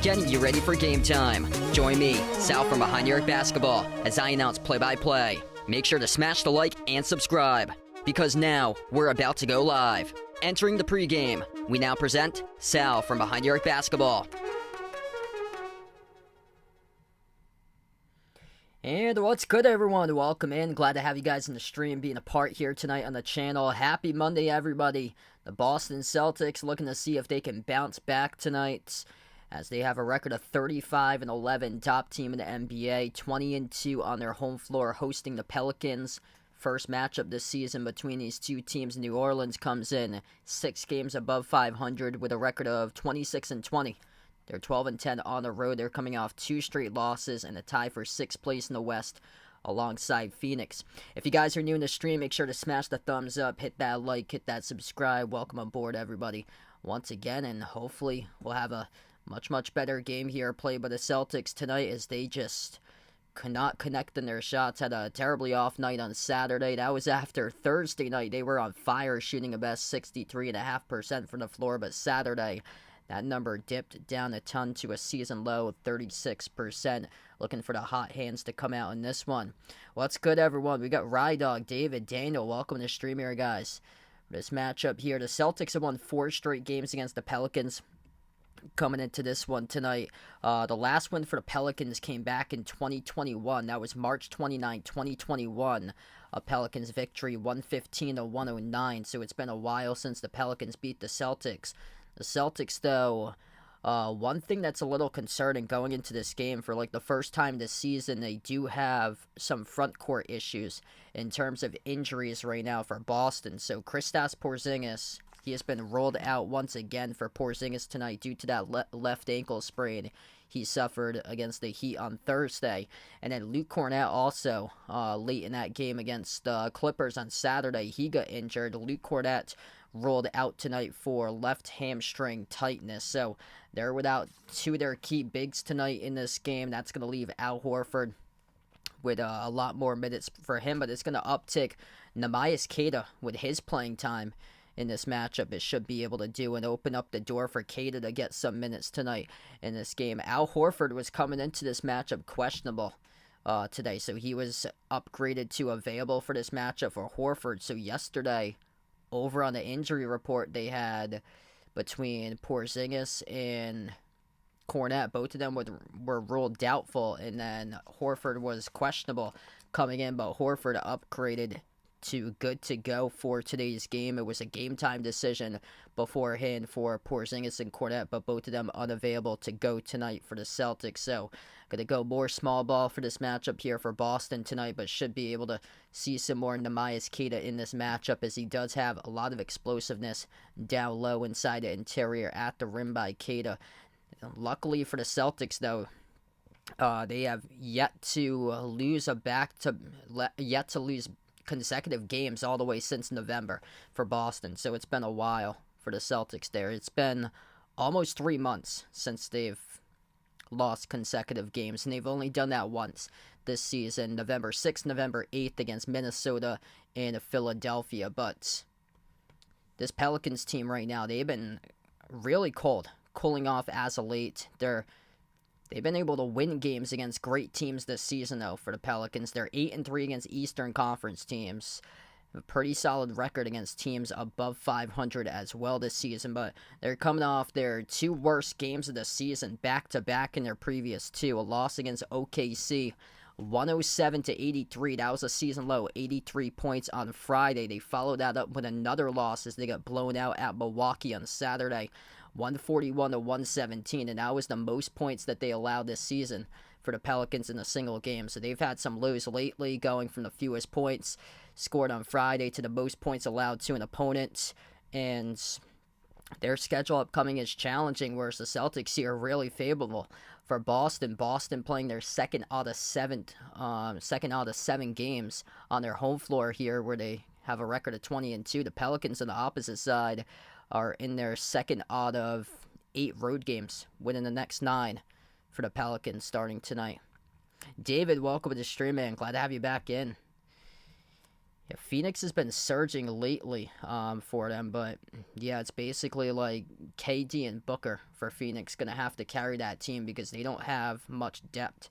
Getting you ready for game time. Join me, Sal from Behind the Arc Basketball, as I announce play-by-play. Make sure to smash the like and subscribe, because now we're about to go live. Entering the pregame, we now present Sal from Behind the Arc Basketball. And what's good, everyone? Welcome in. Glad to have you guys in the stream, being a part here tonight on the channel. Happy Monday, everybody. The Boston Celtics looking to see if they can bounce back tonight, as they have a record of 35-11, top team in the NBA, 20-2 on their home floor, hosting the Pelicans. First matchup this season between these two teams. New Orleans comes in 6 games above 500 with a record of 26-20. They're 12-10 on the road. They're coming off 2 straight losses and a tie for 6th place in the West alongside Phoenix. If you guys are new in the stream, make sure to smash the thumbs up, hit that like, hit that subscribe. Welcome aboard, everybody, once again, and hopefully we'll have a much better game here played by the Celtics tonight, as they just could not connect in their shots. Had a terribly off night on Saturday. That was after Thursday night. They were on fire, shooting a best 63.5% from the floor, but Saturday, that number dipped down a ton to a season low of 36%. Looking for the hot hands to come out in this one. What's good, everyone? We got Rydog, David, Daniel. Welcome to the stream here, guys. This matchup here, the Celtics have won 4 straight games against the Pelicans coming into this one tonight. The last win for the Pelicans came back in 2021. That was March 29, 2021. A Pelicans victory, 115-109. So it's been a while since the Pelicans beat the Celtics. The Celtics, though, one thing that's a little concerning going into this game, for like the first time this season, they do have some front court issues in terms of injuries right now for Boston. So Kristaps Porzingis, he has been rolled out once again for Porzingis tonight due to that left ankle sprain he suffered against the Heat on Thursday. And then Luke Kornet also, late in that game against the Clippers on Saturday, he got injured. Luke Kornet rolled out tonight for left hamstring tightness. So they're without 2 of their key bigs tonight in this game. That's going to leave Al Horford with a lot more minutes for him, but it's going to uptick Neemias Queta with his playing time in this matchup. It should be able to do and open up the door for Queta to get some minutes tonight in this game. Al Horford was coming into this matchup questionable today, so he was upgraded to available for this matchup for Horford. So yesterday, over on the injury report, they had between Porzingis and Kornet, both of them were ruled doubtful, and then Horford was questionable coming in, but Horford upgraded good to go for today's game. It was a game time decision beforehand for Porzingis and Cornet, but both of them unavailable to go tonight for the Celtics. So going to go more small ball for this matchup here for Boston tonight, but should be able to see some more Neemias Queta in this matchup, as he does have a lot of explosiveness down low inside the interior at the rim by Queta. Luckily for the Celtics, though, they have yet to lose consecutive games all the way since November for Boston. So it's been a while for the Celtics there. It's been almost 3 months since they've lost consecutive games, and they've only done that once this season, November 6th, November 8th against Minnesota and Philadelphia. But this Pelicans team right now, they've been really cooling off as of late. They've been able to win games against great teams this season, though, for the Pelicans. They're 8-3 against Eastern Conference teams. A pretty solid record against teams above 500 as well this season, but they're coming off their 2 worst games of the season back-to-back in their previous 2. A loss against OKC, 107-83. That was a season low, 83 points on Friday. They followed that up with another loss as they got blown out at Milwaukee on Saturday, 141-117, and that was the most points that they allowed this season for the Pelicans in a single game. So they've had some lows lately, going from the fewest points scored on Friday to the most points allowed to an opponent, and their schedule upcoming is challenging, whereas the Celtics here are really favorable for Boston. Boston playing their second out of 7 games on their home floor here, where they have a record of 20-2. The Pelicans on the opposite side are in their second out of 8 road games, winning the next 9 for the Pelicans starting tonight. David, welcome to the stream, man. Glad to have you back in. Yeah, Phoenix has been surging lately for them, but yeah, it's basically like KD and Booker for Phoenix going to have to carry that team, because they don't have much depth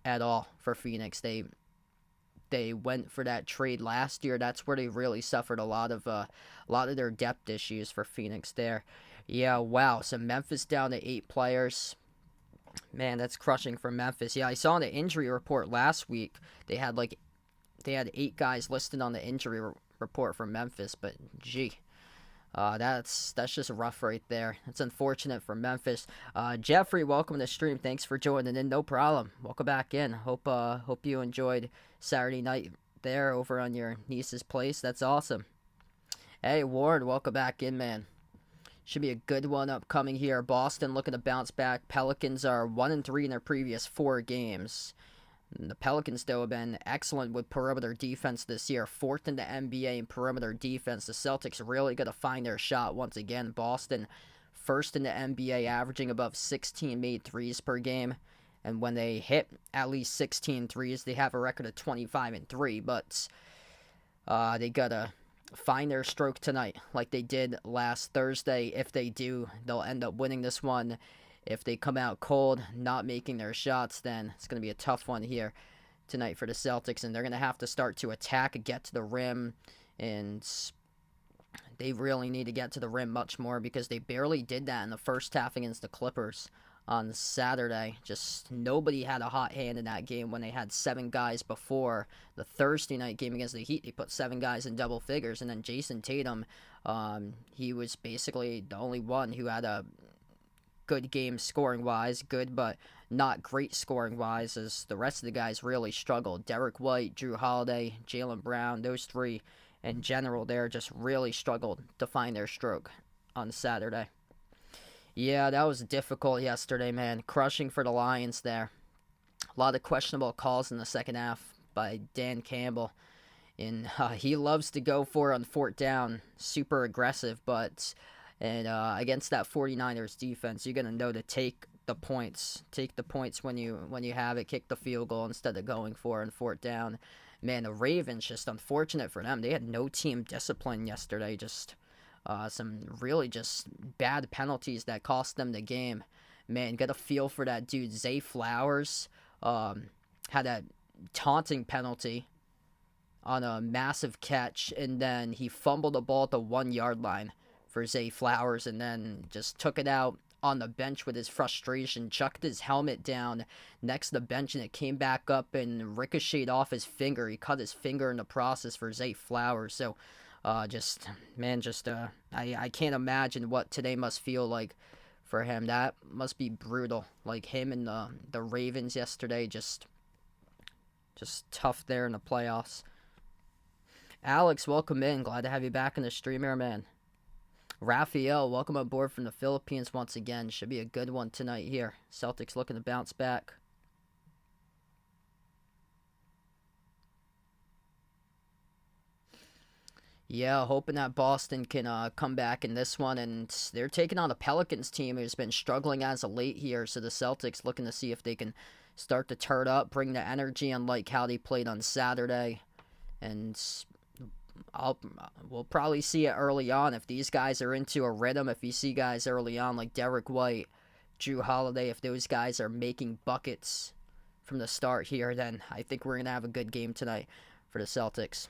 at all for Phoenix. They went for that trade last year. That's where they really suffered a lot of their depth issues for Phoenix there. Yeah, wow. So Memphis down to 8 players. Man, that's crushing for Memphis. Yeah, I saw in the injury report last week they had 8 guys listed on the injury report for Memphis, but gee, that's just rough right there. It's unfortunate for Memphis. Jeffrey, welcome to the stream. Thanks for joining in. No problem. Welcome back in. Hope you enjoyed Saturday night there over on your niece's place. That's awesome. Hey, Ward, welcome back in, man. Should be a good one upcoming here. Boston looking to bounce back. Pelicans are 1-3 in their previous 4 games. The Pelicans, though, have been excellent with perimeter defense this year. 4th in the NBA in perimeter defense. The Celtics really got to find their shot once again. Boston, 1st in the NBA, averaging above 16 made threes per game. And when they hit at least 16 threes, they have a record of 25-3. But they got to find their stroke tonight like they did last Thursday. If they do, they'll end up winning this one. If they come out cold, not making their shots, then it's going to be a tough one here tonight for the Celtics, and they're going to have to start to attack and get to the rim, and they really need to get to the rim much more, because they barely did that in the first half against the Clippers on Saturday. Just nobody had a hot hand in that game when they had 7 guys before. The Thursday night game against the Heat, they put 7 guys in double figures, and then Jason Tatum, he was basically the only one who had a good game scoring-wise, good but not great scoring-wise, as the rest of the guys really struggled. Derek White, Drew Holiday, Jaylen Brown, those 3 in general there just really struggled to find their stroke on Saturday. Yeah, that was difficult yesterday, man. Crushing for the Lions there. A lot of questionable calls in the second half by Dan Campbell. And he loves to go for it on 4th down, super aggressive, but against that 49ers defense, you're going to know to take the points. Take the points when you have it. Kick the field goal instead of going for it on 4th down. Man, the Ravens, just unfortunate for them. They had no team discipline yesterday. Just some really just bad penalties that cost them the game. Man, got a feel for that dude. Zay Flowers had a taunting penalty on a massive catch, and then he fumbled the ball at the 1-yard line for Zay Flowers, and then just took it out on the bench with his frustration, chucked his helmet down next to the bench, and it came back up and ricocheted off his finger. He cut his finger in the process for Zay Flowers. So, I can't imagine what today must feel like for him. That must be brutal. Like him and the Ravens yesterday, just tough there in the playoffs. Alex, welcome in. Glad to have you back in the stream here, man. Raphael, welcome aboard from the Philippines once again. Should be a good one tonight here. Celtics looking to bounce back. Yeah, hoping that Boston can come back in this one. And they're taking on the Pelicans team who's been struggling as of late here. So the Celtics looking to see if they can start to turn up, bring the energy, unlike how they played on Saturday. And we'll probably see it early on if these guys are into a rhythm. If you see guys early on like Derek White, Drew Holiday, if those guys are making buckets from the start here, then I think we're going to have a good game tonight for the Celtics.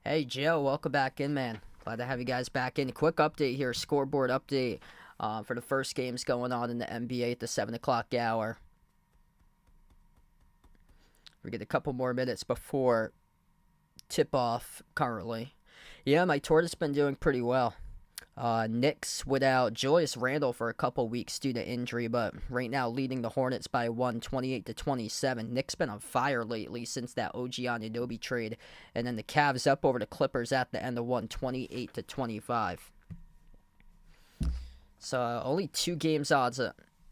Hey, Joe, welcome back in, man. Glad to have you guys back in. Quick update here, scoreboard update for the first games going on in the NBA at the 7 o'clock hour. We get a couple more minutes before tip-off currently. Yeah, my tortoise been doing pretty well. Knicks without Julius Randle for a couple weeks due to injury, but right now leading the Hornets by 28-27. Knicks been on fire lately since that OG Anunoby trade. And then the Cavs up over the Clippers at the end of 28-25. So only 2 games odds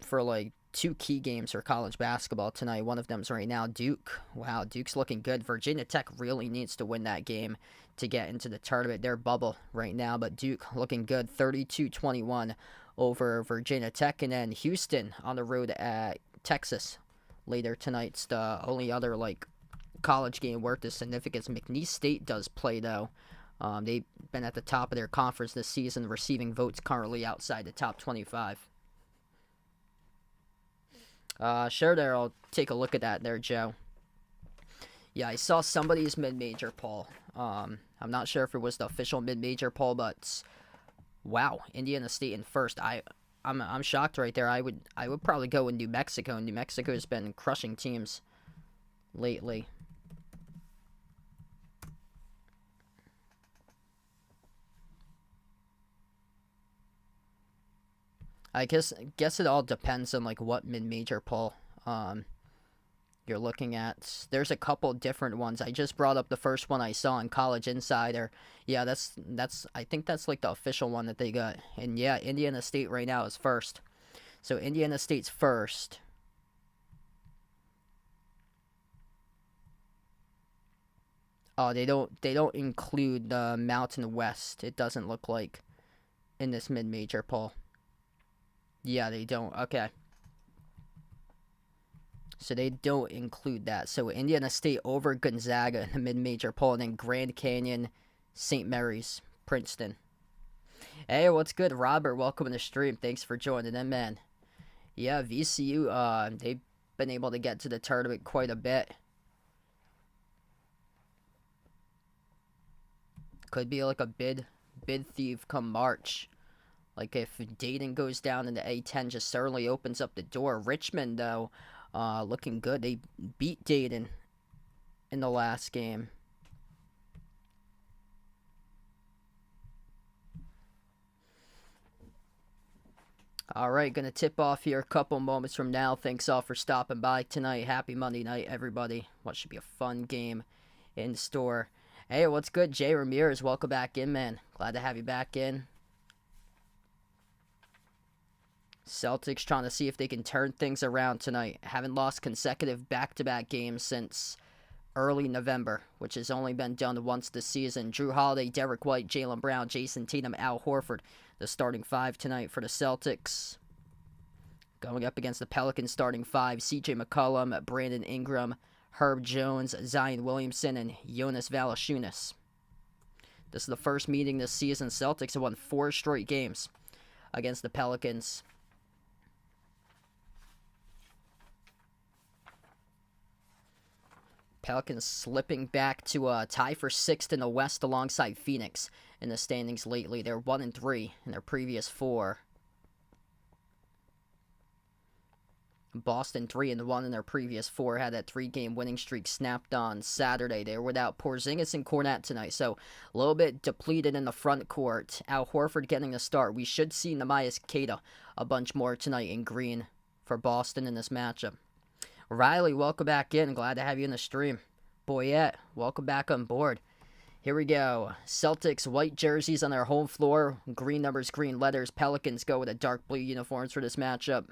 for like 2 key games for college basketball tonight. One of them's right now Duke. Wow, Duke's looking good. Virginia Tech really needs to win that game to get into the tournament. They're bubble right now, but Duke looking good. 32-21 over Virginia Tech. And then Houston on the road at Texas later tonight's the only other like college game worth of significance. McNeese State does play though. They've been at the top of their conference this season, receiving votes currently outside the top 25. Sure there, I'll take a look at that there, Joe. Yeah, I saw somebody's mid-major poll. I'm not sure if it was the official mid-major poll, but wow, Indiana State in first. I'm shocked right there. I would probably go with New Mexico. New Mexico has been crushing teams lately. I guess it all depends on like what mid-major poll you're looking at. There's a couple different ones. I just brought up the first one I saw on College Insider. Yeah, that's I think that's like the official one that they got. And yeah, Indiana State right now is first. So Indiana State's first. Oh, they don't include the Mountain West. It doesn't look like in this mid-major poll. Yeah, they don't. Okay. So they don't include that. So Indiana State over Gonzaga in the mid-major poll, and then Grand Canyon, St. Mary's, Princeton. Hey, what's good, Robert? Welcome to the stream. Thanks for joining in, man. Yeah, VCU, they've been able to get to the tournament quite a bit. Could be like a bid thief come March. Like, if Dayton goes down in the A10, just certainly opens up the door. Richmond, though, looking good. They beat Dayton in the last game. All right, going to tip off here a couple moments from now. Thanks all for stopping by tonight. Happy Monday night, everybody. What should be a fun game in store. Hey, what's good? Jay Ramirez, welcome back in, man. Glad to have you back in. Celtics trying to see if they can turn things around tonight. Haven't lost consecutive back-to-back games since early November, which has only been done once this season. Drew Holiday, Derek White, Jaylen Brown, Jason Tatum, Al Horford, the starting 5 tonight for the Celtics. Going up against the Pelicans starting 5, CJ McCollum, Brandon Ingram, Herb Jones, Zion Williamson, and Jonas Valanciunas. This is the first meeting this season. Celtics have won 4 straight games against the Pelicans. Pelicans slipping back to a tie for 6th in the West alongside Phoenix in the standings lately. They're 1-3 in their previous 4. Boston 3-1 in their previous 4. Had that 3-game winning streak snapped on Saturday. They were without Porzingis and Kornet tonight, so a little bit depleted in the front court. Al Horford getting a start. We should see Neemias Queta a bunch more tonight in green for Boston in this matchup. Riley, welcome back in. Glad to have you in the stream. Boyette, welcome back on board. Here we go. Celtics white jerseys on their home floor. Green numbers, green letters. Pelicans go with a dark blue uniforms for this matchup.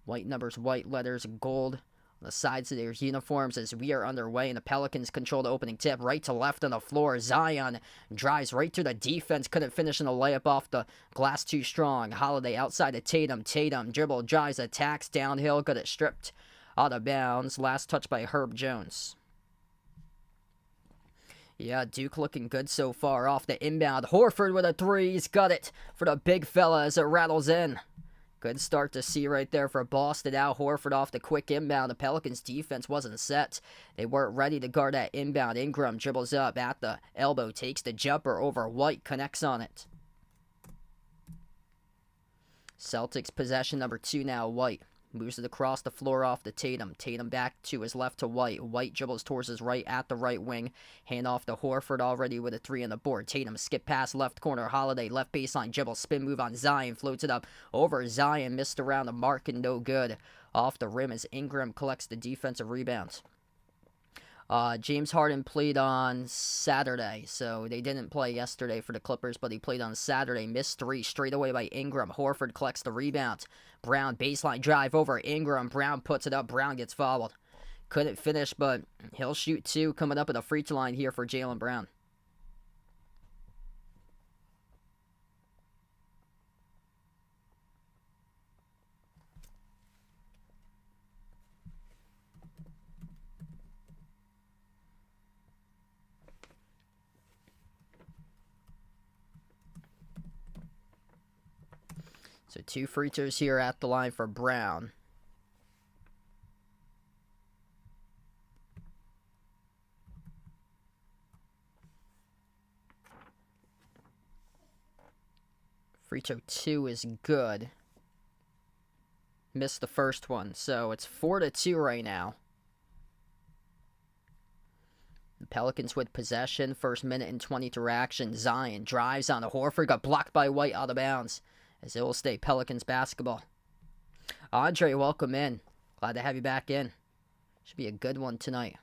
White numbers, white letters, gold on the sides of their uniforms as we are underway. And the Pelicans control the opening tip right to left on the floor. Zion drives right through the defense. Couldn't finish in the layup off the glass too strong. Holiday outside of Tatum. Tatum dribble, drives, attacks, downhill. Got it stripped out of bounds. Last touch by Herb Jones. Yeah, Duke looking good so far off the inbound. Horford with a 3. He's got it for the big fella as it rattles in. Good start to see right there for Boston. Al Horford off the quick inbound. The Pelicans defense wasn't set. They weren't ready to guard that inbound. Ingram dribbles up at the elbow. Takes the jumper over White. Connects on it. Celtics possession number 2 now. White. Moves it across the floor off to Tatum. Tatum back to his left to White. White dribbles towards his right at the right wing. Hand off to Horford already with a 3 on the board. Tatum skip past left corner. Holiday left baseline dribble. Spin move on Zion. Floats it up over Zion. Missed around the mark and no good. Off the rim as Ingram collects the defensive rebounds. James Harden played on Saturday, so they didn't play yesterday for the Clippers, but he played on Saturday. Missed 3 straight away by Ingram. Horford collects the rebound. Brown baseline drive over Ingram. Brown puts it up. Brown gets fouled. Couldn't finish, but he'll shoot 2 coming up at the free throw line here for Jaylen Brown. So 2 free throws here at the line for Brown. Free throw 2 is good. Missed the first one, so it's 4-2 right now. The Pelicans with possession. First minute and 20 through action. Zion drives on the Horford. Got blocked by White out of bounds. As it will stay Pelicans basketball. Andre, welcome in. Glad to have you back in. Should be a good one tonight.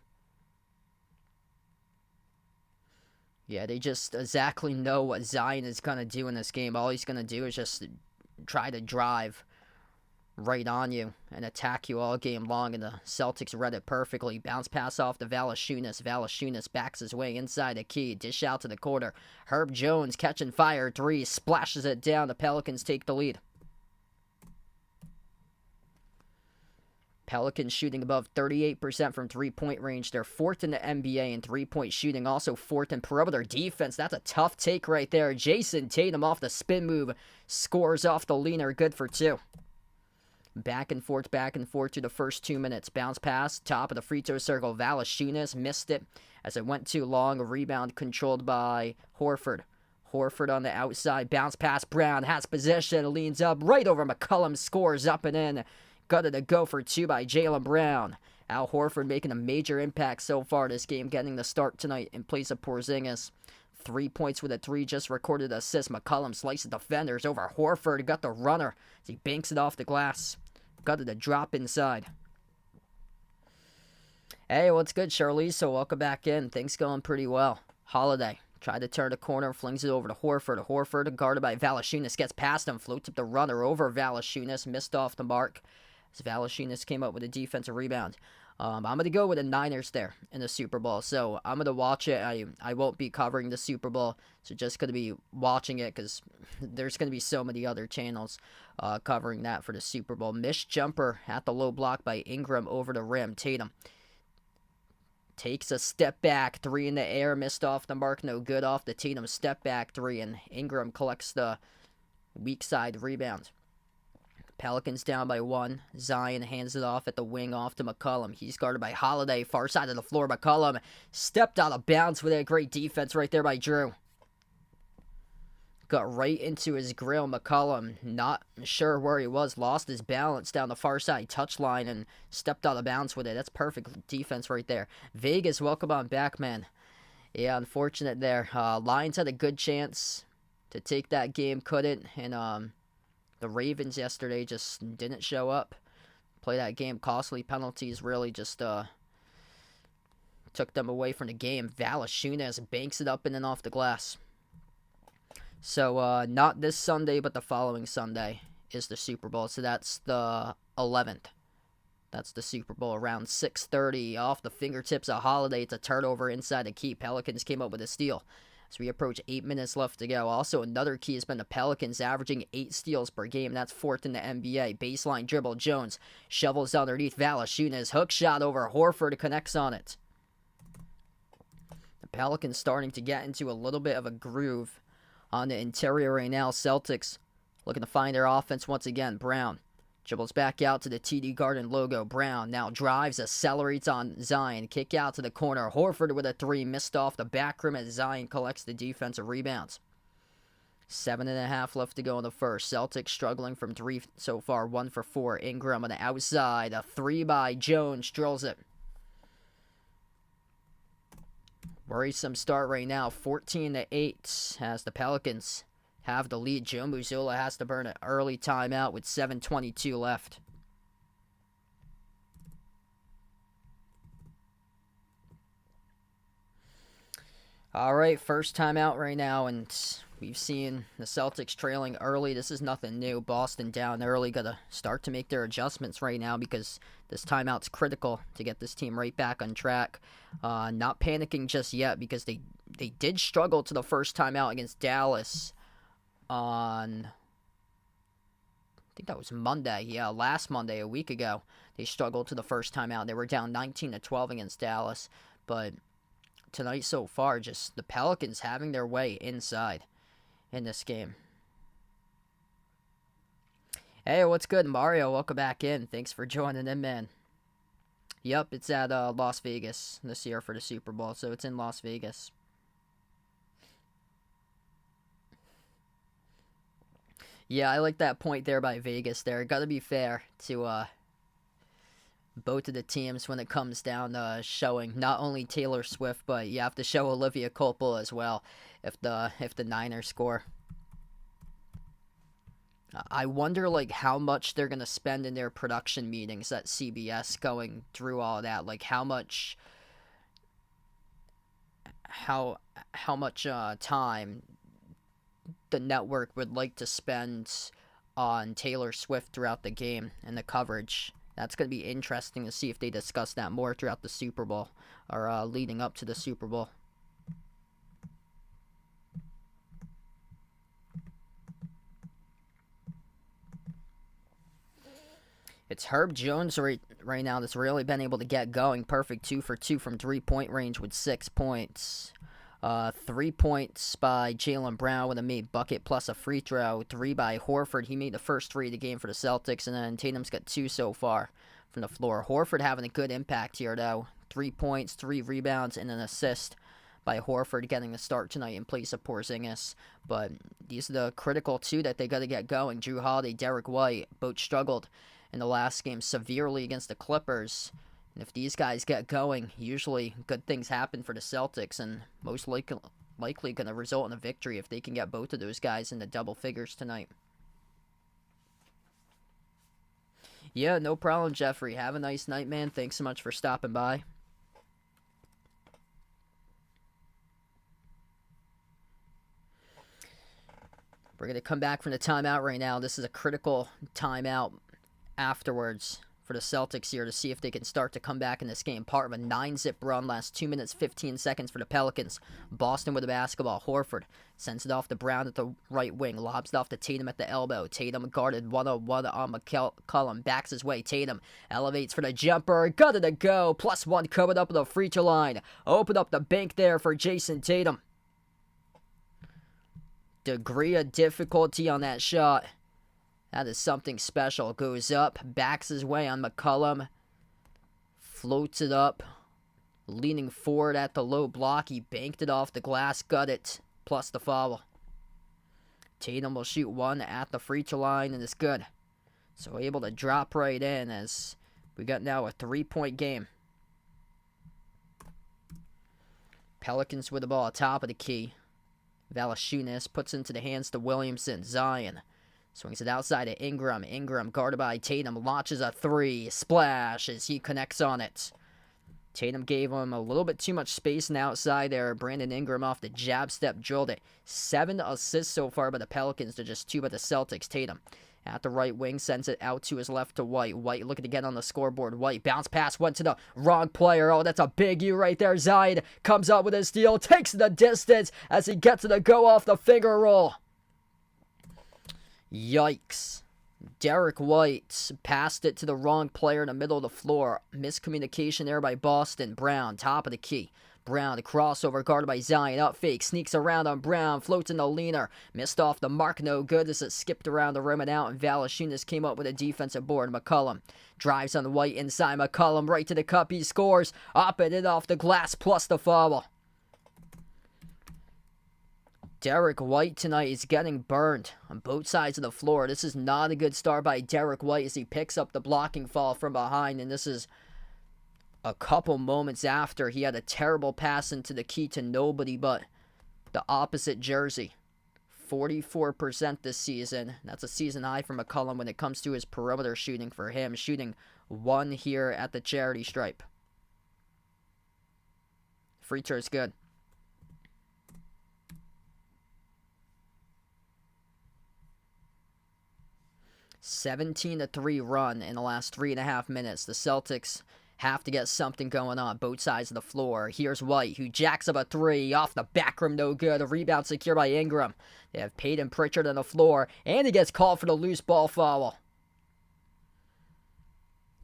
Yeah, they just exactly know what Zion is going to do in this game. All he's going to do is just try to drive right on you and attack you all game long, and the Celtics read it perfectly. Bounce pass off to Valanciunas. Valanciunas backs his way inside the key. Dish out to the corner. Herb Jones catching fire. 3. Splashes it down. The Pelicans take the lead. Pelicans shooting above 38% from three-point range. They're 4th in the NBA in three-point shooting. Also 4th in perimeter defense. That's a tough take right there. Jason Tatum off the spin move. Scores off the leaner. Good for 2. Back and forth through the first 2 minutes. Bounce pass, top of the free throw circle. Valanciunas missed it as it went too long. A rebound controlled by Horford. Horford on the outside. Bounce pass. Brown has possession. Leans up right over McCollum. Scores up and in. Got it a go for 2 by Jaylen Brown. Al Horford making a major impact so far this game. Getting the start tonight in place of Porzingis. 3 points with a 3, just recorded assist. McCollum slices defenders over Horford. Got the runner as he banks it off the glass. Got it a drop inside. Hey, what's good, Charlize? So welcome back in. Things going pretty well. Holiday tried to turn the corner, flings it over to Horford. Horford, guarded by Valanciunas, gets past him, floats up the runner over Valanciunas, missed off the mark as Valanciunas came up with a defensive rebound. I'm going to go with the Niners there in the Super Bowl. So I'm going to watch it. I won't be covering the Super Bowl. So just going to be watching it because there's going to be so many other channels covering that for the Super Bowl. Missed jumper at the low block by Ingram over the rim. Tatum takes a step back. 3 in the air. Missed off the mark. No good off the Tatum step back 3. And Ingram collects the weak side rebound. Pelicans down by 1. Zion hands it off at the wing off to McCollum. He's guarded by Holiday. Far side of the floor. McCollum stepped out of bounds with a great defense right there by Drew. Got right into his grill. McCollum, not sure where he was. Lost his balance down the far side touchline and stepped out of bounds with it. That's perfect defense right there. Vegas, welcome on back, man. Yeah, unfortunate there. Lions had a good chance to take that game. Couldn't. And the Ravens yesterday just didn't show up. Play that game. Costly penalties really just took them away from the game. Valanciunas banks it up in and off the glass. So not this Sunday, but the following Sunday is the Super Bowl. So that's the 11th. That's the Super Bowl around 6:30 off the fingertips of Holiday. It's a turnover inside the key. Pelicans came up with a steal. As we approach 8 minutes left to go. Also, another key has been the Pelicans averaging 8 steals per game. That's 4th in the NBA. Baseline dribble. Jones shovels underneath Valanciunas. Hook shot over Horford. Connects on it. The Pelicans starting to get into a little bit of a groove on the interior right now. Celtics looking to find their offense once again. Brown dribbles back out to the TD Garden logo. Brown now drives, accelerates on Zion. Kick out to the corner. Horford with a 3. Missed off the back rim as Zion collects the defensive rebounds. 7.5 left to go in the first. Celtics struggling from 3 so far. 1 for 4. Ingram on the outside. A 3 by Jones. Drills it. Worrisome start right now. 14-8 as the Pelicans have the lead. Joe Mazzulla has to burn an early timeout with 7:22 left. All right, first timeout right now, and we've seen the Celtics trailing early. This is nothing new. Boston down early. Got to start to make their adjustments right now because this timeout's critical to get this team right back on track. Not panicking just yet because they did struggle to the first timeout against Dallas on, I think that was Monday. Yeah, last Monday, a week ago. They struggled to the first timeout. They were down 19-12 against Dallas. But tonight so far, just the Pelicans having their way inside in this game. Hey, what's good, Mario? Welcome back in. Thanks for joining in, man. Yep, it's at Las Vegas this year for the Super Bowl, so it's in Las Vegas. Yeah, I like that point there by Vegas there. Got to be fair to both of the teams when it comes down to showing not only Taylor Swift, but you have to show Olivia Culpo as well if the Niners score. I wonder like how much they're gonna spend in their production meetings at CBS going through all that. Like how much time the network would like to spend on Taylor Swift throughout the game and the coverage. That's going to be interesting to see if they discuss that more throughout the Super Bowl or leading up to the Super Bowl. It's Herb Jones right now that's really been able to get going. Perfect 2 for 2 from 3-point range with 6 points. 3 points by Jaylen Brown with a made bucket plus a free throw. 3 by Horford. He made the first 3 of the game for the Celtics. And then Tatum's got 2 so far from the floor. Horford having a good impact here, though. 3 points, 3 rebounds, and an assist by Horford getting the start tonight in place of Porzingis. But these are the critical 2 that they got to get going. Jrue Holiday, Derek White, both struggled in the last game severely against the Clippers. And if these guys get going, usually good things happen for the Celtics, and most likely going to result in a victory if they can get both of those guys in the double figures tonight. Yeah, no problem, Jeffrey. Have a nice night, man. Thanks so much for stopping by. We're going to come back from the timeout right now. This is a critical timeout afterwards for the Celtics here to see if they can start to come back in this game. Part of a 9-zip run, last 2 minutes, 15 seconds for the Pelicans. Boston with the basketball. Horford sends it off to Brown at the right wing. Lobs it off to Tatum at the elbow. Tatum guarded 1-on-1 on McCollum. Backs his way. Tatum elevates for the jumper. Got it to go. +1 covered up at the free throw line. Open up the bank there for Jason Tatum. Degree of difficulty on that shot That is something special. Goes up, backs his way on McCollum. Floats it up. Leaning forward at the low block. He banked it off the glass, got it. Plus the foul. Tatum will shoot one at the free throw line, and it's good. So able to drop right in as we got now a 3-point game. Pelicans with the ball at top of the key. Valanciunas puts into the hands to Williamson. Zion swings it outside to Ingram. Ingram guarded by Tatum. Launches a three. Splash as he connects on it. Tatum gave him a little bit too much space on the outside there. Brandon Ingram off the jab step drilled it. 7 assists so far by the Pelicans to just 2 by the Celtics. Tatum at the right wing sends it out to his left to White. White looking to get on the scoreboard. White bounce pass went to the wrong player. Oh, that's a big U right there. Zion comes up with a steal. Takes the distance as he gets it to go off the finger roll. Yikes. Derek White passed it to the wrong player in the middle of the floor. Miscommunication there by Boston. Brown, top of the key. Brown, the crossover guarded by Zion. Up fake, sneaks around on Brown. Floats in the leaner. Missed off the mark, no good as it skipped around the rim and out. And Valanciunas came up with a defensive board. McCollum drives on White inside. McCollum right to the cup. He scores. Up and in off the glass plus the foul. Derek White tonight is getting burned on both sides of the floor. This is not a good start by Derek White as he picks up the blocking fall from behind. And this is a couple moments after he had a terrible pass into the key to nobody but the opposite jersey. 44% this season. That's a season high for McCollum when it comes to his perimeter shooting for him. Shooting 1 here at the charity stripe. Free throw is good. (17-3) run in the last 3.5 minutes. The Celtics have to get something going on both sides of the floor. Here's White, who jacks up a 3 off the back rim, no good. A rebound secured by Ingram. They have Peyton Pritchard on the floor, and he gets called for the loose ball foul.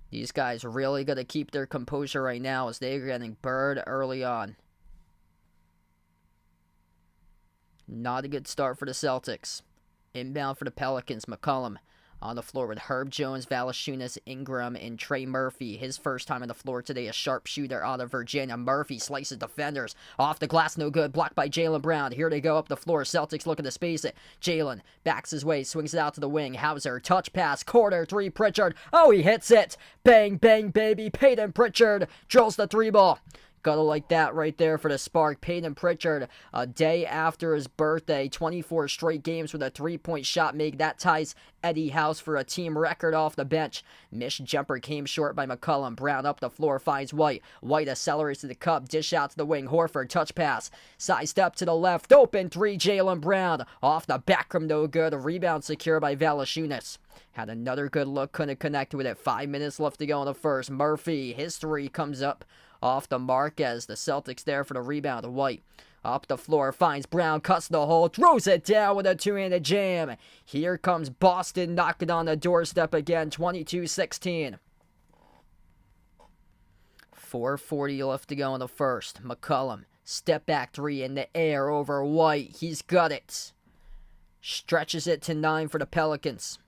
These guys really got to keep their composure right now as they're getting burned early on. Not a good start for the Celtics. Inbound for the Pelicans. McCollum on the floor with Herb Jones, Valanciunas, Ingram, and Trey Murphy. His first time on the floor today, a sharpshooter out of Virginia. Murphy slices defenders. Off the glass, no good. Blocked by Jaylen Brown. Here they go up the floor. Celtics looking to space it. Jaylen backs his way, swings it out to the wing. Hauser, touch pass, corner, 3, Pritchard. Oh, he hits it. Bang, bang, baby. Peyton Pritchard drills the 3 ball. Gotta like that right there for the spark. Peyton Pritchard, a day after his birthday, 24 straight games with a 3-point shot make. That ties Eddie House for a team record off the bench. Missed jumper came short by McCollum. Brown up the floor, finds White. White accelerates to the cup, dish out to the wing. Horford, touch pass. Side step to the left, open 3, Jaylen Brown. Off the back rim, no good. A rebound secured by Valanciunas. Had another good look, couldn't connect with it. 5 minutes left to go in the first. Murphy, his 3 comes up off the mark as the Celtics there for the rebound. White up the floor, finds Brown, cuts the hole, throws it down with a 2-handed jam. Here comes Boston, knocking on the doorstep again, 22-16. 4:40 left to go in the first. McCollum, step back 3 in the air over White. He's got it. Stretches it to 9 for the Pelicans.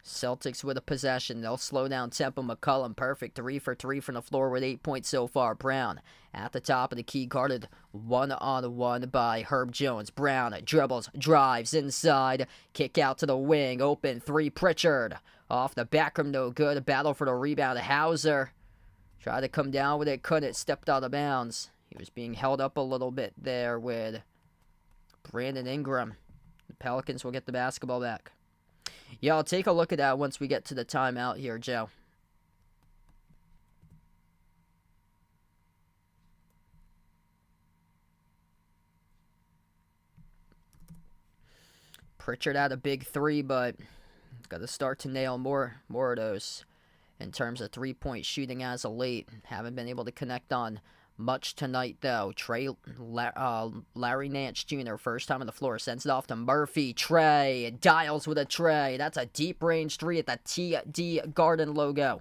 Celtics with a possession. They'll slow down tempo. McCollum, perfect. 3 for 3 from the floor with 8 points so far. Brown at the top of the key, guarded 1-on-1 by Herb Jones. Brown dribbles, drives inside. Kick out to the wing. Open 3, Pritchard. Off the back rim, no good. A battle for the rebound. Hauser tried to come down with it, couldn't. Stepped out of bounds. He was being held up a little bit there with Brandon Ingram. The Pelicans will get the basketball back. Yeah, I'll take a look at that once we get to the timeout here, Joe. Pritchard had a big 3, but got to start to nail more of those in terms of 3-point shooting as of late. Haven't been able to connect on much tonight, though. Larry Nance Jr., first time on the floor, sends it off to Murphy. Trey dials with a tray. That's a deep range 3 at the TD Garden logo.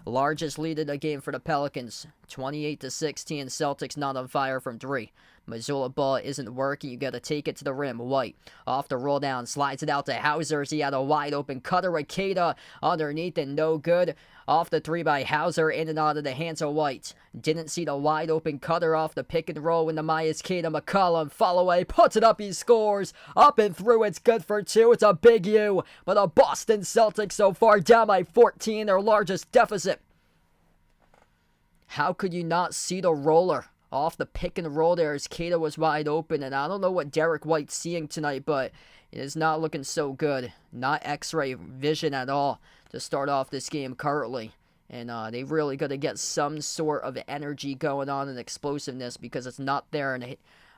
Largest lead of the game for the Pelicans, 28-16. Celtics not on fire from 3. Missoula ball isn't working. You got to take it to the rim. White off the roll down, slides it out to Hauser. He had a wide open cutter. Akeda underneath and no good. Off the three by Hauser, in and out of the hands of White. Didn't see the wide open cutter off the pick and roll when the Myers Kata McCollum fall away, puts it up, he scores. Up and through, it's good for two. It's a big U. But the Boston Celtics so far down by 14, their largest deficit. How could you not see the roller off the pick and roll there as Kata was wide open? And I don't know what Derek White's seeing tonight, but it is not looking so good. Not X-ray vision at all to start off this game currently. And they really got to get some sort of energy going on and explosiveness because it's not there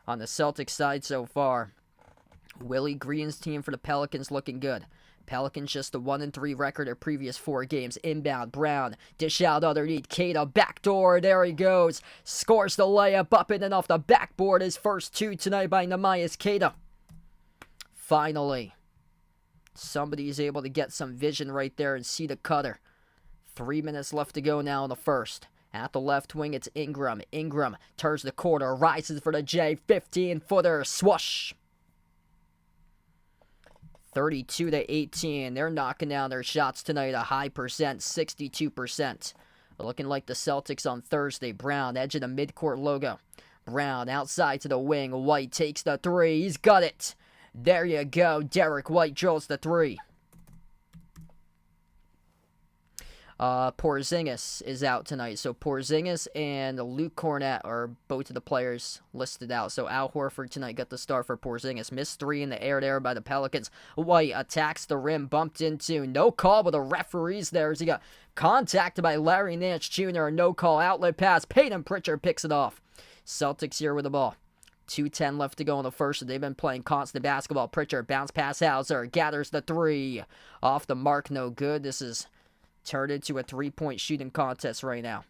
on the Celtics side so far. Willie Green's team for the Pelicans looking good. Pelicans just a 1-3 record their previous 4 games. Inbound, Brown, dish out underneath, Kata, backdoor, there he goes. Scores the layup up in and off the backboard, his first 2 tonight by Neemias Queta. Finally, somebody's able to get some vision right there and see the cutter. 3 minutes left to go now in the first. At the left wing, it's Ingram. Ingram turns the corner, rises for the J, 15-footer, swoosh. 32-18. They're knocking down their shots tonight a high percent, 62%. Looking like the Celtics on Thursday. Brown, edge of the midcourt logo. Brown outside to the wing. White takes the 3. He's got it. There you go. Derek White drills the 3. Porzingis is out tonight. So Porzingis and Luke Cornett are both of the players listed out. So Al Horford tonight got the start for Porzingis. Missed 3 in the air there by the Pelicans. White attacks the rim, bumped into. No call by the referees there as he got contacted by Larry Nance Jr. No call, outlet pass. Peyton Pritchard picks it off. Celtics here with the ball. 2:10 left to go in the first. They've been playing constant basketball. Pritchard bounce pass Hauser. Gathers the 3. Off the mark, no good. This is turned into a 3-point shooting contest right now.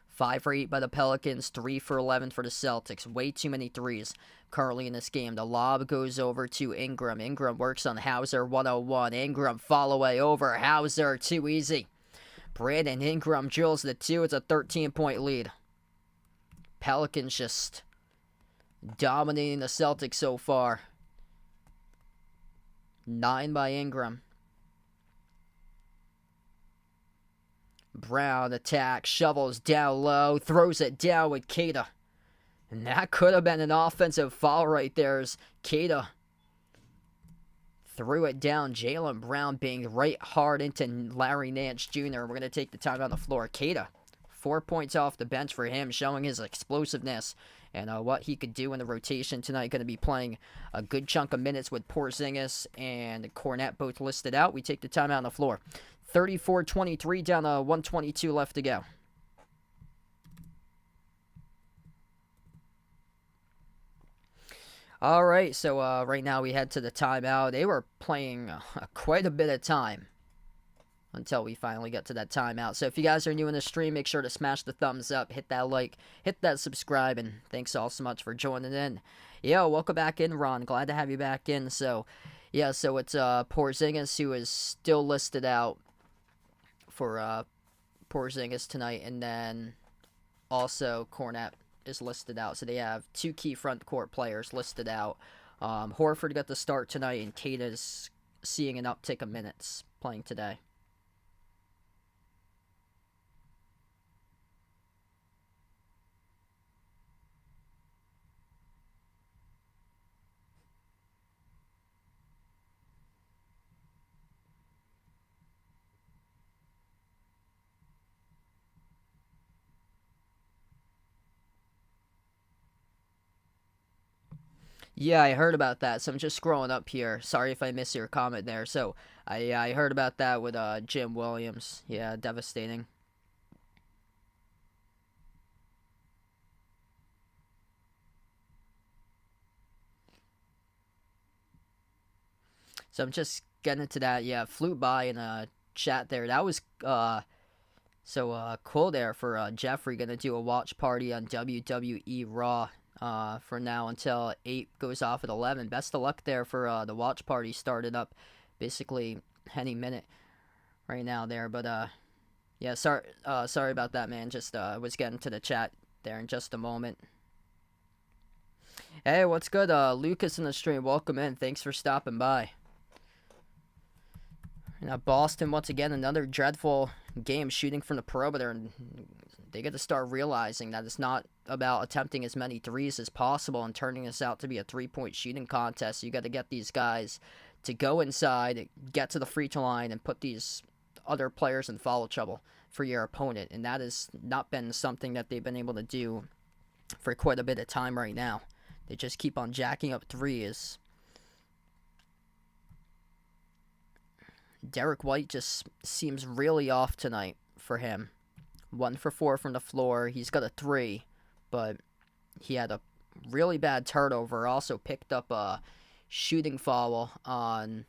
5 for 8 by the Pelicans, 3 for 11 for the Celtics. Way too many threes currently in this game. The lob goes over to Ingram. Ingram works on Hauser, 101. Ingram fall away over Hauser, too easy. Brandon Ingram drills the 2. It's a 13-point lead. Pelicans just dominating the Celtics so far. 9 by Ingram. Brown attack, shovels down low, throws it down with Queta. And that could have been an offensive foul right there as Queta threw it down. Jaylen Brown being right hard into Larry Nance Jr. We're going to take the time on the floor. Queta, 4 points off the bench for him, showing his explosiveness and what he could do in the rotation tonight. Going to be playing a good chunk of minutes with Porzingis and Cornett both listed out. We take the time out on the floor. 34-23 down to 1:22 left to go. All right, so right now we head to the timeout. They were playing quite a bit of time until we finally get to that timeout. So if you guys are new in the stream, make sure to smash the thumbs up, hit that like, hit that subscribe, and thanks all so much for joining in. Yo, welcome back in, Ron. Glad to have you back in. So, yeah, so it's Porzingis who is still listed out for Porzingis tonight, and then also Cornett is listed out. So they have 2 key front court players listed out. Horford got the start tonight, and Queta's seeing an uptick of minutes playing today. Yeah, I heard about that, so I'm just scrolling up here. Sorry if I missed your comment there. So, I heard about that with Jim Williams. Yeah, devastating. So I'm just getting into that. Yeah, flew by in a chat there. That was cool there for Jeffrey. Gonna do a watch party on WWE Raw for now until 8 goes off at 11. Best of luck there for the watch party started up basically any minute right now there. But yeah, sorry about that, man. Just was getting to the chat there in just a moment. Hey, what's good? Lucas in the stream. Welcome in. Thanks for stopping by. Now, Boston, once again, another dreadful game shooting from the perimeter, and they got to start realizing that it's not about attempting as many threes as possible and turning this out to be a three-point shooting contest. You got to get these guys to go inside, get to the free throw line, and put these other players in foul trouble for your opponent, and that has not been something that they've been able to do for quite a bit of time right now. They just keep on jacking up threes. Derek White just seems really off tonight for him. 1 for 4 from the floor. He's got a 3, but he had a really bad turnover. Also picked up a shooting foul on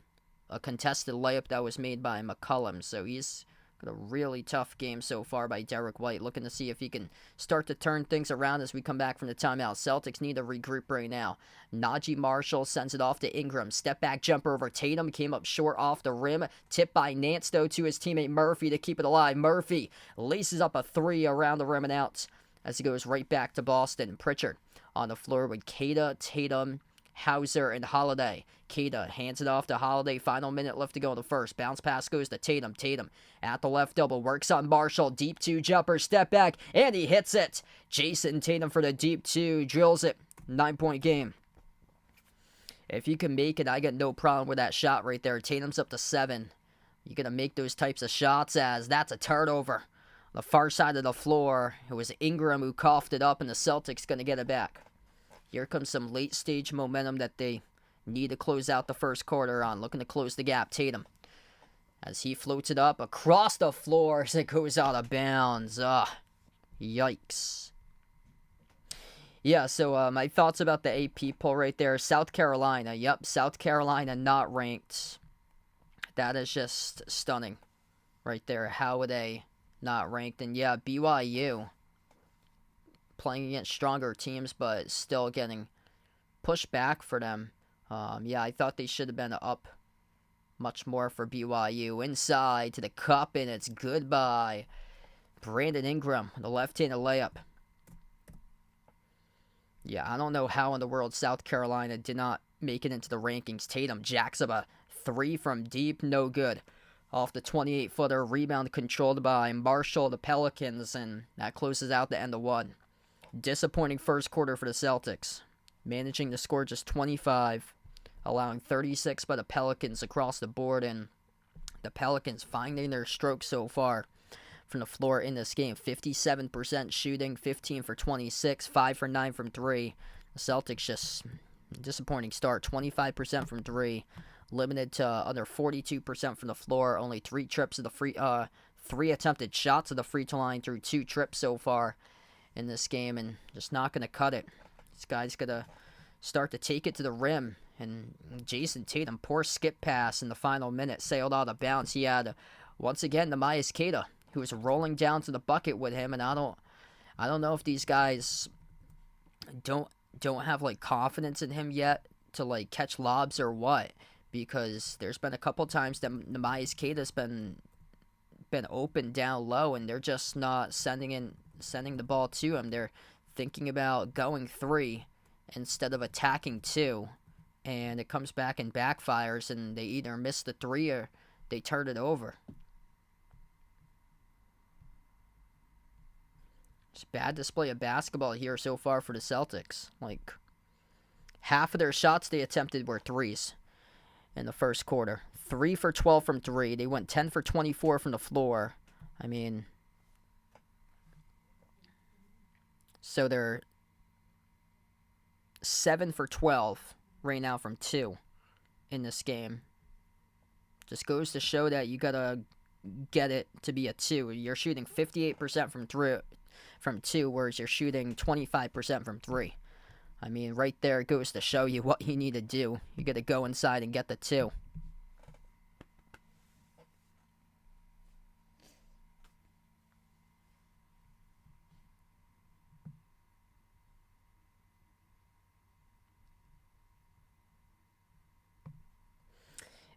a contested layup that was made by McCollum. So he's got a really tough game so far by Derek White. Looking to see if he can start to turn things around as we come back from the timeout. Celtics need to regroup right now. Najee Marshall sends it off to Ingram. Step back jumper over Tatum. Came up short off the rim. Tipped by Nance, though, to his teammate Murphy to keep it alive. Murphy laces up a 3 around the rim and out as he goes right back to Boston. Pritchard on the floor with Queta, Tatum, Hauser, and Holiday. Queta hands it off to Holiday. Final minute left to go in the first. Bounce pass goes to Tatum. Tatum at the left double. Works on Marshall. Deep 2 jumper. Step back. And he hits it. Jason Tatum for the deep 2. Drills it. 9-point game. If you can make it, I got no problem with that shot right there. Tatum's up to 7. You're going to make those types of shots as that's a turnover. On the far side of the floor, it was Ingram who coughed it up, and the Celtics going to get it back. Here comes some late-stage momentum that they need to close out the first quarter on. Looking to close the gap. Tatum, as he floats it up across the floor as it goes out of bounds. Yikes. Yeah, so my thoughts about the AP poll right there. South Carolina. Yep, South Carolina not ranked. That is just stunning right there. How are they not ranked? And yeah, BYU playing against stronger teams, but still getting pushed back for them. Yeah, I thought they should have been up much more for BYU. Inside to the cup, and it's goodbye. Brandon Ingram, the left-handed layup. Yeah, I don't know how in the world South Carolina did not make it into the rankings. Tatum jacks up a 3 from deep, no good. Off the 28-footer, rebound controlled by Marshall, the Pelicans, and that closes out the end of 1. Disappointing first quarter for the Celtics. Managing to score just 25, allowing 36 by the Pelicans across the board, and the Pelicans finding their stroke so far from the floor in this game. 57% shooting, 15 for 26, 5 for 9 from 3. The Celtics just disappointing start. 25% from 3, limited to under 42% from the floor. Only 3 trips of the 3 attempted shots of the free throw line through 2 trips so far in this game, and just not going to cut it. This guy's going to start to take it to the rim, and Jason Tatum, poor skip pass in the final minute, sailed out of bounds. He had, once again, Nehemiah Queta, who was rolling down to the bucket with him, and I don't know if these guys don't have, like, confidence in him yet to, like, catch lobs or what, because there's been a couple times that Nehemiah Queta's been open down low, and they're just not sending the ball to him. They're thinking about going 3 instead of attacking 2, and it comes back and backfires, and they either miss the 3 or they turn it over. It's a bad display of basketball here so far for the Celtics. Like, half of their shots they attempted were 3s in the first quarter. 3 for 12 from 3. They went 10 for 24 from the floor. I mean, so they're 7 for 12 right now from 2 in this game. Just goes to show that you gotta get it to be a 2. You're shooting 58% from 2, whereas you're shooting 25% from 3. I mean, right there it goes to show you what you need to do. You gotta go inside and get the 2.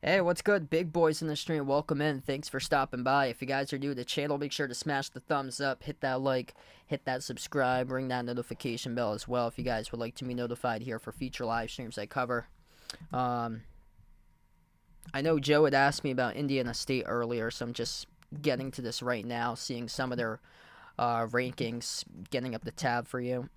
Hey, what's good, big boys in the stream? Welcome in. Thanks for stopping by. If you guys are new to the channel, make sure to smash the thumbs up, hit that like, hit that subscribe, ring that notification bell as well if you guys would like to be notified here for future live streams I cover. Um, I know Joe had asked me about Indiana State earlier, so I'm just getting to this right now, seeing some of their rankings, getting up the tab for you.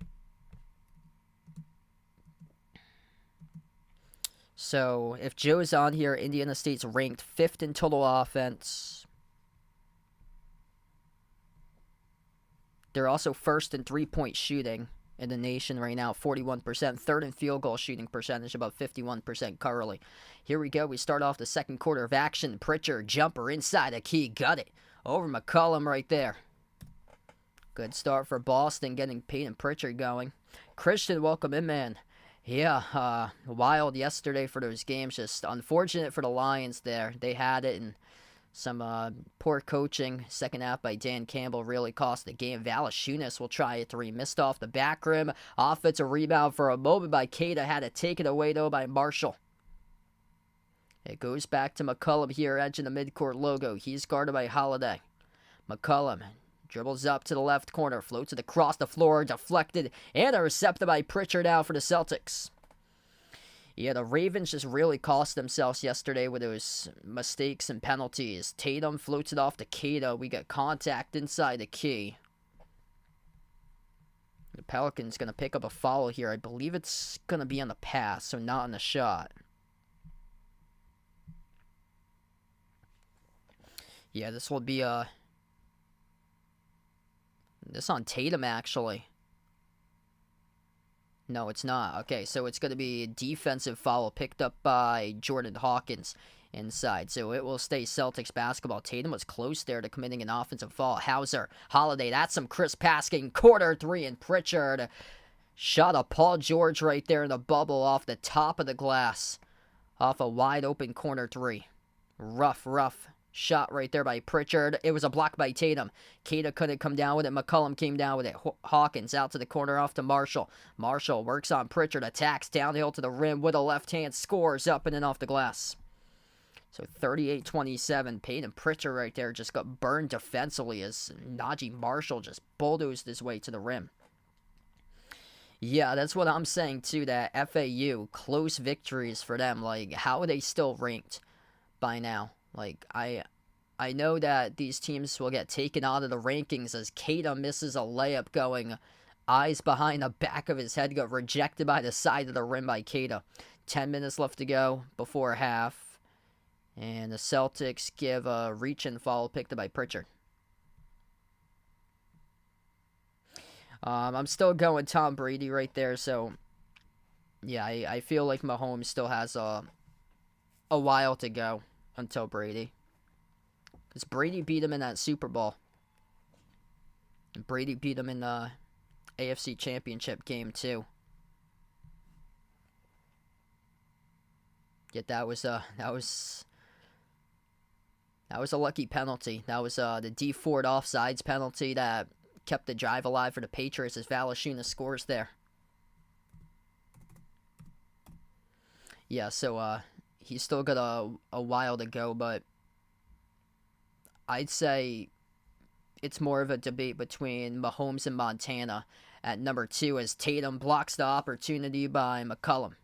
So, if Joe's on here, Indiana State's ranked 5th in total offense. They're also 1st in three-point shooting in the nation right now, 41%. 3rd in field goal shooting percentage, about 51% currently. Here we go. We start off the second quarter of action. Pritchard, jumper inside the key. Got it. Over McCollum right there. Good start for Boston, getting Peyton Pritchard going. Christian, welcome in, man. Yeah, wild yesterday for those games. Just unfortunate for the Lions there. They had it, and some poor coaching. Second half by Dan Campbell really cost the game. Valanciunas will try a three. Missed off the back rim. Offensive rebound for a moment by Keita. Had to take it away, though, by Marshall. It goes back to McCollum here, edge in the midcourt logo. He's guarded by Holiday. McCollum dribbles up to the left corner, floats it across the floor, deflected, and intercepted by Pritchard now for the Celtics. Yeah, the Ravens just really cost themselves yesterday with those mistakes and penalties. Tatum floats it off to Keita. We got contact inside the key. The Pelicans going to pick up a foul here. I believe it's going to be on the pass, so not on the shot. Yeah, this will be this on Tatum, actually. No, it's not. Okay, so it's going to be a defensive foul picked up by Jordan Hawkins inside. So it will stay Celtics basketball. Tatum was close there to committing an offensive foul. Hauser, Holiday, that's some crisp passing. Quarter three, and Pritchard shot a Paul George right there in the bubble off the top of the glass. Off a wide open corner three. Rough shot right there by Pritchard. It was a block by Tatum. Keita couldn't come down with it. McCollum came down with it. Hawkins out to the corner off to Marshall. Marshall works on Pritchard. Attacks downhill to the rim with a left hand. Scores up and in off the glass. So 38-27. Peyton Pritchard right there just got burned defensively as Najee Marshall just bulldozed his way to the rim. Yeah, that's what I'm saying too, that FAU, close victories for them. Like, how are they still ranked by now? Like, I know that these teams will get taken out of the rankings as Keita misses a layup going eyes behind the back of his head, got rejected by the side of the rim by Keita. 10 minutes left to go before half. And the Celtics give a reach-in foul picked up by Pritchard. I'm still going Tom Brady right there, so yeah, I feel like Mahomes still has a while to go until Brady. Because Brady beat him in that Super Bowl. And Brady beat him in the AFC Championship game, too. Yet that was a lucky penalty. That was the D Ford offsides penalty that kept the drive alive for the Patriots as Valanciunas scores there. Yeah, so he's still got a while to go, but I'd say it's more of a debate between Mahomes and Montana at number 2 as Tatum blocks the opportunity by McCollum.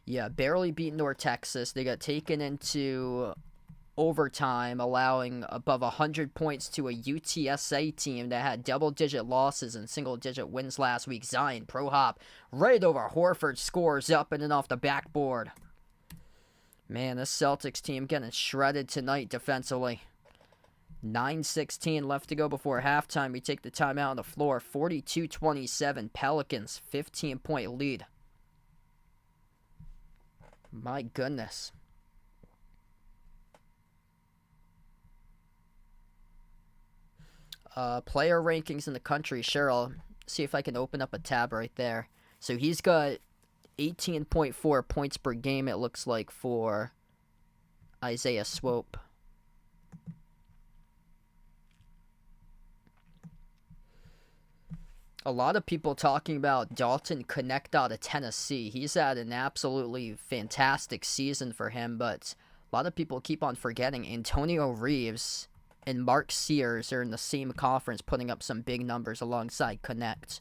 Yeah, barely beat North Texas. They got taken into overtime, allowing above 100 points to a UTSA team that had double-digit losses and single-digit wins last week. Zion, pro hop, right over Horford, scores up and then off the backboard. Man, this Celtics team getting shredded tonight defensively. 9:16 left to go before halftime. We take the timeout on the floor. 42-27, Pelicans, 15-point lead. My goodness. Player rankings in the country. Sure, I'll see if I can open up a tab right there. So he's got 18.4 points per game, it looks like, for Isaiah Swope. A lot of people talking about Dalton Connect out of Tennessee. He's had an absolutely fantastic season for him, but a lot of people keep on forgetting Antonio Reeves and Mark Sears are in the same conference, putting up some big numbers alongside Connect.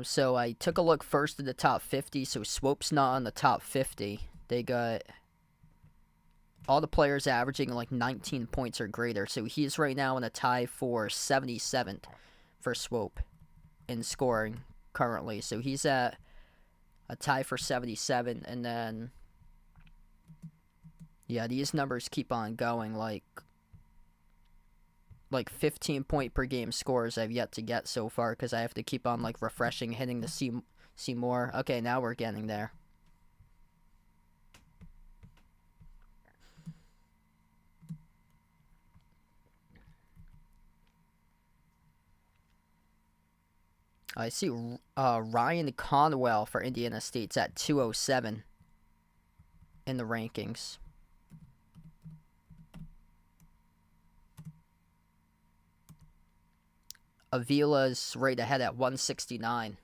So I took a look first at the top 50. So Swope's not on the top 50. They got all the players averaging like 19 points or greater. So he's right now in a tie for 77th for Swope in scoring currently. So he's at a tie for 77. And then, yeah, these numbers keep on going. Like 15 point per game scores I've yet to get so far because I have to keep on like refreshing, hitting to see more. Okay, now we're getting there. I see Ryan Conwell for Indiana State's at 207 in the rankings. Avila's right ahead at 169.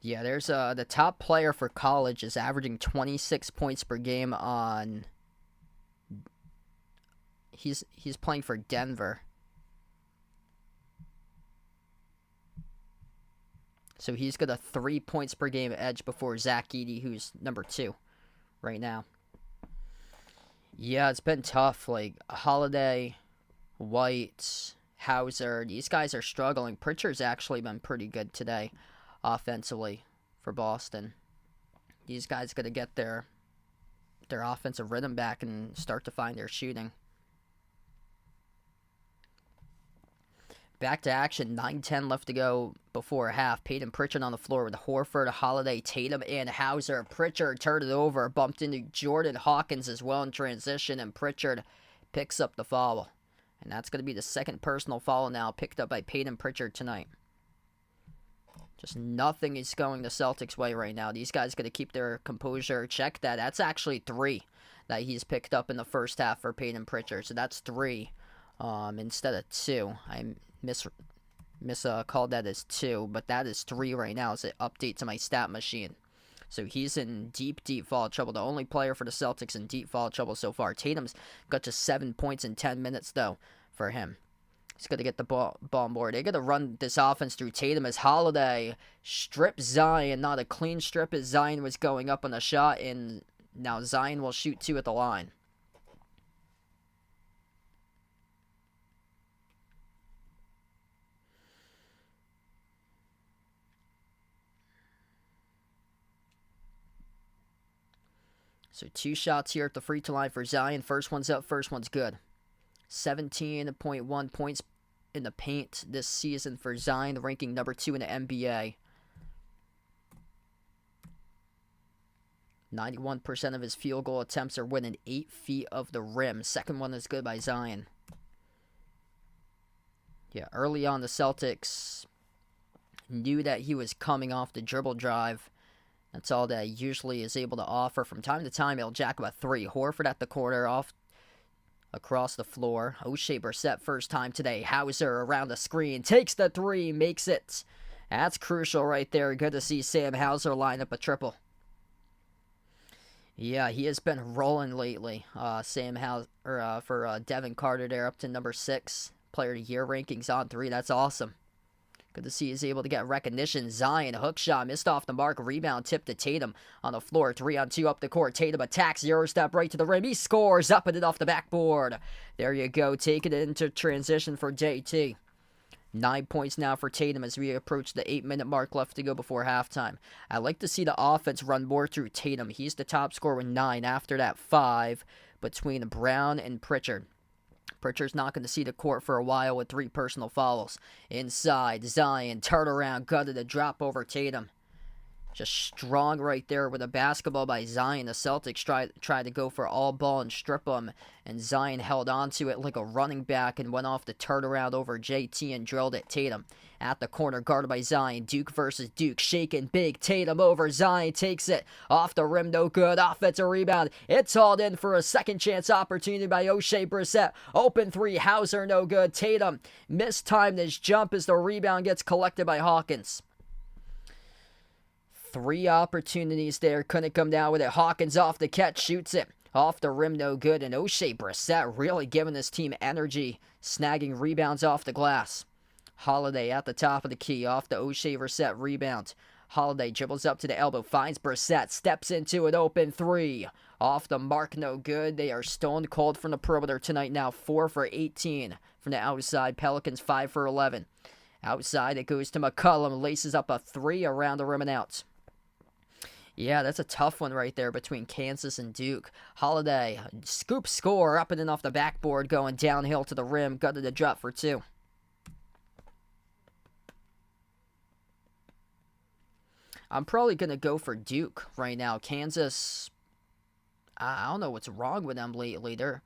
Yeah, there's the top player for college is averaging 26 points per game on. He's playing for Denver. So he's got a 3 points per game edge before Zach Edey, who's number 2 right now. Yeah, it's been tough. Like Holiday, White, Hauser, these guys are struggling. Pritchard's actually been pretty good today offensively for Boston. These guys got to get their offensive rhythm back and start to find their shooting. Back to action, 9:10 left to go before half. Peyton Pritchard on the floor with Horford, Holiday, Tatum, and Hauser. Pritchard turned it over, bumped into Jordan Hawkins as well in transition, and Pritchard picks up the foul. And that's going to be the second personal foul now picked up by Peyton Pritchard tonight. Just nothing is going the Celtics' way right now. These guys got to keep their composure. Check that. That's actually 3 that he's picked up in the first half for Peyton Pritchard. So that's 3 instead of 2. I called that as 2, but that is 3 right now as it updates to my stat machine. So he's in deep foul trouble. The only player for the Celtics in deep foul trouble so far. Tatum's got to 7 points in 10 minutes, though, for him. He's got to get the ball on board. They got to run this offense through Tatum as Holiday strips Zion. Not a clean strip as Zion was going up on the shot, and now Zion will shoot 2 at the line. So 2 shots here at the free throw line for Zion. First one's up, first one's good. 17.1 points in the paint this season for Zion, ranking number 2 in the NBA. 91% of his field goal attempts are within 8 feet of the rim. Second one is good by Zion. Yeah, early on the Celtics knew that he was coming off the dribble drive. That's all that he usually is able to offer. From time to time, he'll jack up a 3. Horford at the corner, off across the floor. O'Shea Brissett first time today. Hauser around the screen. Takes the 3, makes it. That's crucial right there. Good to see Sam Hauser line up a triple. Yeah, he has been rolling lately. Sam Hauser, for Devin Carter there, up to number 6. Player of the Year rankings on 3. That's awesome. Good to see he's able to get recognition. Zion, hook shot, missed off the mark. Rebound, tip to Tatum on the floor. 3-on-2 up the court. Tatum attacks, Euro step right to the rim. He scores, up and it off the backboard. There you go, taking it into transition for JT. 9 points now for Tatum as we approach the 8-minute mark left to go before halftime. I like to see the offense run more through Tatum. He's the top scorer with 9. After that, 5 between Brown and Pritchard. Pritchard's not going to see the court for a while with 3 personal fouls. Inside, Zion, turn around, gutted a drop over Tatum. Just strong right there with a basketball by Zion. The Celtics tried to go for all ball and strip him, and Zion held onto it like a running back and went off the turnaround over JT and drilled it. Tatum at the corner, guarded by Zion. Duke versus Duke, shaking big. Tatum over Zion, takes it off the rim, no good. Offensive rebound. It's hauled in for a second chance opportunity by O'Shea Brissett. Open three, Hauser, no good. Tatum mistimed his jump as the rebound gets collected by Hawkins. 3 opportunities there, couldn't come down with it. Hawkins off the catch, shoots it off the rim, no good. And O'Shea Brissett really giving this team energy, snagging rebounds off the glass. Holiday at the top of the key, off the O'Shea Brissett rebound. Holiday dribbles up to the elbow, finds Brissett, steps into an open 3. Off the mark, no good. They are stone cold from the perimeter tonight now. 4 for 18 from the outside. Pelicans 5 for 11. Outside it goes to McCollum, laces up a 3 around the rim and out. Yeah, that's a tough one right there between Kansas and Duke. Holiday, scoop score, up and in off the backboard, going downhill to the rim, gutted the drop for 2. I'm probably going to go for Duke right now. Kansas, I don't know what's wrong with them lately. They're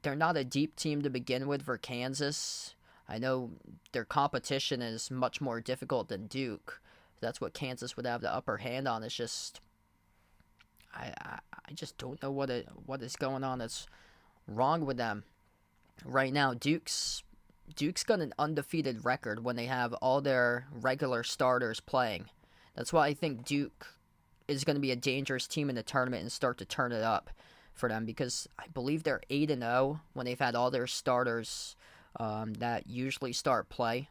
not a deep team to begin with for Kansas. I know their competition is much more difficult than Duke. That's what Kansas would have the upper hand on. It's just, I just don't know what is going on that's wrong with them right now. Duke's got an undefeated record when they have all their regular starters playing. That's why I think Duke is going to be a dangerous team in the tournament and start to turn it up for them, because I believe they're 8-0 when they've had all their starters that usually start play.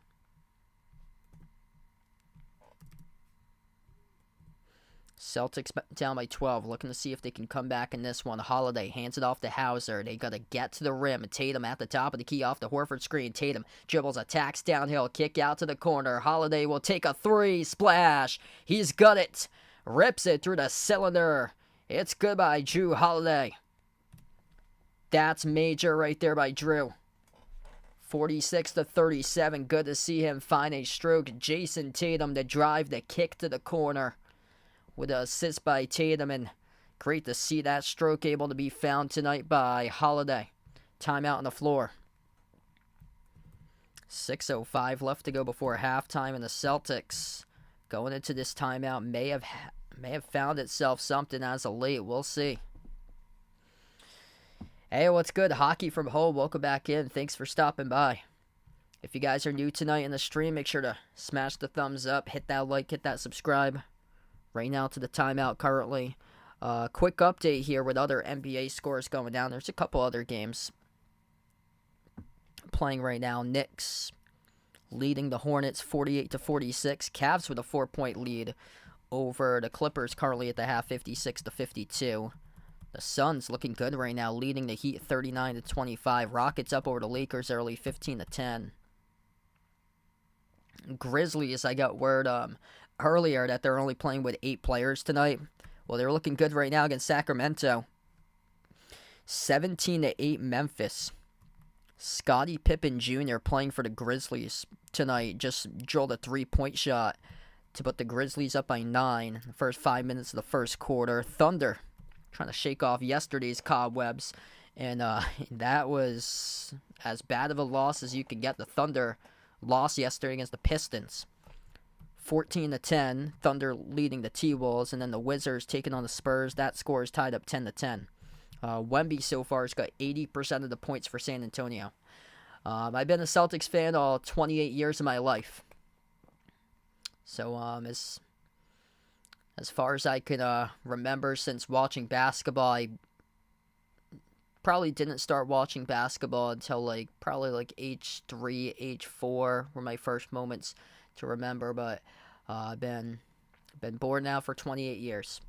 Celtics down by 12, looking to see if they can come back in this one. Holiday hands it off to Hauser. They got to get to the rim. Tatum at the top of the key off the Horford screen. Tatum dribbles, attacks downhill, kick out to the corner. Holiday will take a 3, splash. He's got it. Rips it through the cylinder. It's good by Drew Holiday. That's major right there by Drew. 46-37. Good to see him find a stroke. Jason Tatum to drive the kick to the corner with an assist by Tatum, and great to see that stroke able to be found tonight by Holiday. Timeout on the floor. 6:05 left to go before halftime, and the Celtics going into this timeout may have found itself something as of late. We'll see. Hey, what's good? Hockey from home. Welcome back in. Thanks for stopping by. If you guys are new tonight in the stream, make sure to smash the thumbs up, hit that like, hit that subscribe. Right now to the timeout currently. Quick update here with other NBA scores going down. There's a couple other games playing right now. Knicks leading the Hornets 48-46. Cavs with a 4-point lead over the Clippers currently at the half, 56-52. The Suns looking good right now, leading the Heat 39-25. Rockets up over the Lakers early, 15-10. Grizzlies, I got word earlier that they're only playing with 8 players tonight. Well, they're looking good right now against Sacramento. 17-8 Memphis. Scottie Pippen Jr. playing for the Grizzlies tonight just drilled a 3-point shot to put the Grizzlies up by 9 in the first 5 minutes of the first quarter. Thunder trying to shake off yesterday's cobwebs, and that was as bad of a loss as you can get. The Thunder lost yesterday against the Pistons. 14-10, Thunder leading the T-Wolves, and then the Wizards taking on the Spurs. That score is tied up 10-10. Wemby so far has got 80% of the points for San Antonio. I've been a Celtics fan all 28 years of my life. So as far as I can remember since watching basketball, I probably didn't start watching basketball until probably age 3, age 4 were my first moments to remember, but I've been bored now for 28 years.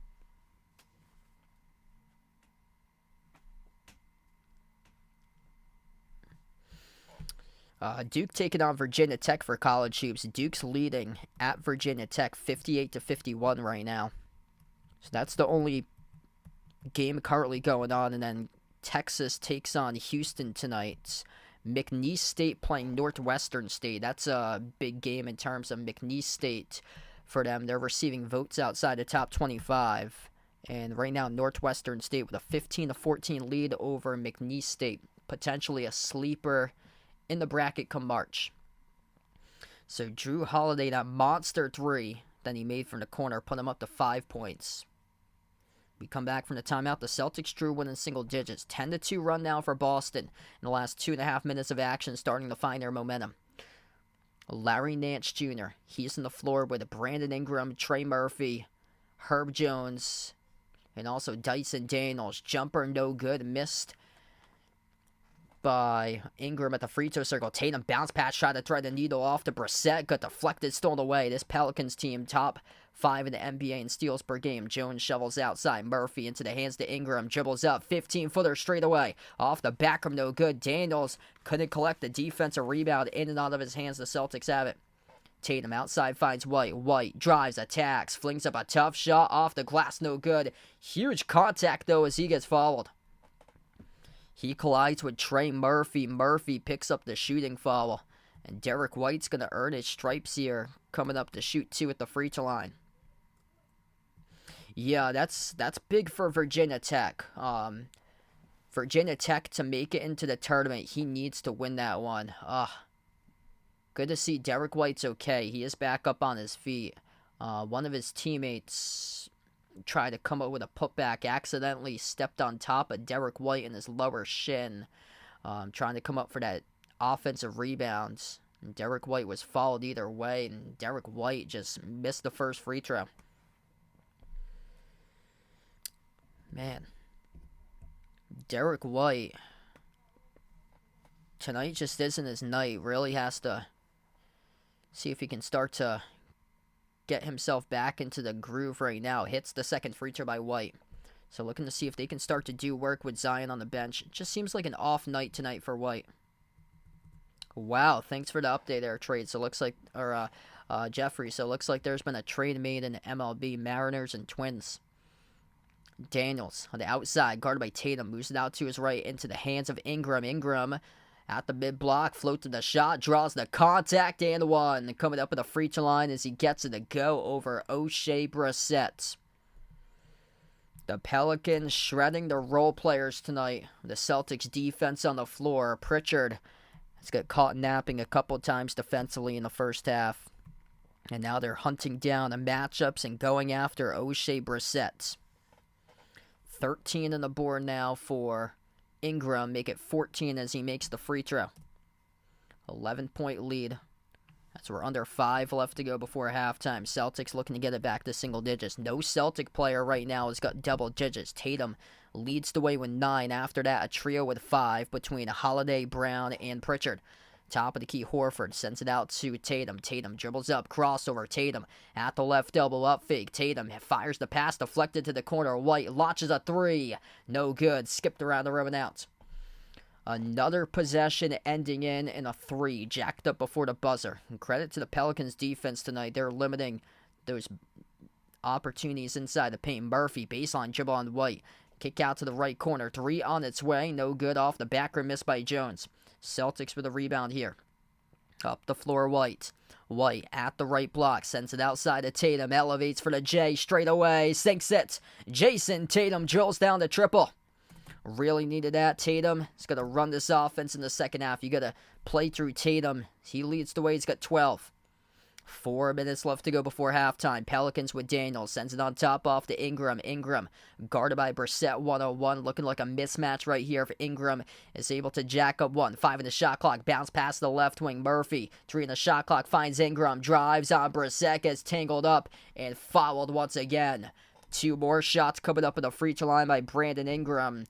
Duke taking on Virginia Tech for college hoops. Duke's leading at Virginia Tech 58-51 right now. So that's the only game currently going on, and then Texas takes on Houston tonight. McNeese State playing Northwestern State. That's a big game in terms of McNeese State for them. They're receiving votes outside the top 25. And right now, Northwestern State with a 15-14 lead over McNeese State. Potentially a sleeper in the bracket come March. So Drew Holiday, that monster three that he made from the corner, put him up to 5 points. We come back from the timeout. The Celtics drew one in single digits. 10-2 run now for Boston in the last 2.5 minutes of action, starting to find their momentum. Larry Nance Jr., he's on the floor with Brandon Ingram, Trey Murphy, Herb Jones, and also Dyson Daniels. Jumper no good, missed by Ingram at the free throw circle. Tatum bounce pass, tried to thread the needle off to Brissett, got deflected, stolen away. This Pelicans team top 5 in the NBA in steals per game. Jones shovels outside. Murphy into the hands to Ingram. Dribbles up. 15-footer straight away. Off the back from no good. Daniels couldn't collect the defensive rebound. In and out of his hands. The Celtics have it. Tatum outside finds White. White drives, attacks, flings up a tough shot off the glass. No good. Huge contact, though, as he gets fouled. He collides with Trey Murphy. Murphy picks up the shooting foul. And Derek White's going to earn his stripes here, coming up to shoot 2 at the free throw line. Yeah, that's big for Virginia Tech. Virginia Tech, to make it into the tournament, he needs to win that one. Good to see Derek White's okay. He is back up on his feet. One of his teammates tried to come up with a putback, accidentally stepped on top of Derek White in his lower shin, trying to come up for that offensive rebound. And Derek White was fouled either way, and Derek White just missed the first free throw. Man, Derek White tonight just isn't his night. Really has to see if he can start to get himself back into the groove right now. Hits the second free throw by White. So looking to see if they can start to do work with Zion on the bench. It just seems like an off night tonight for White. Wow, thanks for the update there, trade. So it looks like, Jeffrey. So it looks like there's been a trade made in the MLB, Mariners and Twins. Daniels on the outside, guarded by Tatum, moves it out to his right into the hands of Ingram. Ingram at the mid-block, floats to the shot, draws the contact, and one. Coming up with a free throw line as he gets it to go over O'Shea Brissett. The Pelicans shredding the role players tonight. The Celtics defense on the floor. Pritchard has got caught napping a couple times defensively in the first half. And now they're hunting down the matchups and going after O'Shea Brissett. 13 on the board now for Ingram. Make it 14 as he makes the free throw. 11-point lead. That's we're under 5 left to go before halftime. Celtics looking to get it back to single digits. No Celtic player right now has got double digits. Tatum leads the way with 9. After that, a trio with 5 between Holiday, Brown, and Pritchard. Top of the key, Horford sends it out to Tatum. Tatum dribbles up, crossover. Tatum at the left elbow, up fake. Tatum fires the pass, deflected to the corner. White launches a 3. No good. Skipped around the rim and out. Another possession ending in a 3. Jacked up before the buzzer. And credit to the Pelicans defense tonight. They're limiting those opportunities inside the paint. Murphy, baseline dribble on White. Kick out to the right corner. 3 on its way. No good off the back rim, missed by Jones. Celtics with a rebound here. Up the floor, White. White at the right block. Sends it outside to Tatum. Elevates for the J. Straight away. Sinks it. Jason Tatum drills down the triple. Really needed that. Tatum is going to run this offense in the second half. You got to play through Tatum. He leads the way. He's got 12. 4 minutes left to go before halftime. Pelicans with Daniels. Sends it on top off to Ingram. Ingram guarded by Brissett 101. Looking like a mismatch right here. If Ingram is able to jack up 1. 5 in the shot clock. Bounce past the left wing. Murphy. 3 in the shot clock. Finds Ingram. Drives on Brissett. Gets tangled up and fouled once again. 2 more shots coming up in the free throw line by Brandon Ingram.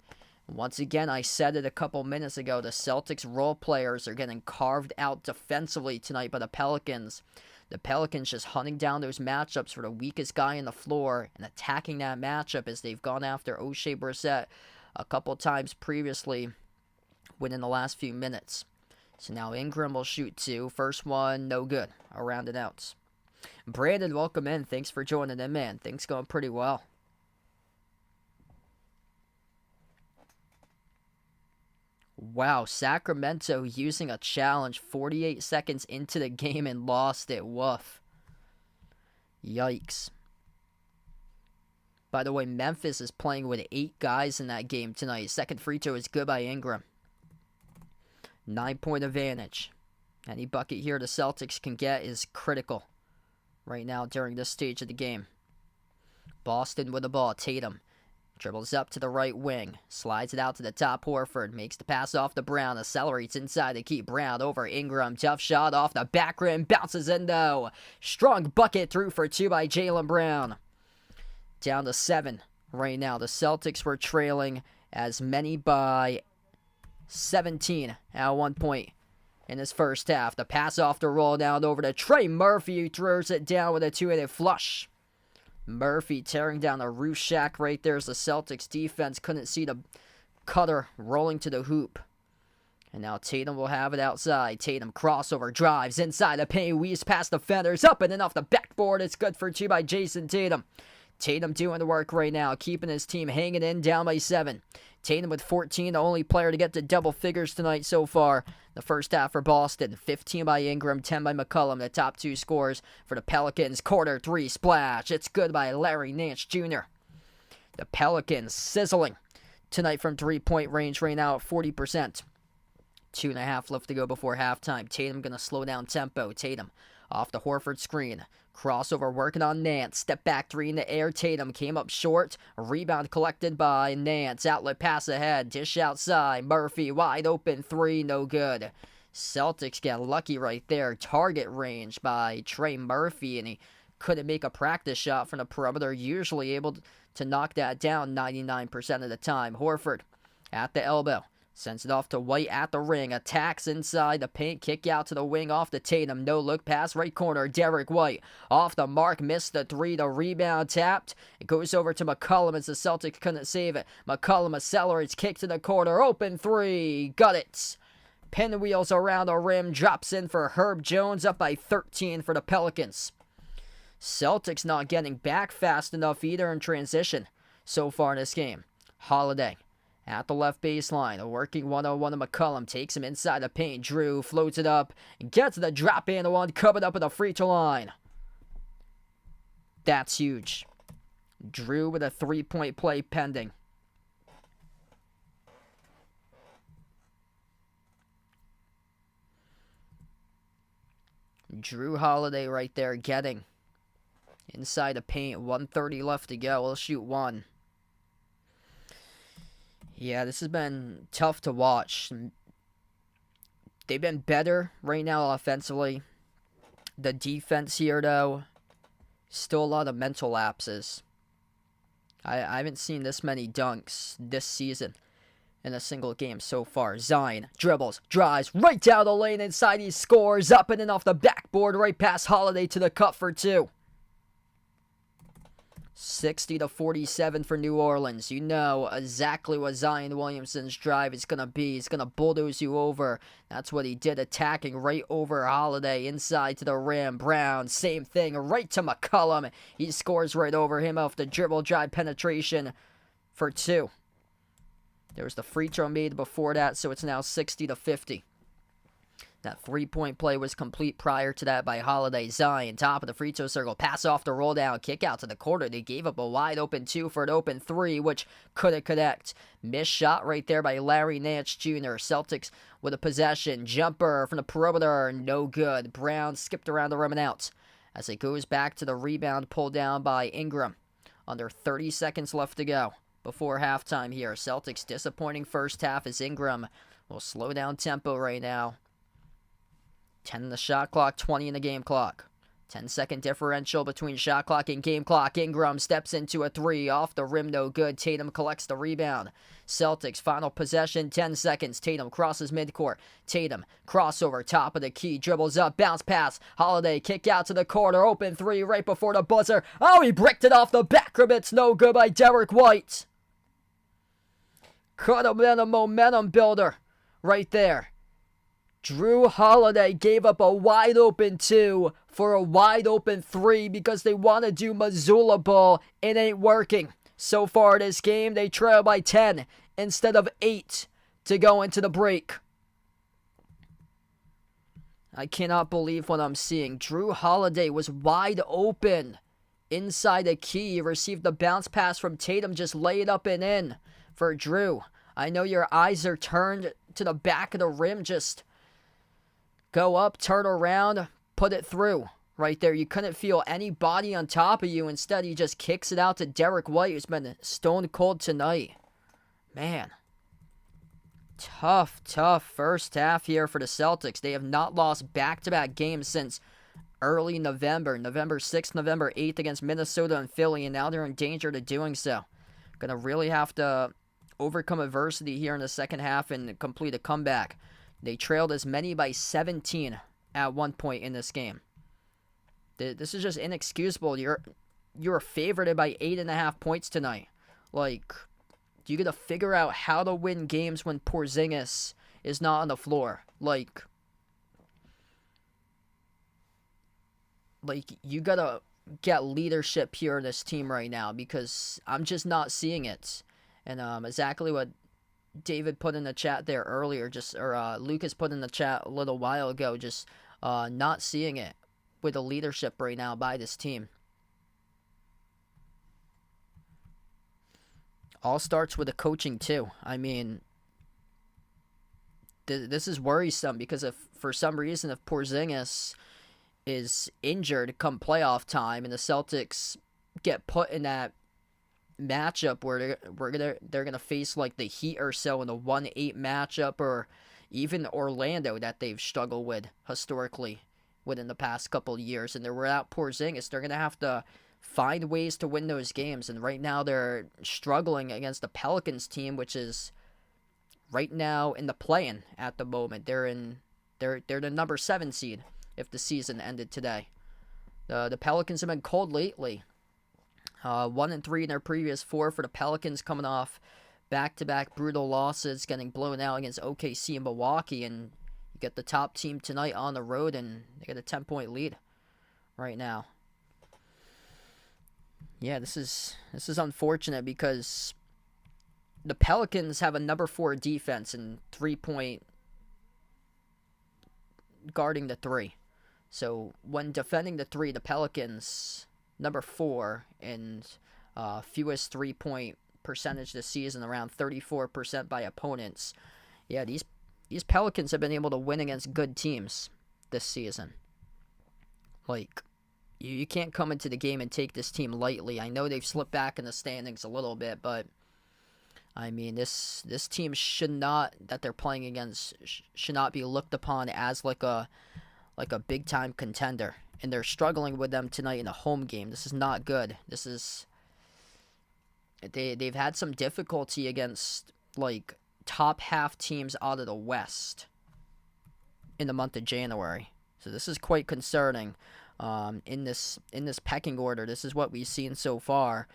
Once again, I said it a couple minutes ago. The Celtics role players are getting carved out defensively tonight by the Pelicans. The Pelicans just hunting down those matchups for the weakest guy in the floor and attacking that matchup as they've gone after O'Shea Brissett a couple times previously within the last few minutes. So now Ingram will shoot 2. First one, no good. Around and out. Brandon, welcome in. Thanks for joining in, man. Things going pretty well. Wow, Sacramento using a challenge 48 seconds into the game and lost it. Woof. Yikes. By the way, Memphis is playing with 8 guys in that game tonight. Second free throw is good by Ingram. 9-point advantage. Any bucket here the Celtics can get is critical right now during this stage of the game. Boston with the ball. Tatum dribbles up to the right wing. Slides it out to the top. Horford makes the pass off to Brown. Accelerates inside to keep Brown over Ingram. Tough shot off the back rim. Bounces in though. Strong bucket through for 2 by Jaylen Brown. Down to 7 right now. The Celtics were trailing as many by 17 at one point in this first half. The pass off the roll down over to Trey Murphy, who throws it down with a two-handed flush. Murphy tearing down the roof shack right there as the Celtics defense couldn't see the cutter rolling to the hoop. And now Tatum will have it outside. Tatum crossover, drives inside the paint, weaves past defenders, up and in off the backboard. It's good for 2 by Jason Tatum. Tatum doing the work right now, keeping his team hanging in, down by 7. Tatum with 14, the only player to get to double figures tonight so far. The first half for Boston, 15 by Ingram, 10 by McCollum, the top 2 scores for the Pelicans. Quarter 3 splash. It's good by Larry Nance Jr. The Pelicans sizzling tonight from 3-point range right now at 40%. 2.5 left to go before halftime. Tatum going to slow down tempo. Tatum off the Horford screen. Crossover working on Nance. Step back 3 in the air. Tatum came up short. Rebound collected by Nance. Outlet pass ahead. Dish outside. Murphy wide open 3. No good. Celtics get lucky right there. Target range by Trey Murphy. And he couldn't make a practice shot from the perimeter. Usually able to knock that down 99% of the time. Horford at the elbow. Sends it off to White at the ring. Attacks inside the paint. Kick out to the wing off to Tatum. No look pass right corner. Derek White off the mark. Missed the 3. The rebound tapped. It goes over to McCollum as the Celtics couldn't save it. McCollum accelerates. Kick to the corner. Open 3. Got it. Pinwheels around the rim. Drops in for Herb Jones. Up by 13 for the Pelicans. Celtics not getting back fast enough either in transition so far in this game. Holiday at the left baseline, working 1-on-1 to McCollum, takes him inside the paint. Drew floats it up, and gets the drop and one, covered up at the free throw line. That's huge. Drew with a 3-point play pending. Drew Holiday right there getting inside the paint. 1:30 left to go. We'll shoot 1. Yeah, this has been tough to watch. They've been better right now offensively. The defense here, though, still a lot of mental lapses. I haven't seen this many dunks this season in a single game so far. Zion dribbles, drives, right down the lane inside. He scores, up and in off the backboard, right past Holiday to the cup for 2. 60-47 for New Orleans. You know exactly what Zion Williamson's drive is going to be. He's going to bulldoze you over. That's what he did, attacking right over Holiday, inside to the rim. Brown, same thing, right to McCollum. He scores right over him off the dribble drive penetration for 2. There was the free throw made before that, so it's now 60-50. That 3-point play was complete prior to that by Holiday. Zion, top of the free throw circle. Pass off the roll down. Kick out to the corner. They gave up a wide open 2 for an open 3, which couldn't connect. Missed shot right there by Larry Nance Jr. Celtics with a possession. Jumper from the perimeter. No good. Brown skipped around the rim and out as it goes back to the rebound pulled down by Ingram. Under 30 seconds left to go before halftime here. Celtics disappointing first half as Ingram will slow down tempo right now. 10 in the shot clock, 20 in the game clock. 10-second differential between shot clock and game clock. Ingram steps into a 3. Off the rim, no good. Tatum collects the rebound. Celtics, final possession, 10 seconds. Tatum crosses midcourt. Tatum, crossover, top of the key. Dribbles up, bounce pass. Holiday, kick out to the corner. Open 3 right before the buzzer. Oh, he bricked it off the back rim. It's no good by Derek White. Could have been a momentum builder right there. Drew Holiday gave up a wide open 2 for a wide open 3 because they want to do Missoula ball. It ain't working. So far this game, they trail by 10 instead of 8 to go into the break. I cannot believe what I'm seeing. Drew Holiday was wide open inside the key. You received the bounce pass from Tatum. Just lay it up and in for Drew. I know your eyes are turned to the back of the rim. Just go up, turn around, put it through. Right there, you couldn't feel any body on top of you. Instead, he just kicks it out to Derek White, who's been stone cold tonight. Man, tough first half here for the Celtics. They have not lost back-to-back games since early November. November 6th, November 8th against Minnesota and Philly, and now they're in danger to doing so. Gonna really have to overcome adversity here in the second half and complete a comeback. They trailed as many by 17 at one point in this game. This is just inexcusable. You're favorited by 8.5 points tonight. Like, you gotta figure out how to win games when Porzingis is not on the floor. Like you gotta get leadership here in this team right now, because I'm just not seeing it. And exactly what David put in the chat there earlier, Lucas put in the chat a little while ago, just not seeing it with the leadership right now by this team. All starts with the coaching too. I mean, this is worrisome, because if for some reason if Porzingis is injured come playoff time and the Celtics get put in that matchup where they're gonna face like the Heat or so in the 1-8 matchup, or even Orlando that they've struggled with historically within the past couple of years, and they're without Porzingis, they're going to have to find ways to win those games. And right now they're struggling against the Pelicans team, which is right now in the play-in at the moment. They're the number 7 seed if the season ended today. The Pelicans have been cold lately. 1-3 in their previous 4 for the Pelicans, coming off back-to-back brutal losses, getting blown out against OKC and Milwaukee, and you get the top team tonight on the road, and they get a 10-point lead right now. Yeah, this is unfortunate, because the Pelicans have a number 4 defense and 3-point guarding the 3. So when defending the 3, the Pelicans number 4 and fewest 3-point percentage this season, around 34% by opponents. Yeah, these Pelicans have been able to win against good teams this season. Like, you can't come into the game and take this team lightly. I know they've slipped back in the standings a little bit, but I mean, this team that they're playing against should not be looked upon as like a big time contender. And they're struggling with them tonight in a home game. This is not good. They've had some difficulty against like top half teams out of the West in the month of January. So this is quite concerning. In this pecking order, this is what we've seen so far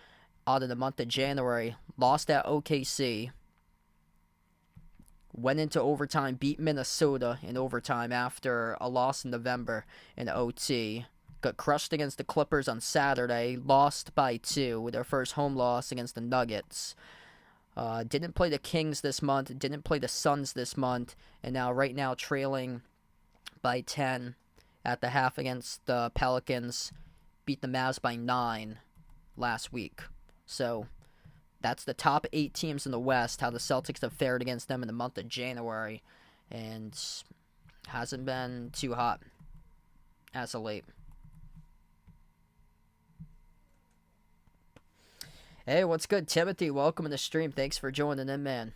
out of the month of January. Lost at OKC. Went into overtime, beat Minnesota in overtime after a loss in November in OT. Got crushed against the Clippers on Saturday. Lost by 2 with their first home loss against the Nuggets. Didn't play the Kings this month. Didn't play the Suns this month. And now right now trailing by 10 at the half against the Pelicans. Beat the Mavs by 9 last week. So that's the top 8 teams in the West, how the Celtics have fared against them in the month of January. And hasn't been too hot as of late. Hey, what's good, Timothy? Welcome to the stream. Thanks for joining in, man.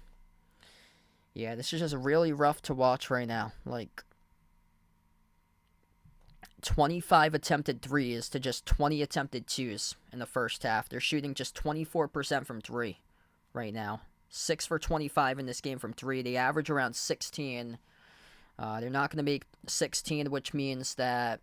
Yeah, this is just really rough to watch right now. Like, 25 attempted threes to just 20 attempted twos in the first half. They're shooting just 24% from 3 right now. 6 for 25 in this game from 3. They average around 16. They're not going to make 16, which means that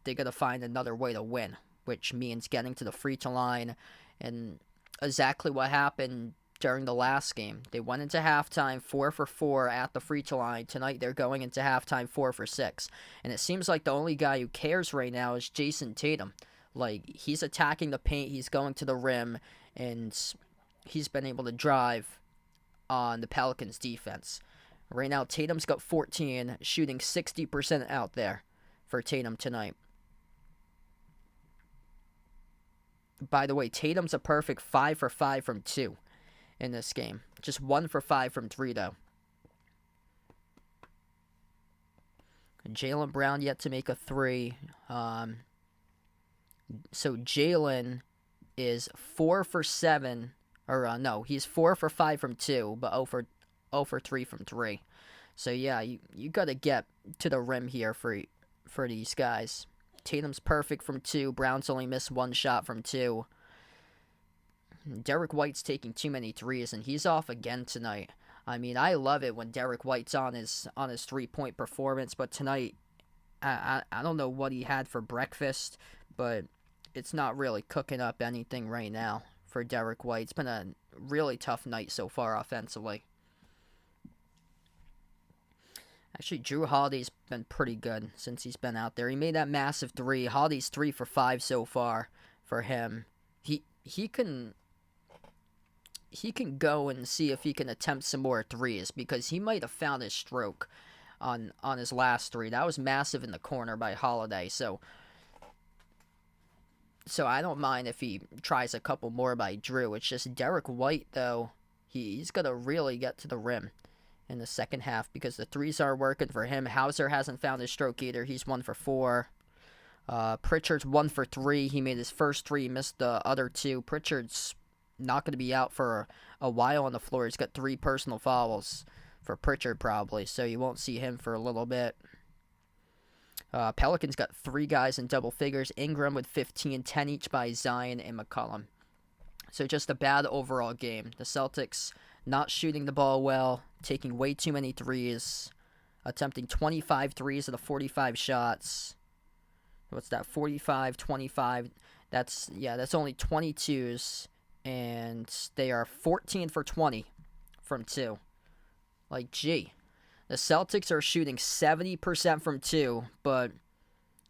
they're going to find another way to win, which means getting to the free throw line. And exactly what happened during the last game. They went into halftime 4 for 4 at the free throw line. Tonight they're going into halftime 4 for 6. And it seems like the only guy who cares right now is Jason Tatum. Like, he's attacking the paint, he's going to the rim, and he's been able to drive on the Pelicans defense. Right now Tatum's got 14, shooting 60% out there for Tatum tonight. By the way, Tatum's a perfect 5 for 5 from 2 in this game. Just 1 for 5 from 3, though. Jaylen Brown yet to make a 3. So Jaylen is 4 for 7. Or, no, he's 4 for 5 from 2, but 0 for 3 from 3. So, yeah, you got to get to the rim here for these guys. Tatum's perfect from 2. Brown's only missed 1 shot from 2. Derek White's taking too many threes, and he's off again tonight. I mean, I love it when Derek White's on his 3-point performance, but tonight, I don't know what he had for breakfast, but it's not really cooking up anything right now for Derek White. It's been a really tough night so far offensively. Actually, Drew Holiday's been pretty good since he's been out there. He made that massive 3. Holiday's 3 for 5 so far for him. He can go and see if he can attempt some more 3s, because he might have found his stroke on his last 3. That was massive in the corner by Holiday. So I don't mind if he tries a couple more by Drew. It's just Derek White, though, he's going to really get to the rim in the second half, because the 3s are working for him. Hauser hasn't found his stroke either. He's 1 for 4. Pritchard's 1 for 3. He made his first 3, missed the other 2. Pritchard's not going to be out for a while on the floor. He's got 3 personal fouls for Pritchard probably, so you won't see him for a little bit. Pelicans got 3 guys in double figures. Ingram with 15, 10 each by Zion and McCollum. So just a bad overall game. The Celtics not shooting the ball well, taking way too many 3s, attempting 25 3s out of 45 shots. What's that? 45, 25. That's only 22s, and they are 14 for 20 from 2. Like, gee. The Celtics are shooting 70% from 2, but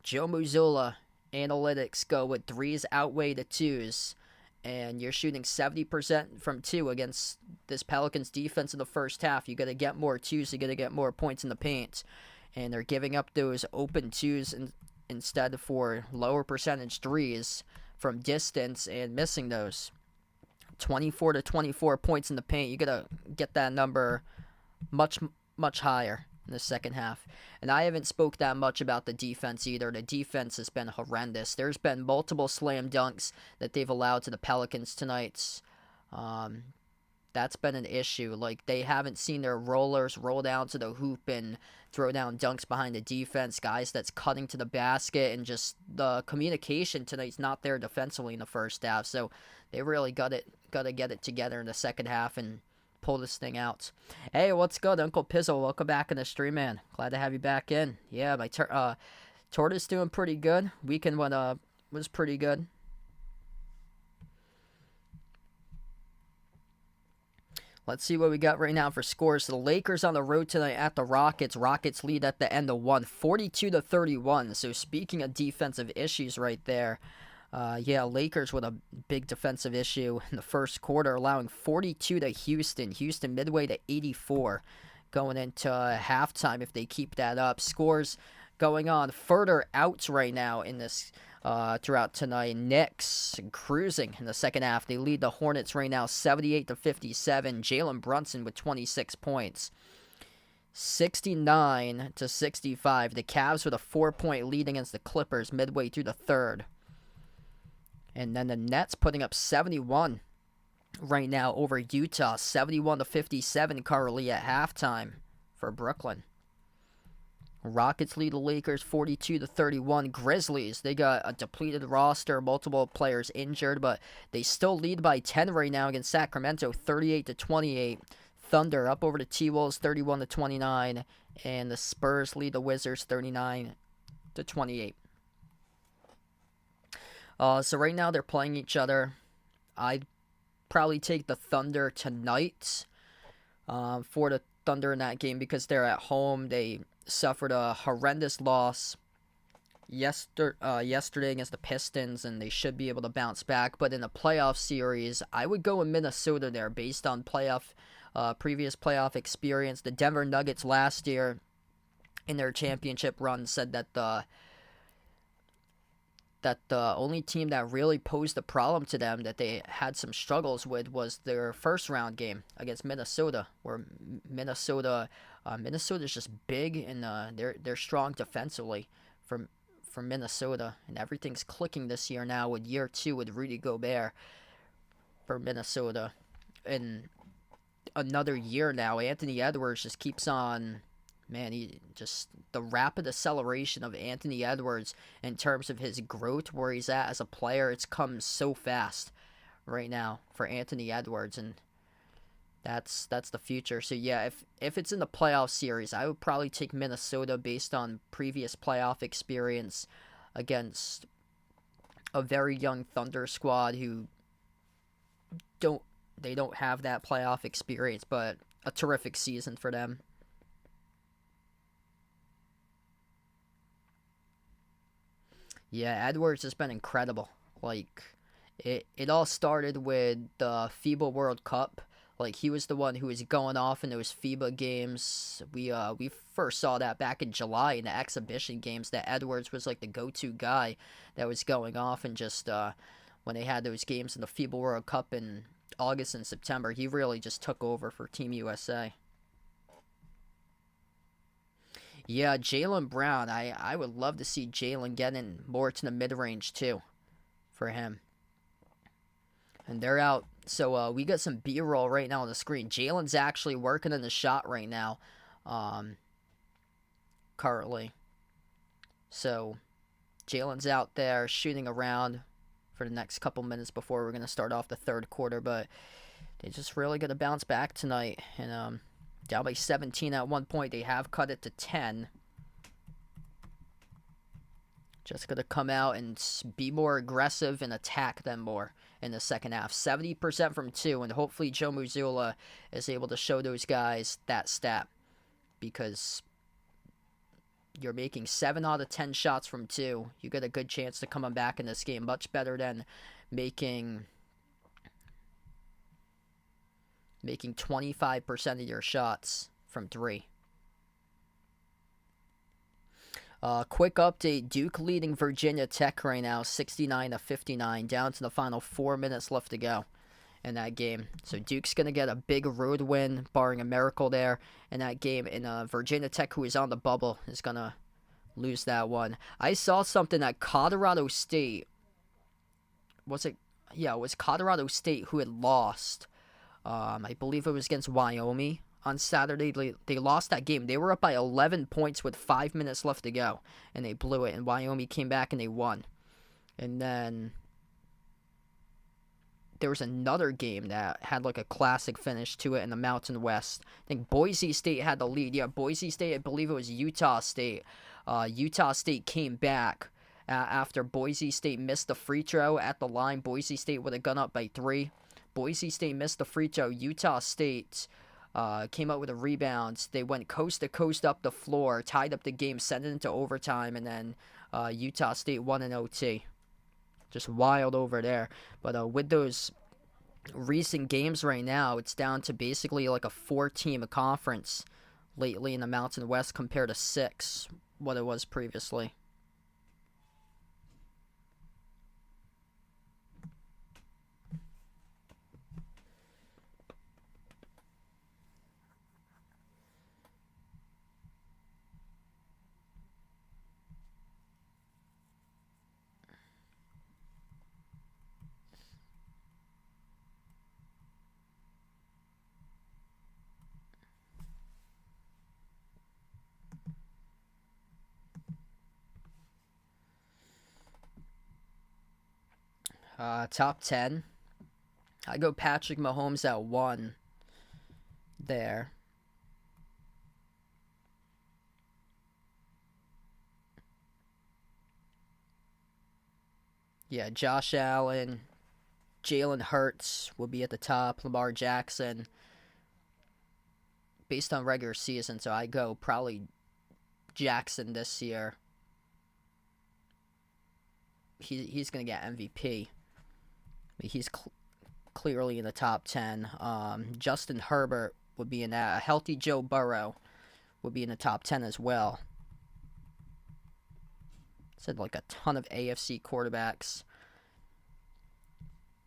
Joe Mazzulla analytics go with 3s outweigh the 2s, and you're shooting 70% from 2 against this Pelicans defense in the first half. You got to get more 2s, you got to get more points in the paint, and they're giving up those open 2s instead for lower percentage 3s from distance and missing those. 24 to 24 points in the paint. You got to get that number much higher in the second half. And I haven't spoke that much about the defense either. The defense has been horrendous. There's been multiple slam dunks that they've allowed to the Pelicans tonight. That's been an issue. Like, they haven't seen their rollers roll down to the hoop and throw down dunks behind the defense, guys that's cutting to the basket, and just the communication tonight's not there defensively in the first half. So they really got to get it together in the second half and pull this thing out. Hey, what's good, Uncle Pizzle? Welcome back in the stream, man. Glad to have you back in. Yeah, my Tortoise doing pretty good. Weekend was pretty good. Let's see what we got right now for scores. So the Lakers on the road tonight at the Rockets. Rockets lead at the end of 1, 42-31. So speaking of defensive issues right there, Lakers with a big defensive issue in the first quarter, allowing 42 to Houston. Houston midway to 84 going into halftime if they keep that up. Scores going on further out right now in this throughout tonight. Knicks cruising in the second half. They lead the Hornets right now 78 to 57. Jalen Brunson with 26 points. 69 to 65. The Cavs with a 4-point lead against the Clippers midway through the third. And then the Nets putting up 71 right now over Utah. 71 to 57 currently at halftime for Brooklyn. Rockets lead the Lakers 42 to 31. Grizzlies, they got a depleted roster, multiple players injured, but they still lead by 10 right now against Sacramento, 38 to 28. Thunder up over the T-Wolves 31 to 29, and the Spurs lead the Wizards 39 to 28. So right now they're playing each other. I'd probably take the Thunder tonight for the Thunder in that game because they're at home. They suffered a horrendous loss yesterday against the Pistons, and they should be able to bounce back. But in the playoff series, I would go in Minnesota there based on previous playoff experience. The Denver Nuggets last year in their championship run said that that the only team that really posed a problem to them that they had some struggles with was their first round game against Minnesota, where Minnesota's just big and they're strong defensively for Minnesota, and everything's clicking this year now with year 2 with Rudy Gobert for Minnesota. And another year now, Anthony Edwards just keeps on. Man, the rapid acceleration of Anthony Edwards in terms of his growth, where he's at as a player, it's come so fast right now for Anthony Edwards, and that's the future. So yeah, if it's in the playoff series, I would probably take Minnesota based on previous playoff experience against a very young Thunder squad who don't have that playoff experience, but a terrific season for them. Yeah, Edwards has been incredible. Like, it all started with the FIBA World Cup. Like, he was the one who was going off in those FIBA games. We first saw that back in July in the exhibition games, that Edwards was like the go-to guy that was going off, and just when they had those games in the FIBA World Cup in August and September, he really just took over for Team USA. Yeah, Jaylen Brown. I would love to see Jaylen getting more to the mid range too, for him. And they're out. So we got some B-roll right now on the screen. Jaylen's actually working in the shot right now, um, currently. So Jaylen's out there shooting around for the next couple minutes before we're gonna start off the third quarter. But they just really got to bounce back tonight, and down by 17 at one point. They have cut it to 10. Just going to come out and be more aggressive and attack them more in the second half. 70% from 2, and hopefully Joe Mazzulla is able to show those guys that stat, because you're making 7 out of 10 shots from 2. You get a good chance to come back in this game. Much better than making 25% of your shots from 3. Quick update: Duke leading Virginia Tech right now, 69-59, down to the final 4 minutes left to go in that game. So Duke's gonna get a big road win, barring a miracle there in that game. And Virginia Tech, who is on the bubble, is gonna lose that one. I saw something that Colorado State was it? Yeah, it was Colorado State who had lost. I believe it was against Wyoming on Saturday. They lost that game. They were up by 11 points with 5 minutes left to go, and they blew it. And Wyoming came back and they won. And then there was another game that had like a classic finish to it in the Mountain West. I think Boise State had the lead. Yeah, Boise State, I believe it was Utah State. Utah State came back after Boise State missed the free throw at the line. Boise State would have gone up by 3. Boise State missed the free throw. Utah State came up with a rebound. They went coast to coast up the floor, tied up the game, sent it into overtime, and then Utah State won in OT. Just wild over there. But with those recent games right now, it's down to basically like a 4-team conference lately in the Mountain West compared to 6, what it was previously. Top 10. I go Patrick Mahomes at 1 there. Yeah, Josh Allen, Jalen Hurts will be at the top. Lamar Jackson, based on regular season, so I go probably Jackson this year. He's going to get MVP. He's clearly in the top 10. Justin Herbert would be in that. A healthy Joe Burrow would be in the top 10 as well. Said like a ton of AFC quarterbacks.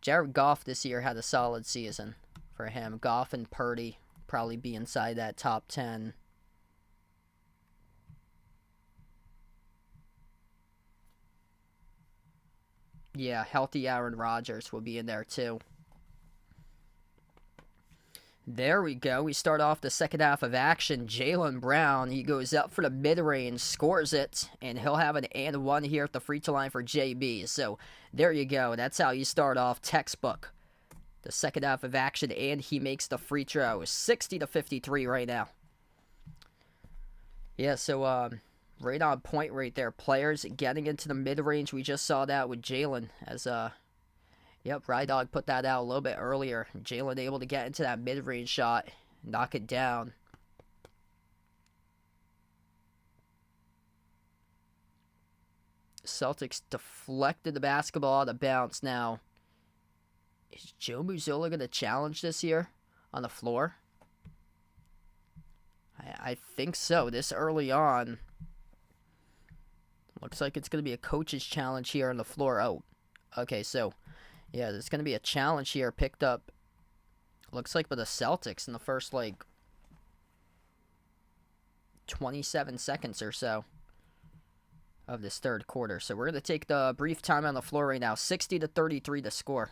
Jared Goff this year had a solid season for him. Goff and Purdy probably be inside that top 10. Yeah, healthy Aaron Rodgers will be in there too. There we go. We start off the second half of action. Jaylen Brown, he goes up for the mid-range, scores it, and he'll have an and one here at the free throw line for JB. So there you go. That's how you start off textbook. The second half of action, and he makes the free throw. 60-53 right now. Yeah, so right on point right there. Players getting into the mid-range. We just saw that with Jaylen as yep, Rydog put that out a little bit earlier. Jaylen able to get into that mid-range shot, knock it down. Celtics deflected the basketball out of bounds now. Is Joe Mazzulla going to challenge this here on the floor? I think so. This early on. Looks like it's going to be a coach's challenge here on the floor. Oh, okay, so yeah, there's going to be a challenge here picked up, looks like, by the Celtics in the first, 27 seconds or so of this third quarter. So we're going to take the brief time on the floor right now. 60-33 to score.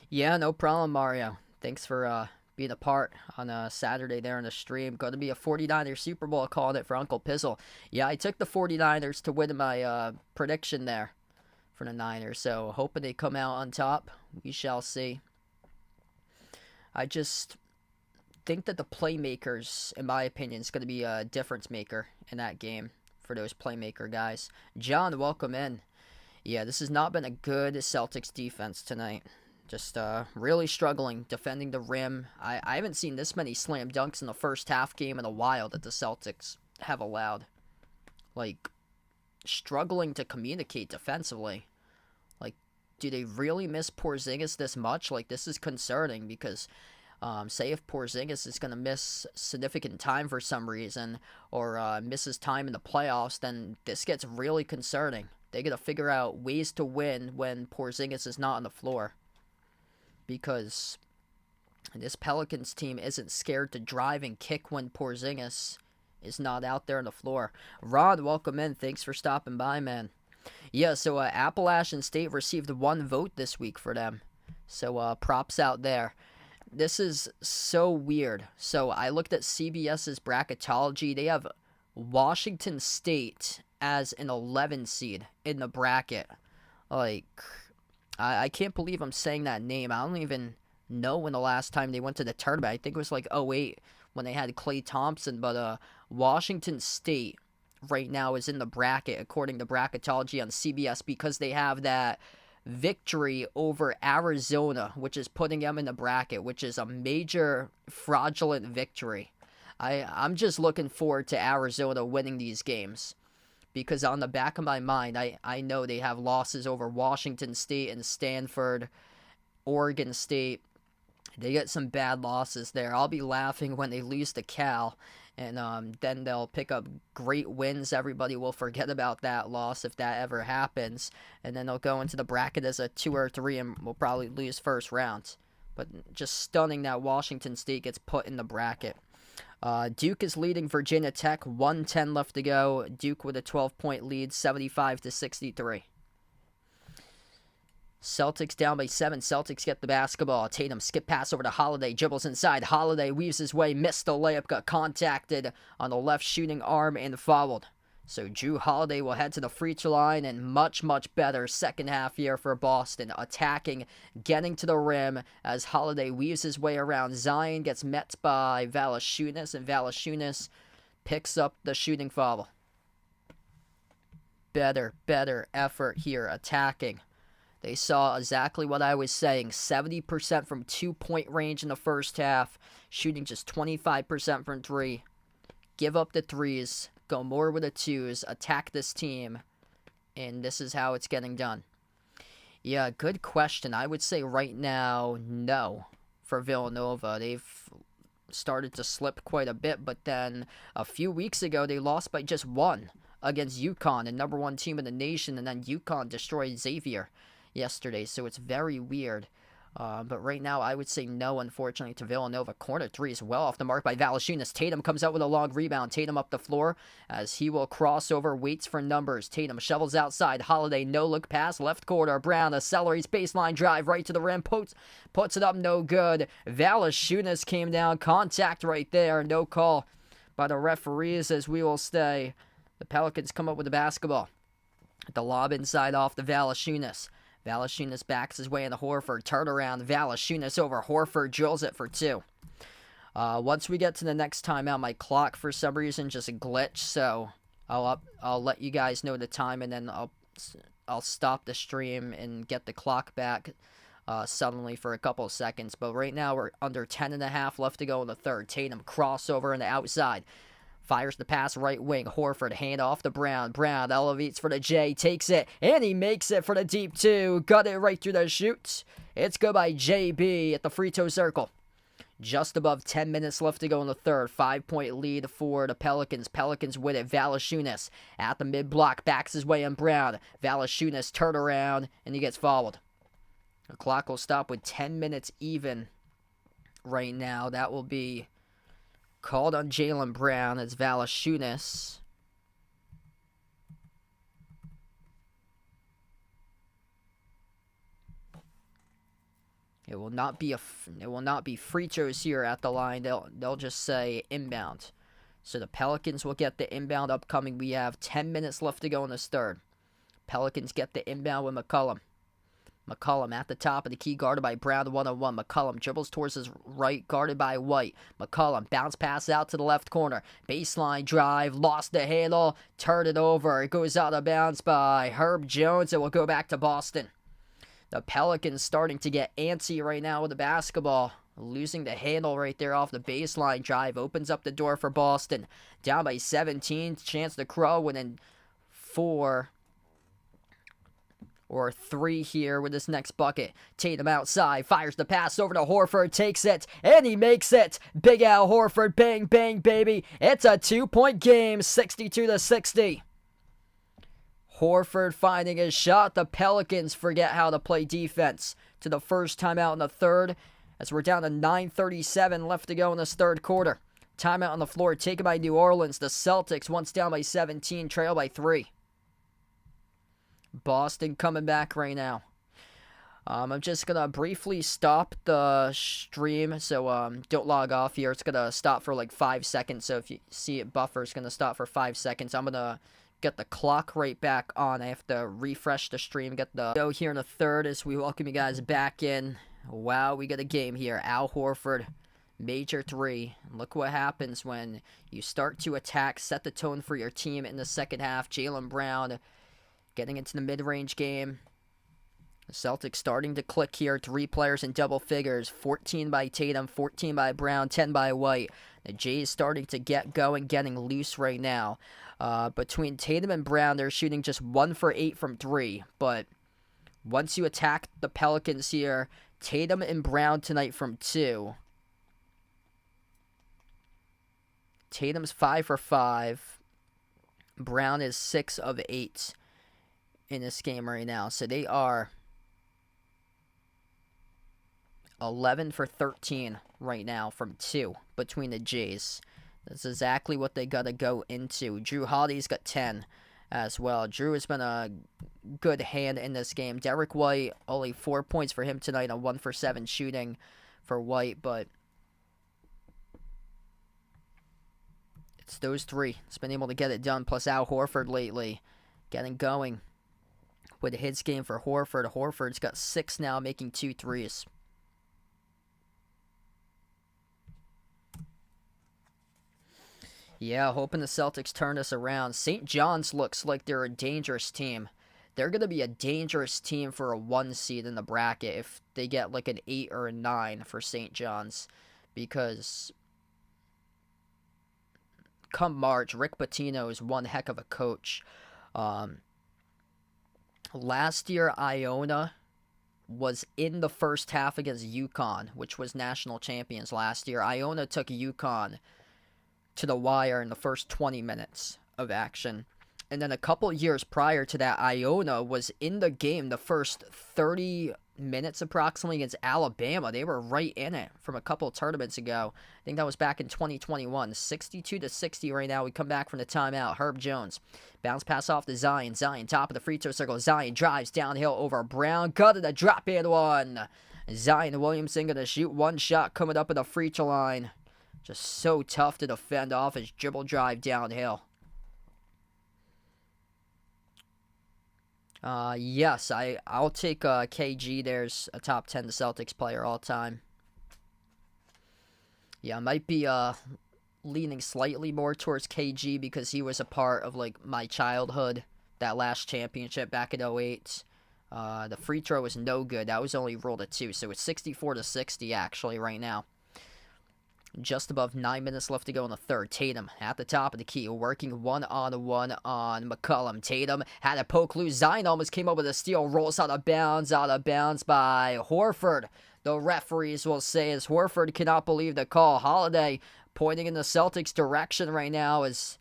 Yeah, no problem, Mario. Thanks for being a part on a Saturday there on the stream. Going to be a 49ers Super Bowl, calling it for Uncle Pizzle. Yeah, I took the 49ers to win my prediction there for the Niners. So hoping they come out on top. We shall see. I just think that the playmakers, in my opinion, is going to be a difference maker in that game for those playmaker guys. John, welcome in. Yeah, this has not been a good Celtics defense tonight. Just really struggling defending the rim. I haven't seen this many slam dunks in the first half game in a while that the Celtics have allowed. Struggling to communicate defensively. Do they really miss Porzingis this much? This is concerning because, say if Porzingis is going to miss significant time for some reason or misses time in the playoffs, then this gets really concerning. They got to figure out ways to win when Porzingis is not on the floor. Because this Pelicans team isn't scared to drive and kick when Porzingis is not out there on the floor. Rod, welcome in. Thanks for stopping by, man. Yeah, so Appalachian State received 1 vote this week for them. So props out there. This is so weird. So I looked at CBS's bracketology. They have Washington State as an 11 seed in the bracket. I can't believe I'm saying that name. I don't even know when the last time they went to the tournament. I think it was 2008 when they had Klay Thompson. But Washington State right now is in the bracket according to bracketology on CBS because they have that victory over Arizona, which is putting them in the bracket, which is a major fraudulent victory. I'm just looking forward to Arizona winning these games. Because on the back of my mind, I know they have losses over Washington State and Stanford, Oregon State. They get some bad losses there. I'll be laughing when they lose to Cal, and then they'll pick up great wins. Everybody will forget about that loss if that ever happens, and then they'll go into the bracket as a 2 or 3 and will probably lose first round. But just stunning that Washington State gets put in the bracket. Duke is leading Virginia Tech, 1:10 left to go. Duke with a 12-point lead, 75-63. Celtics down by 7. Celtics get the basketball. Tatum skip pass over to Holiday. Dribbles inside. Holiday weaves his way. Missed the layup. Got contacted on the left shooting arm and fouled. So Drew Holiday will head to the free throw line, and much, much better second half here for Boston. Attacking, getting to the rim as Holiday weaves his way around. Zion gets met by Valanciunas, and Valanciunas picks up the shooting foul. Better effort here attacking. They saw exactly what I was saying. 70% from 2-point range in the first half. Shooting just 25% from 3. Give up the 3s. Go more with the 2s, attack this team, and this is how it's getting done. Yeah, good question. I would say right now, no, for Villanova. They've started to slip quite a bit, but then a few weeks ago they lost by just one against UConn, the number one team in the nation, and then UConn destroyed Xavier yesterday, so it's very weird. But right now, I would say no, unfortunately, to Villanova. Corner three is well off the mark by Valanciunas. Tatum comes out with a long rebound. Tatum up the floor as he will cross over, waits for numbers. Tatum shovels outside. Holiday, no-look pass, left corner. Brown accelerates, baseline drive, right to the rim. Puts it up, no good. Valanciunas came down. Contact right there. No call by the referees as we will stay. The Pelicans come up with the basketball. The lob inside off the Valanciunas. Valanciunas backs his way into Horford. Turnaround. Valanciunas over Horford. Drills it for two. Once we get to the next timeout, my clock for some reason just glitched. So I'll let you guys know the time, and then I'll stop the stream and get the clock back suddenly for a couple of seconds. But right now we're under 10.5 left to go in the third. Tatum crossover on the outside. Fires the pass right wing. Horford, hand off to Brown. Brown elevates for the J. Takes it, and he makes it for the deep two. Got it right through the chute. It's good by JB at the free throw circle. Just above 10 minutes left to go in the third. 5-point lead for the Pelicans. Pelicans with it. Valanciunas at the mid-block. Backs his way in Brown. Valanciunas turn around, and he gets fouled. The clock will stop with 10 minutes even right now. That will be called on Jaylen Brown as Valanciunas. It will not be free throws here at the line. They'll just say inbound. So the Pelicans will get the inbound upcoming. We have 10 minutes left to go in this third. Pelicans get the inbound with McCollum. McCollum at the top of the key, guarded by Brown, one-on-one. McCollum dribbles towards his right, guarded by White. McCollum, bounce pass out to the left corner. Baseline drive, lost the handle, turn it over. It goes out of bounds by Herb Jones. It will go back to Boston. The Pelicans starting to get antsy right now with the basketball. Losing the handle right there off the baseline drive. Opens up the door for Boston. Down by 17. Chance to Crow within 4 or 3 here with this next bucket. Tatum outside, fires the pass over to Horford, takes it, and he makes it. Big Al Horford, bang, bang, baby. It's a 2-point game, 62-60. Horford finding his shot. The Pelicans forget how to play defense to the first timeout in the third, as we're down to 9:37 left to go in this third quarter. Timeout on the floor taken by New Orleans. The Celtics, once down by 17, trail by 3. Boston coming back right now. I'm just going to briefly stop the stream, so don't log off here. It's going to stop for like 5 seconds, so if you see it buffer, it's going to stop for 5 seconds. I'm going to get the clock right back on. I have to refresh the stream, get the go here in the third as we welcome you guys back in. Wow, we got a game here. Al Horford, major 3. Look what happens when you start to attack, set the tone for your team in the second half. Jaylen Brown getting into the mid-range game. The Celtics starting to click here. 3 players in double figures. 14 by Tatum, 14 by Brown, 10 by White. The Jays starting to get going, getting loose right now. Between Tatum and Brown, they're shooting just 1 for 8 from 3. But once you attack the Pelicans here, Tatum and Brown tonight from 2. Tatum's 5 for 5. Brown is 6 of 8 in this game right now. So they are 11 for 13 right now from 2 between the Jays. That's exactly what they got to go into. Drew Holiday's got 10 as well. Drew has been a good hand in this game. Derek White, only 4 points for him tonight on 1 for 7 shooting for White, but it's those 3 that's been able to get it done, plus Al Horford lately getting going with his game for Horford. Horford's got 6 now, making 2 threes. Yeah, hoping the Celtics turn this around. St. John's looks like they're a dangerous team. They're going to be a dangerous team for a 1 seed in the bracket if they get like an 8 or a 9 for St. John's. Because come March, Rick Pitino is one heck of a coach. Last year, Iona was in the first half against UConn, which was national champions last year. Iona took UConn to the wire in the first 20 minutes of action. And then a couple years prior to that, Iona was in the game the first 30 minutes approximately against Alabama. They were right in it from a couple of tournaments ago. I think that was back in 2021. 62-60 right now. We come back from the timeout. Herb Jones. Bounce pass off to Zion. Zion, top of the free throw circle. Zion drives downhill over Brown. Gutted a drop in one. Zion Williamson going to shoot one shot coming up at the free throw line. Just so tough to defend off his dribble drive downhill. Yes, I'll take KG. There's a top 10 Celtics player all time. Yeah, I might be leaning slightly more towards KG because he was a part of like my childhood. That last championship back in 08. The free throw was no good. That was only ruled at 2, so it's 64-60 actually right now. Just above 9 minutes left to go in the third. Tatum at the top of the key, working one-on-one on McCollum. Tatum had a poke loose. Zion almost came up with a steal. Rolls out of bounds by Horford. The referees will say as Horford cannot believe the call. Holiday pointing in the Celtics' direction right now as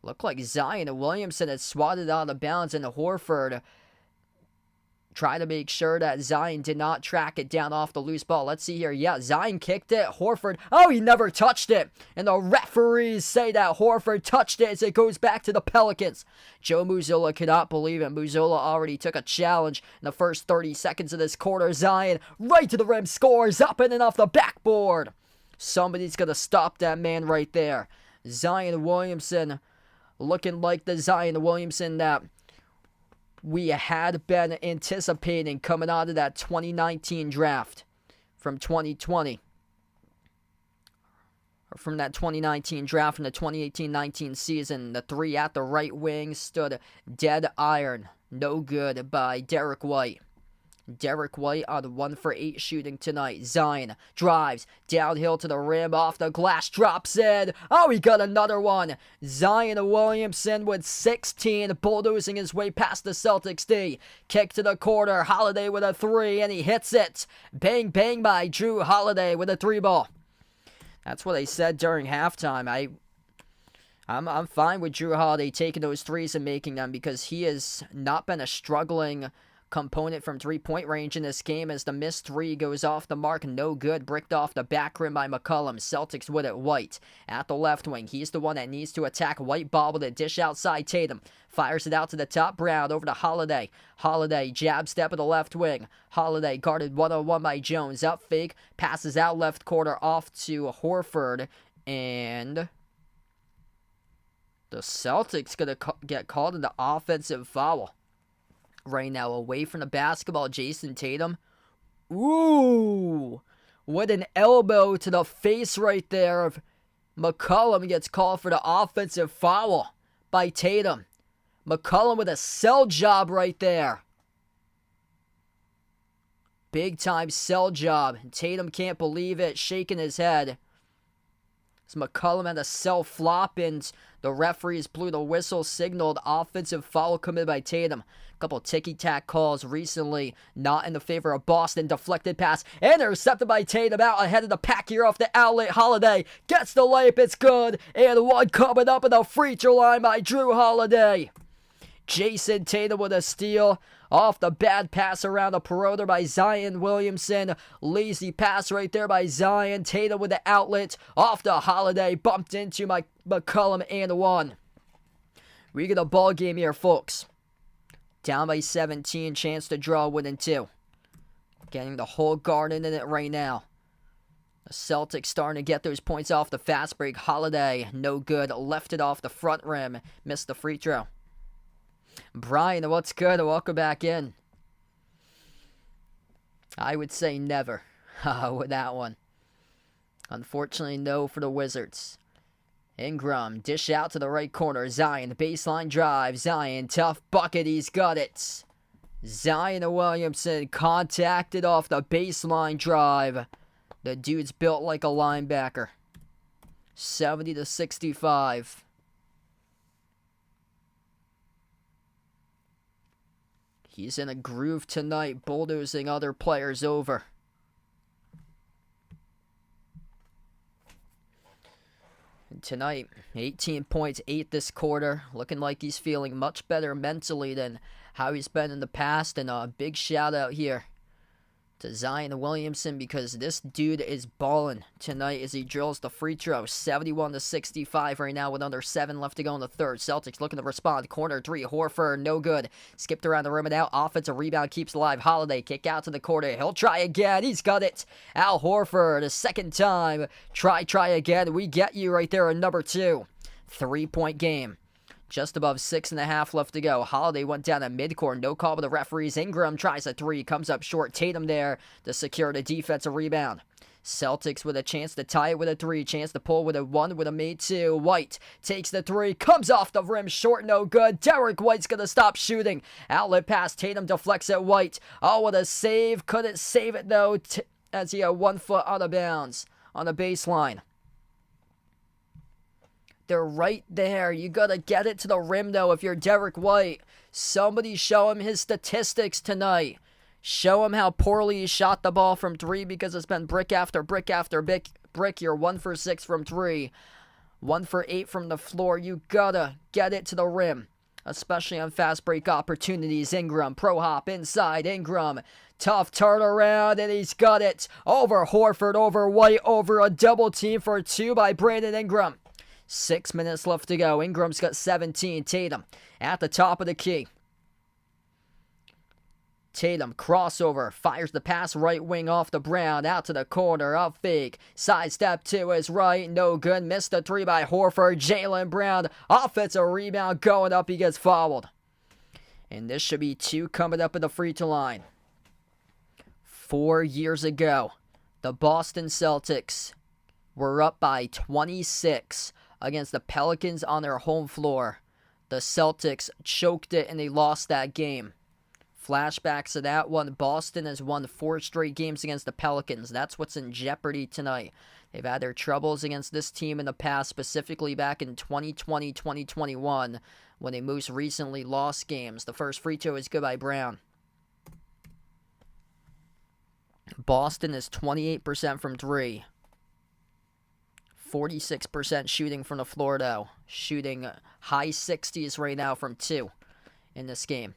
looked like Zion and Williamson had swatted out of bounds, and Horford try to make sure that Zion did not track it down off the loose ball. Let's see here. Yeah, Zion kicked it. Horford, he never touched it. And the referees say that Horford touched it as it goes back to the Pelicans. Joe Mazzulla cannot believe it. Mazzulla already took a challenge in the first 30 seconds of this quarter. Zion, right to the rim, scores up and off the backboard. Somebody's going to stop that man right there. Zion Williamson looking like the Zion Williamson that we had been anticipating coming out of that 2019 draft from 2020. Or from that 2019 draft from the 2018-19 season. The three at the right wing stood dead iron. No good by Derek White. Derek White on 1 for 8 shooting tonight. Zion drives downhill to the rim, off the glass, drops in. He got another one. Zion Williamson with 16, bulldozing his way past the Celtics D. Kick to the corner. Holiday with a 3, and he hits it. Bang, bang by Drew Holiday with a 3 ball. That's what they said during halftime. I'm fine with Drew Holiday taking those threes and making them because he has not been a struggling component from three-point range in this game as the missed 3 goes off the mark. No good. Bricked off the back rim by McCollum. Celtics with it. White at the left wing. He's the one that needs to attack. White bobbled it. Dish outside. Tatum fires it out to the top. Brown over to Holiday. Holiday jab step of the left wing. Holiday guarded one-on-one by Jones. Up fake. Passes out left corner off to Horford. And the Celtics going to get called into offensive foul. Right now, away from the basketball, Jason Tatum. Ooh, what an elbow to the face right there of McCollum. Gets called for the offensive foul by Tatum. McCollum with a cell job right there. Big time cell job. Tatum can't believe it, shaking his head. As McCollum had a cell flop and the referees blew the whistle, signaled offensive foul committed by Tatum. Couple ticky-tack calls recently, not in the favor of Boston. Deflected pass, intercepted by Tatum out ahead of the pack here off the outlet. Holiday gets the layup, it's good. And one coming up in the free throw line by Drew Holiday. Jason Tatum with a steal off the bad pass around the perimeter by Zion Williamson. Lazy pass right there by Zion. Tatum with the outlet off the Holiday. Bumped into McCollum and 1. We get a ball game here, folks. Down by 17, chance to draw within 2. Getting the whole garden in it right now. The Celtics starting to get those points off the fast break. Holiday, no good. Left it off the front rim. Missed the free throw. Brian, what's good? Welcome back in. I would say never with that one. Unfortunately, no for the Wizards. Ingram, dish out to the right corner. Zion, baseline drive. Zion, tough bucket. He's got it. Zion Williamson contacted off the baseline drive. The dude's built like a linebacker. 70-65. He's in a groove tonight, bulldozing other players over. And tonight, 18 points, 8 this quarter. Looking like he's feeling much better mentally than how he's been in the past. And a big shout out here to Zion Williamson, because this dude is balling tonight as he drills the free throw. 71-65 right now with under 7 left to go in the third. Celtics looking to respond. Corner 3, Horford, no good. Skipped around the rim and out. Offensive rebound keeps alive. Holiday, kick out to the corner. He'll try again. He's got it. Al Horford, a second time. Try again. We get you right there in number 2. 3-point game. Just above 6.5 left to go. Holiday went down at midcourt. No call by the referees. Ingram tries a 3. Comes up short. Tatum there to secure the defensive rebound. Celtics with a chance to tie it with a 3. Chance to pull with a 1 with a made 2. White takes the 3. Comes off the rim. Short, no good. Derek White's going to stop shooting. Outlet pass. Tatum deflects at White. Oh, what a save. Couldn't save it, though, as he had 1 foot out of bounds on the baseline. They're right there. You got to get it to the rim, though, if you're Derek White. Somebody show him his statistics tonight. Show him how poorly he shot the ball from 3, because it's been brick after brick after brick. You're 1 for 6 from 3. 1 for 8 from the floor. You got to get it to the rim, especially on fast break opportunities. Ingram, pro hop inside. Ingram, tough turnaround, and he's got it. Over Horford, over White, over a double team for 2 by Brandon Ingram. 6 minutes left to go. Ingram's got 17. Tatum at the top of the key. Tatum, crossover, fires the pass right wing off the Brown, out to the corner, up fake, sidestep to his right, no good, missed the 3 by Horford. Jaylen Brown, offensive rebound, going up, he gets fouled. And this should be 2 coming up at the free throw line. 4 years ago, the Boston Celtics were up by 26 against the Pelicans on their home floor. The Celtics choked it and they lost that game. Flashbacks to that one. Boston has won 4 straight games against the Pelicans. That's what's in jeopardy tonight. They've had their troubles against this team in the past, specifically back in 2020, 2021, when they most recently lost games. The first free throw is good by Brown. Boston is 28% from 3. 46% shooting from the floor, though. Shooting high 60s right now from 2 in this game.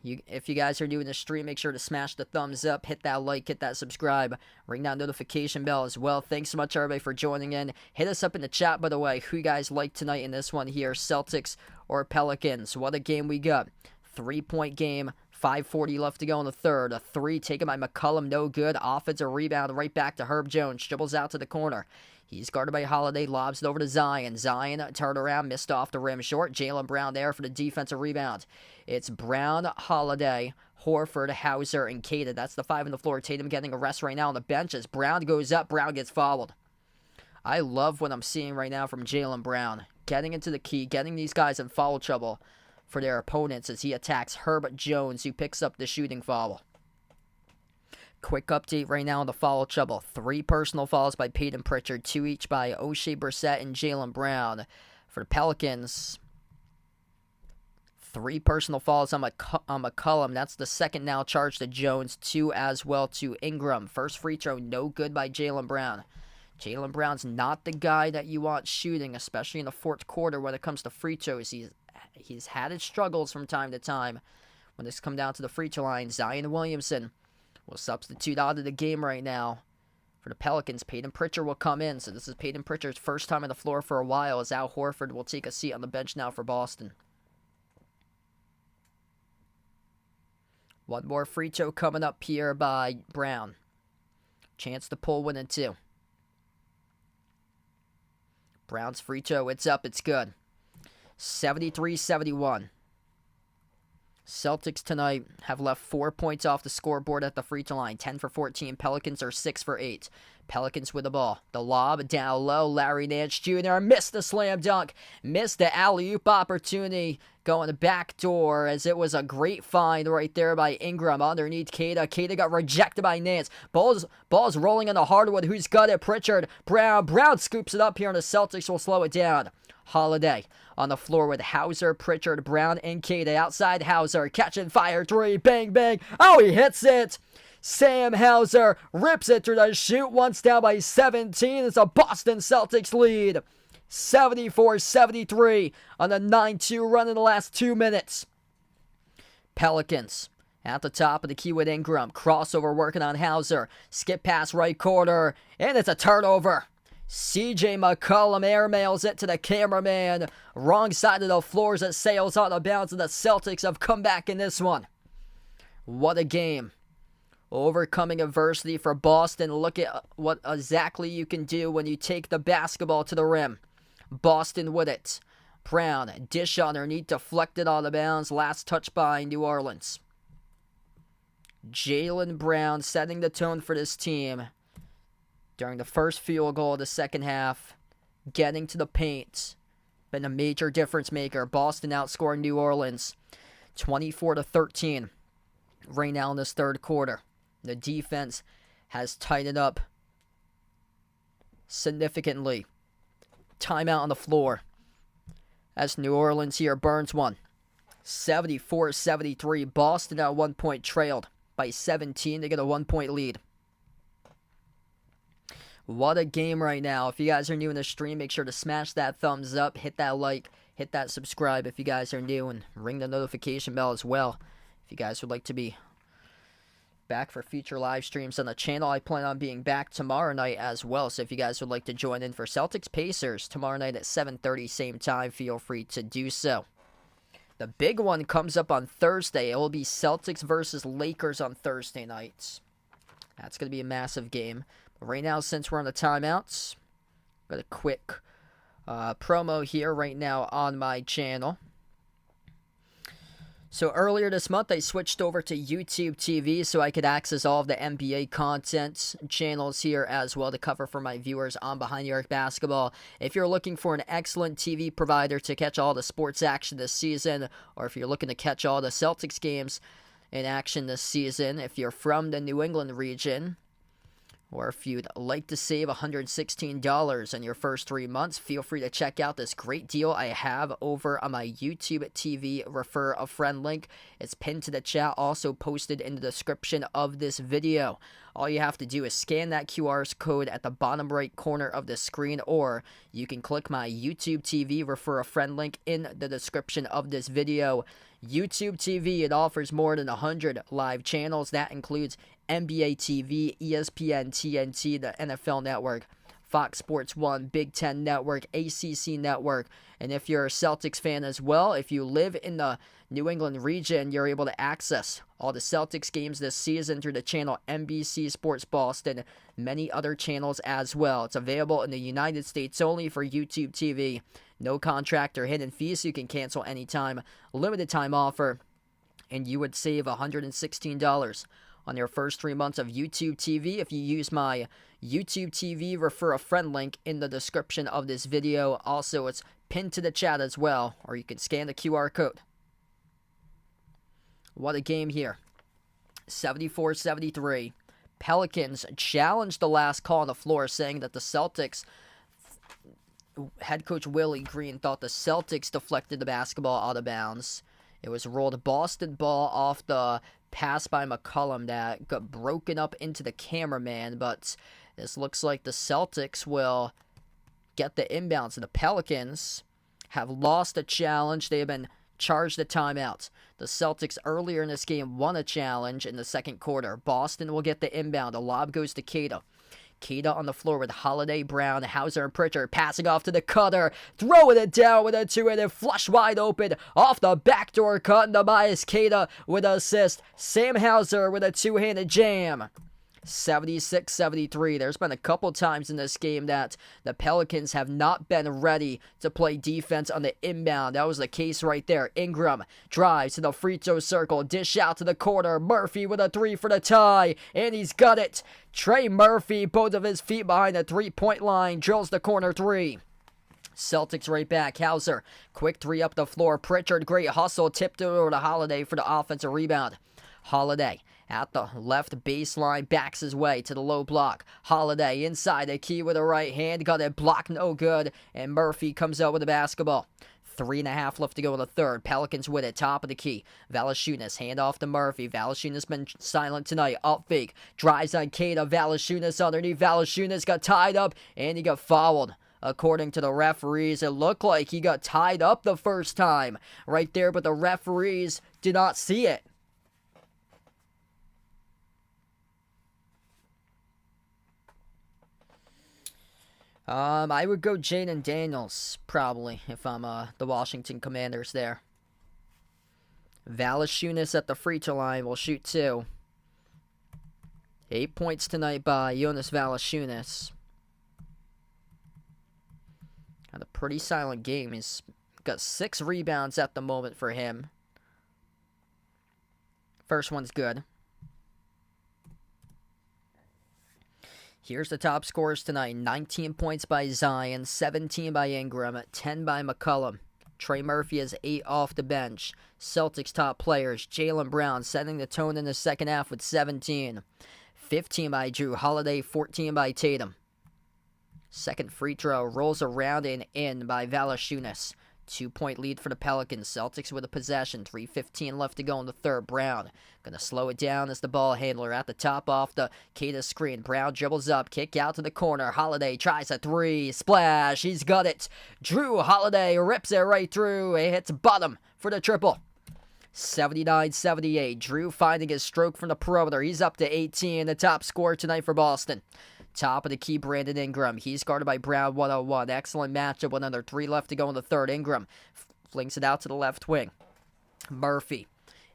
If you guys are new in the stream, make sure to smash the thumbs up, hit that like, hit that subscribe, ring that notification bell as well. Thanks so much, everybody, for joining in. Hit us up in the chat, by the way, who you guys like tonight in this one here, Celtics or Pelicans. What a game we got. 3-point game. 5:40 left to go in the third. A 3 taken by McCollum, no good. Offensive rebound right back to Herb Jones. Dribbles out to the corner. He's guarded by Holiday, lobs it over to Zion. Zion turned around, missed off the rim short. Jaylen Brown there for the defensive rebound. It's Brown, Holiday, Horford, Hauser, and Cada. That's the 5 on the floor. Tatum getting a rest right now on the bench as Brown goes up. Brown gets fouled. I love what I'm seeing right now from Jaylen Brown. Getting into the key, getting these guys in foul trouble for their opponents as he attacks Herb Jones, who picks up the shooting foul. Quick update right now on the foul trouble. 3 personal fouls by Peyton Pritchard, 2 each by O'Shea Brissett and Jaylen Brown. For the Pelicans, 3 personal fouls on McCollum. That's the second now charged to Jones. 2 as well to Ingram. First free throw, no good by Jaylen Brown. Jaylen Brown's not the guy that you want shooting, especially in the fourth quarter when it comes to free throws. He's had his struggles from time to time when this come down to the free throw line. Zion Williamson will substitute out of the game right now for the Pelicans. Peyton Pritchard will come in. So this is Peyton Pritchard's first time on the floor for a while, as Al Horford will take a seat on the bench now for Boston. One more free throw coming up here by Brown. Chance to pull 1 and 2. Brown's free throw, it's up, it's good. 73-71. Celtics tonight have left 4 points off the scoreboard at the free throw line. 10 for 14. Pelicans are 6 for 8. Pelicans with the ball. The lob down low. Larry Nance Jr. missed the slam dunk. Missed the alley-oop opportunity going the back door, as it was a great find right there by Ingram underneath Cada. Cada got rejected by Nance. Ball's rolling on the hardwood. Who's got it? Pritchard. Brown scoops it up here, and the Celtics will slow it down. Holiday on the floor with Hauser, Pritchard, Brown, and Keita. Outside Hauser, catching fire, three, bang, bang. Oh, he hits it. Sam Hauser rips it through the shoot. Once down by 17. It's a Boston Celtics lead. 74-73 on the 9-2 run in the last 2 minutes. Pelicans at the top of the key with Ingram. Crossover working on Hauser. Skip pass right corner. And it's a turnover. CJ McCollum airmails it to the cameraman. Wrong side of the floor as it sails out of bounds, and the Celtics have come back in this one. What a game. Overcoming adversity for Boston. Look at what exactly you can do when you take the basketball to the rim. Boston with it. Brown, dish underneath, deflected out of bounds. Last touch by New Orleans. Jaylen Brown setting the tone for this team during the first field goal of the second half. Getting to the paint. Been a major difference maker. Boston outscoring New Orleans 24-13 right now in this third quarter. The defense has tightened up significantly. Timeout on the floor as New Orleans here burns one. 74-73. Boston at 1 point trailed by 17. They get a 1 point lead. What a game right now. If you guys are new in the stream, make sure to smash that thumbs up, hit that like, hit that subscribe if you guys are new, and ring the notification bell as well if you guys would like to be back for future live streams on the channel. I plan on being back tomorrow night as well, so if you guys would like to join in for Celtics Pacers tomorrow night at 7:30 same time, feel free to do so. The big one comes up on Thursday. It will be Celtics versus Lakers on Thursday nights. That's going to be a massive game. But right now, since we're on the timeouts, got a quick promo here right now on my channel. So earlier this month, I switched over to YouTube TV so I could access all of the NBA content channels here as well to cover for my viewers on Behind the Arc Basketball. If you're looking for an excellent TV provider to catch all the sports action this season, or if you're looking to catch all the Celtics games in action this season, if you're from the New England region, or if you'd like to save $116 in your first 3 months, feel free to check out this great deal I have over on my YouTube TV Refer a Friend link. It's pinned to the chat, also posted in the description of this video. All you have to do is scan that QR code at the bottom right corner of the screen, or you can click my YouTube TV Refer a Friend link in the description of this video. YouTube TV, it offers more than 100 live channels. That includes NBA TV, ESPN, TNT, the NFL Network, Fox Sports 1, Big Ten Network, ACC Network. And if you're a Celtics fan as well, if you live in the New England region, you're able to access all the Celtics games this season through the channel NBC Sports Boston, many other channels as well. It's available in the United States only for YouTube TV. No contract or hidden fees, so you can cancel anytime. Limited time offer, and you would save $116 on your first 3 months of YouTube TV if you use my YouTube TV Refer a Friend link in the description of this video. Also, it's pinned to the chat as well, or you can scan the QR code. What a game here. 74-73. Pelicans challenged the last call on the floor, saying that the Celtics, head coach Willie Green, thought the Celtics deflected the basketball out of bounds. It was rolled Boston ball off the pass by McCollum that got broken up into the cameraman, but this looks like the Celtics will get the inbounds. And the Pelicans have lost a challenge. They have been charged a timeout. The Celtics earlier in this game won a challenge in the second quarter. Boston will get the inbound. The lob goes to Keita. Keita on the floor with Holiday, Brown, Hauser, and Pritchard passing off to the cutter, throwing it down with a two-handed flush wide open off the backdoor cut, and Tobias Keita with an assist. Sam Hauser with a two-handed jam. 76-73. There's been a couple times in this game that the Pelicans have not been ready to play defense on the inbound. That was the case right there. Ingram drives to the free throw circle, dish out to the corner. Murphy with a three for the tie, and he's got it. Trey Murphy, both of his feet behind the three-point line, drills the corner three. Celtics right back. Hauser, quick three up the floor. Pritchard, great hustle, tipped it over to Holiday for the offensive rebound. Holiday At the left baseline, backs his way to the low block. Holiday inside the key with a right hand. Got it blocked, no good. And Murphy comes out with the basketball. 3.5 left to go in the third. Pelicans with it, top of the key. Valanciunas, hand off to Murphy. Valanciunas been silent tonight. Up fake, drives on Keita. Valanciunas underneath. Valanciunas got tied up, and he got fouled. According to the referees, it looked like he got tied up the first time right there, but the referees did not see it. I would go Jaden Daniels, probably, if I'm the Washington Commanders there. Valanciunas at the free throw line will shoot 2. 8 points tonight by Jonas Valanciunas. Had a pretty silent game. He's got 6 rebounds at the moment for him. First one's good. Here's the top scorers tonight. 19 points by Zion, 17 by Ingram, 10 by McCollum. Trey Murphy has 8 off the bench. Celtics top players, Jaylen Brown setting the tone in the second half with 17. 15 by Jrue Holiday, 14 by Tatum. Second free throw rolls around and in by Valanciunas. 2-point lead for the Pelicans. Celtics with a possession. 3:15 left to go in the third. Brown gonna slow it down as the ball handler at the top off the Keita screen. Brown dribbles up, kick out to the corner. Holiday tries a 3. Splash. He's got it. Jrue Holiday rips it right through. It hits bottom for the triple. 79-78. Jrue finding his stroke from the perimeter. He's up to 18. The top scorer tonight for Boston. Top of the key, Brandon Ingram. He's guarded by Brown 1-on-1. Excellent matchup with under 3 left to go in the third. Ingram flings it out to the left wing. Murphy,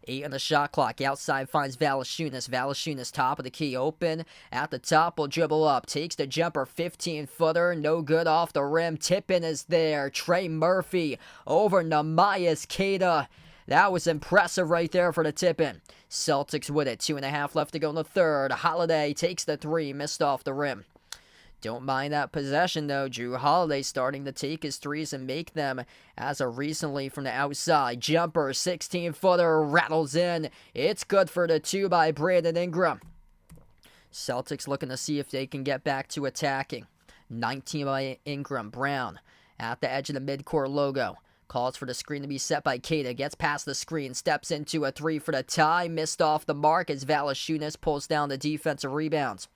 8 on the shot clock. Outside finds Valanciunas. Valanciunas, top of the key, open. At the top, will dribble up. Takes the jumper, 15-footer. No good off the rim. Tip-in is there. Trey Murphy over Namias Keita. That was impressive right there for the tip-in. Celtics with it. 2.5 left to go in the third. Holiday takes the 3. Missed off the rim. Don't mind that possession, though. Jrue Holiday starting to take his 3s and make them as of recently from the outside. Jumper, 16-footer, rattles in. It's good for the 2 by Brandon Ingram. Celtics looking to see if they can get back to attacking. 19 by Ingram. Brown at the edge of the midcourt logo. Calls for the screen to be set by Keita. Gets past the screen. Steps into a 3 for the tie. Missed off the mark as Valanciunas pulls down the defensive rebounds.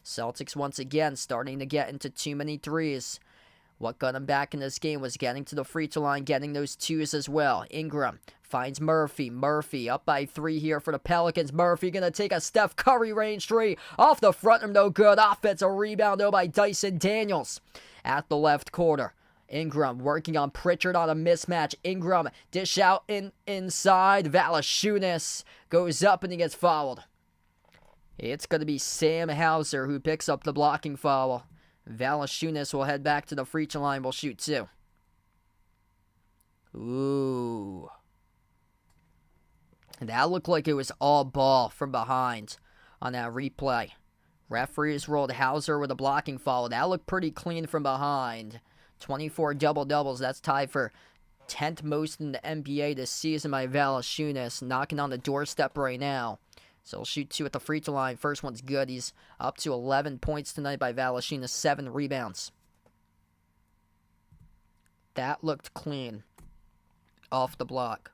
Celtics once again starting to get into too many 3s. What got him back in this game was getting to the free throw line, getting those 2s as well. Ingram finds Murphy. Murphy up by 3 here for the Pelicans. Murphy going to take a Steph Curry range 3. Off the front rim, no good. Offensive rebound though by Dyson Daniels at the left corner. Ingram working on Pritchard on a mismatch. Ingram dish out inside. Valanciunas goes up and he gets fouled. It's going to be Sam Hauser who picks up the blocking foul. Valanciunas will head back to the free throw line. Will shoot 2. Ooh. That looked like it was all ball from behind on that replay. Referees rolled Hauser with a blocking foul. That looked pretty clean from behind. 24 double-doubles. That's tied for 10th most in the NBA this season by Valanciunas. Knocking on the doorstep right now. So he'll shoot 2 at the free throw line. First one's good. He's up to 11 points tonight by Valanciunas. 7 rebounds. That looked clean. Off the block.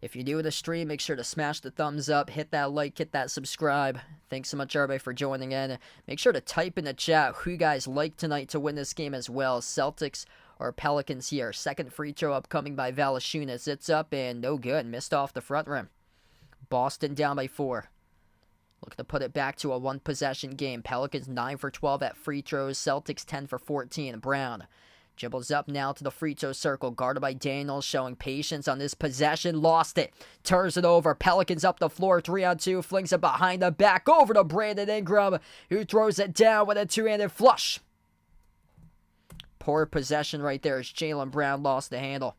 If you're new to the stream, make sure to smash the thumbs up, hit that like, hit that subscribe. Thanks so much, everybody, for joining in. Make sure to type in the chat who you guys like tonight to win this game as well. Celtics or Pelicans here. Second free throw upcoming by Valanciunas. It's up and no good. Missed off the front rim. Boston down by 4. Looking to put it back to a 1-possession game. Pelicans 9 for 12 at free throws. Celtics 10 for 14. Brown dribbles up now to the free throw circle. Guarded by Daniels, showing patience on this possession. Lost it. Turns it over. Pelicans up the floor. 3-on-2. Flings it behind the back. Over to Brandon Ingram, who throws it down with a 2-handed flush. Poor possession right there as Jaylen Brown lost the handle.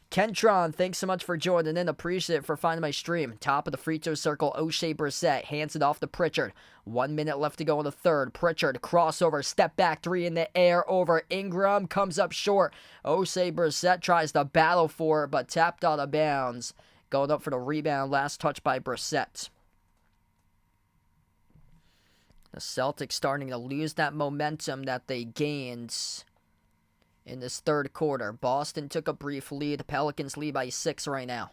Kentron, thanks so much for joining in. Appreciate it for finding my stream. Top of the free throw circle, O'Shea Brissett hands it off to Pritchard. 1 minute left to go in the third. Pritchard, crossover, step back 3 in the air over Ingram. Comes up short. O'Shea Brissett tries to battle for it, but tapped out of bounds. going up for the rebound. Last touch by Brissett. The Celtics starting to lose that momentum that they gained in this third quarter. Boston took a brief lead. The Pelicans lead by 6 right now.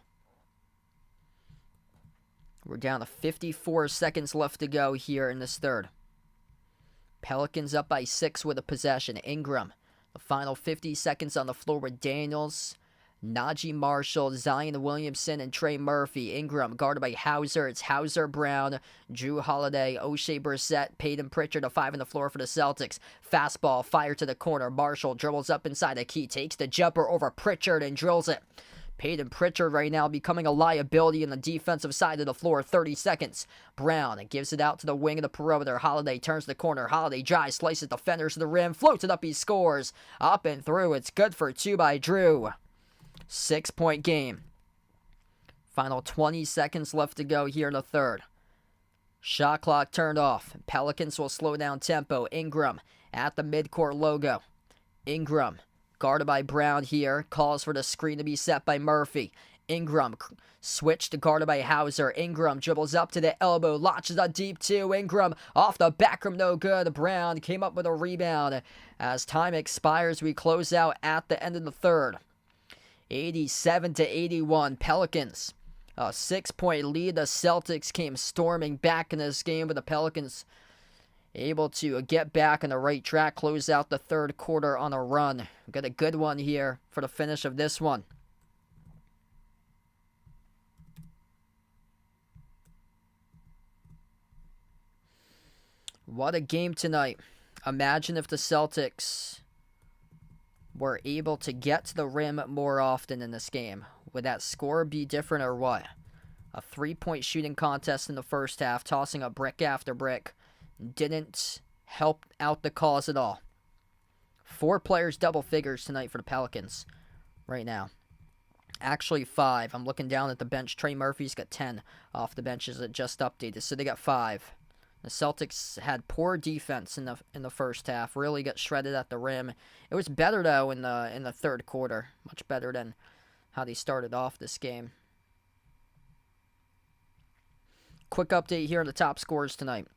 We're down to 54 seconds left to go here in this third. Pelicans up by 6 with a possession. Ingram, the final 50 seconds on the floor with Daniels, Najee Marshall, Zion Williamson, and Trey Murphy. Ingram guarded by Hauser. It's Hauser, Brown, Drew Holiday, O'Shea Brissett, Peyton Pritchard, a 5 on the floor for the Celtics. Fastball, fire to the corner. Marshall dribbles up inside the key, takes the jumper over Pritchard and drills it. Peyton Pritchard right now becoming a liability in the defensive side of the floor. 30 seconds. Brown gives it out to the wing of the perimeter. Holiday turns the corner. Holiday drives, slices defenders to the rim, floats it up, he scores. Up and through. It's good for 2 by Drew. 6-point game. Final 20 seconds left to go here in the third. Shot clock turned off. Pelicans will slow down tempo. Ingram at the midcourt logo. Ingram guarded by Brown here. Calls for the screen to be set by Murphy. Ingram switched to guarded by Hauser. Ingram dribbles up to the elbow. Launches a deep 2. Ingram off the back rim, no good. Brown came up with a rebound. As time expires, we close out at the end of the third. 87-81. Pelicans. A 6-point lead. The Celtics came storming back in this game, but the Pelicans able to get back on the right track, close out the third quarter on a run. Got a good one here for the finish of this one. What a game tonight. Imagine if the Celtics were able to get to the rim more often in this game. Would that score be different or what? A 3-point shooting contest in the first half, tossing up brick after brick. Didn't help out the cause at all. 4 players double figures tonight for the Pelicans right now. Actually 5. I'm looking down at the bench. Trey Murphy's got 10 off the bench as it just updated, so they got 5. The Celtics had poor defense in the first half. Really got shredded at the rim. It was better though in the third quarter. Much better than how they started off this game. Quick update here on the top scorers tonight.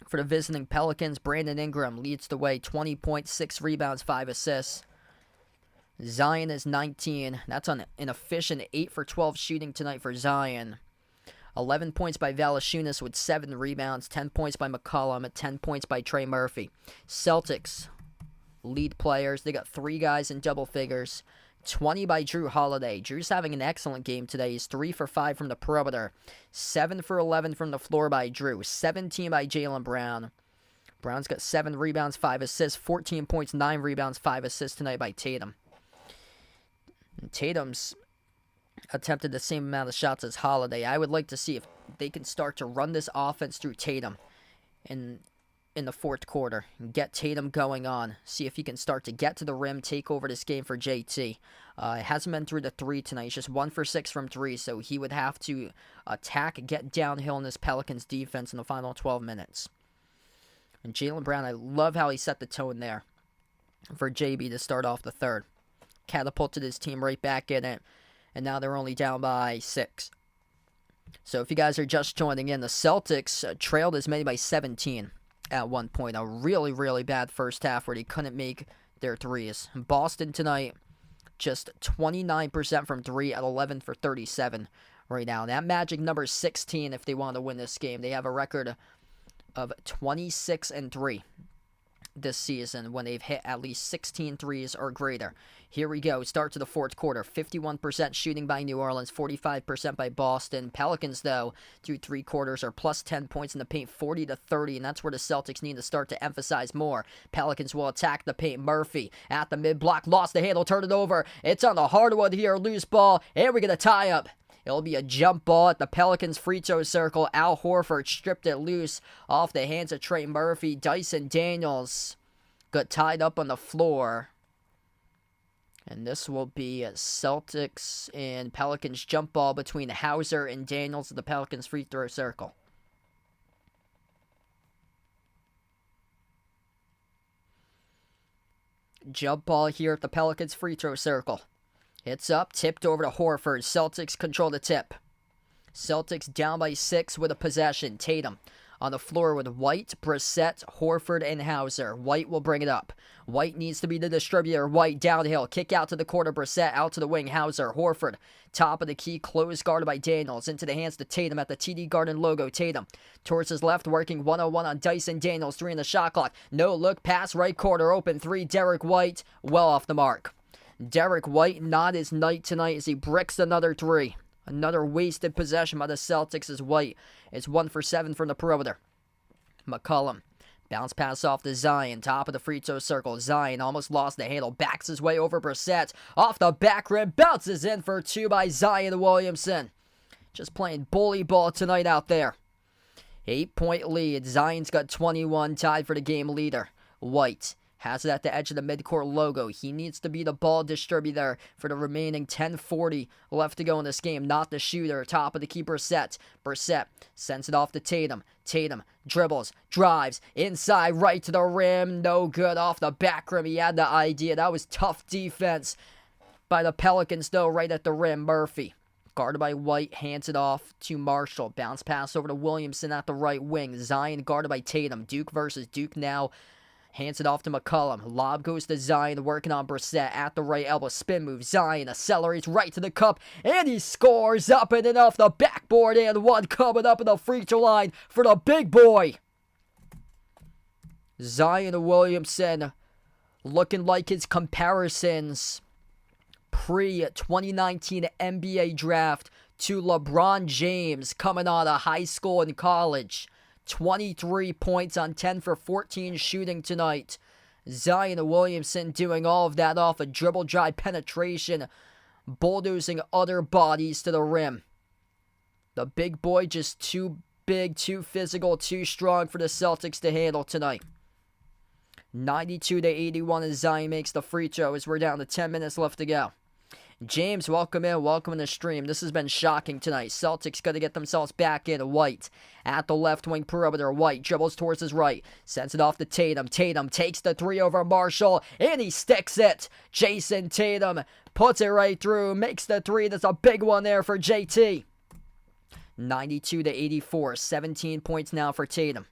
For the visiting Pelicans, Brandon Ingram leads the way. 20 points, 6 rebounds, 5 assists. Zion is 19. That's on an efficient 8 for 12 shooting tonight for Zion. 11 points by Valanciunas with 7 rebounds. 10 points by McCollum. 10 points by Trey Murphy. Celtics lead players. They got 3 guys in double figures. 20 by Drew Holiday. Drew's having an excellent game today. He's 3 for 5 from the perimeter. 7 for 11 from the floor by Drew. 17 by Jaylen Brown. Brown's got 7 rebounds, 5 assists. 14 points, 9 rebounds, 5 assists tonight by Tatum. And Tatum's attempted the same amount of shots as Holiday. I would like to see if they can start to run this offense through Tatum in the fourth quarter and get Tatum going on. See if he can start to get to the rim, take over this game for JT. It hasn't been through the 3 tonight. He's just 1 for 6 from 3, so he would have to attack and get downhill in this Pelicans defense in the final 12 minutes. And Jaylen Brown, I love how he set the tone there for JB to start off the third. Catapulted his team right back in it, and now they're only down by 6. So if you guys are just joining in, the Celtics trailed as many by 17 at one point. A really, really bad first half where they couldn't make their threes. Boston tonight, just 29% from 3 at 11 for 37 right now. That magic number is 16 if they want to win this game. They have a record of 26-3 this season when they've hit at least 16 threes or greater. Here we go. Start to the fourth quarter. 51% shooting by New Orleans, 45% by Boston. Pelicans, though, through 3 quarters are plus 10 points in the paint, 40-30, and that's where the Celtics need to start to emphasize more. Pelicans will attack the paint. Murphy at the mid-block, lost the handle, turn it over. It's on the hardwood here, loose ball, and we get a tie-up. It'll be a jump ball at the Pelicans free throw circle. Al Horford stripped it loose off the hands of Trey Murphy. Dyson Daniels got tied up on the floor. And this will be a Celtics and Pelicans jump ball between Hauser and Daniels at the Pelicans free throw circle. Jump ball here at the Pelicans free throw circle. Hits up, tipped over to Horford. Celtics control the tip. Celtics down by 6 with a possession. Tatum on the floor with White, Brissett, Horford, and Hauser. White will bring it up. White needs to be the distributor. White downhill. Kick out to the corner. Brissett out to the wing. Hauser. Horford. Top of the key. Close guarded by Daniels. Into the hands to Tatum at the TD Garden logo. Tatum towards his left. Working 1-on-1 on Dyson Daniels. 3 in the shot clock. No look. Pass right corner. Open 3. Derek White. Well off the mark. Derek White not his night tonight as he bricks another 3. Another wasted possession by the Celtics as White is 1 for 7 from the perimeter. McCollum. Bounce pass off to Zion. Top of the free throw circle. Zion almost lost the handle. Backs his way over Brissett. Off the back rim. Bounces in for 2 by Zion Williamson. Just playing bully ball tonight out there. 8-point lead. Zion's got 21. Tied for the game leader. White. Has it at the edge of the midcourt logo. He needs to be the ball distributor for the remaining 10:40 left to go in this game. Not the shooter. Top of the key, Brissett. Brissett sends it off to Tatum. Tatum dribbles, drives, inside, right to the rim. No good off the back rim. He had the idea. That was tough defense by the Pelicans, though, right at the rim. Murphy. Guarded by White, hands it off to Marshall. Bounce pass over to Williamson at the right wing. Zion guarded by Tatum. Duke versus Duke now. Hands it off to McCollum. Lob goes to Zion, working on Brissett at the right elbow. Spin move. Zion accelerates right to the cup, and he scores up and in off the backboard, and one coming up in the free throw line for the big boy. Zion Williamson looking like his comparisons pre-2019 NBA draft to LeBron James coming out of high school and college. 23 points on 10 for 14 shooting tonight. Zion Williamson doing all of that off a dribble drive penetration, bulldozing other bodies to the rim. The big boy just too big, too physical, too strong for the Celtics to handle tonight. 92-81 as Zion makes the free throw as we're down to 10 minutes left to go. James, welcome in the stream. This has been shocking tonight. Celtics got to get themselves back in. White at the left wing perimeter. White dribbles towards his right. Sends it off to Tatum. Tatum takes the 3 over Marshall, and he sticks it. Jason Tatum puts it right through. Makes the 3. That's a big one there for JT. 92-84. 17 points now for Tatum.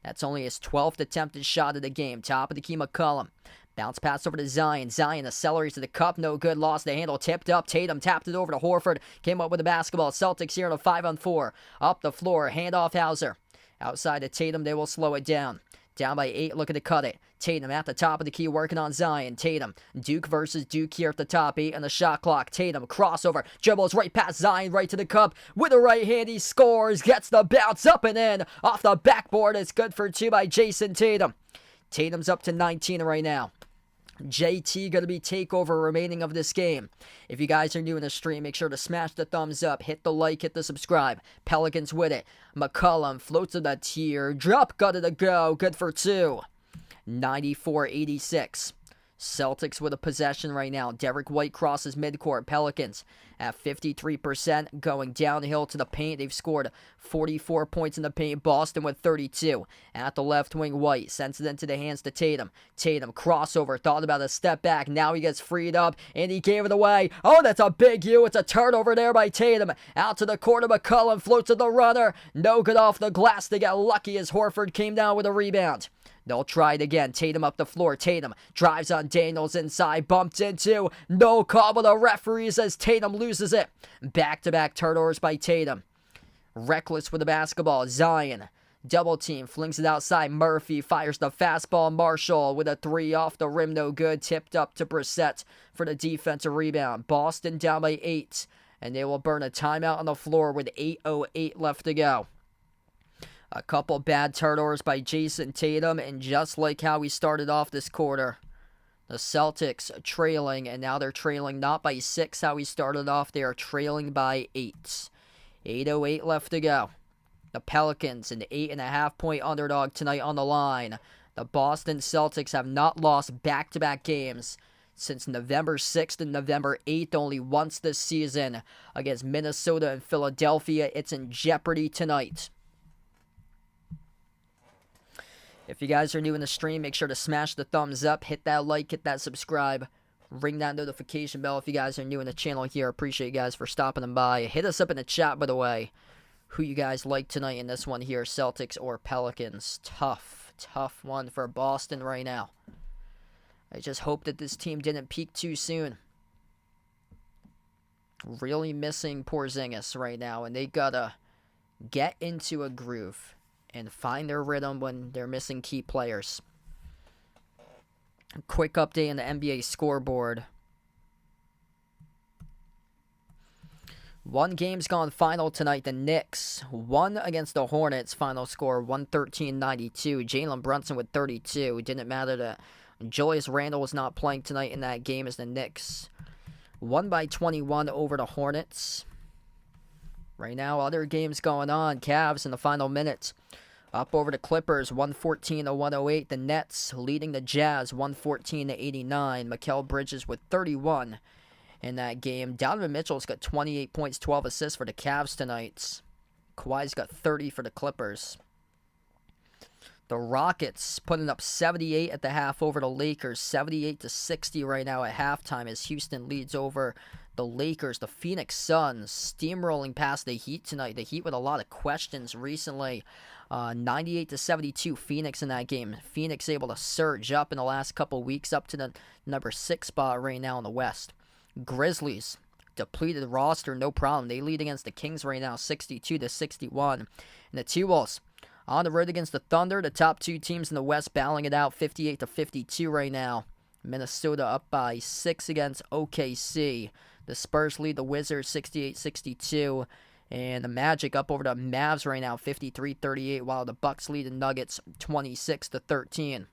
That's only his 12th attempted shot of the game. Top of the key, McCollum. Bounce pass over to Zion. Zion accelerates to the cup. No good. Lost the handle. Tipped up. Tatum tapped it over to Horford. Came up with the basketball. Celtics here in a 5-on-4. Up the floor. Handoff Hauser. Outside of Tatum. They will slow it down. Down by 8. Looking to cut it. Tatum at the top of the key working on Zion. Tatum. Duke versus Duke here at the top. 8 on the shot clock. Tatum crossover. Dribbles right past Zion. Right to the cup. With the right hand he scores. Gets the bounce up and in. Off the backboard. It's good for 2 by Jason Tatum. Tatum's up to 19 right now. JT going to be takeover remaining of this game. If you guys are new in the stream, make sure to smash the thumbs up, hit the like, hit the subscribe. Pelicans with it. McCollum floats to the tier. Drop, got it to go. Good for 2. 94-86. Celtics with a possession right now. Derek White crosses midcourt. Pelicans at 53%, going downhill to the paint. They've scored 44 points in the paint. Boston with 32. At the left wing, White sends it into the hands to Tatum. Tatum crossover, thought about a step back. Now he gets freed up, and he gave it away. Oh, that's a big U. It's a turnover there by Tatum. Out to the corner, McCollum floats to the runner. No good off the glass. They got lucky as Horford came down with a rebound. They'll try it again. Tatum up the floor. Tatum drives on Daniels inside. Bumped into. No call by the referees as Tatum loses it. Back-to-back turnovers by Tatum. Reckless with the basketball. Zion. Double team. Flings it outside. Murphy fires the fastball. Marshall with a 3 off the rim. No good. Tipped up to Brissett for the defensive rebound. Boston down by 8. And they will burn a timeout on the floor with 8:08 left to go. A couple bad turnovers by Jason Tatum, and just like how we started off this quarter, the Celtics trailing, and now they're trailing not by 6 how we started off, they are trailing by 8. 8:08 left to go. The Pelicans, an 8.5-point underdog tonight on the line. The Boston Celtics have not lost back-to-back games since November 6th and November 8th, only once this season against Minnesota and Philadelphia. It's in jeopardy tonight. If you guys are new in the stream, make sure to smash the thumbs up, hit that like, hit that subscribe. Ring that notification bell if you guys are new in the channel here. Appreciate you guys for stopping by. Hit us up in the chat, by the way, who you guys like tonight in this one here, Celtics or Pelicans. Tough one for Boston right now. I just hope that this team didn't peak too soon. Really missing Porzingis right now, and they gotta get into a groove and find their rhythm when they're missing key players. Quick update on the NBA scoreboard. One game's gone final tonight. The Knicks won against the Hornets. Final score 113-92. Jalen Brunson with 32. It didn't matter that Julius Randle was not playing tonight in that game as the Knicks won by 21 over the Hornets. Right now, other games going on. Cavs in the final minutes. Up over the Clippers, 114-108. The Nets leading the Jazz, 114-89. Mikal Bridges with 31 in that game. Donovan Mitchell's got 28 points, 12 assists for the Cavs tonight. Kawhi's got 30 for the Clippers. The Rockets putting up 78 at the half over the Lakers, 78-60 right now at halftime as Houston leads over the Lakers. The Phoenix Suns steamrolling past the Heat tonight. The Heat with a lot of questions recently. 98-72 Phoenix in that game. Phoenix able to surge up in the last couple weeks up to the number 6 spot right now in the West. Grizzlies, depleted roster, no problem. They lead against the Kings right now, 62-61. And the T-Wolves on the road against the Thunder. The top two teams in the West battling it out, 58-52 right now. Minnesota up by 6 against OKC. The Spurs lead the Wizards 68-62. And the Magic up over the Mavs right now, 53-38, while the Bucks lead the Nuggets 26-13.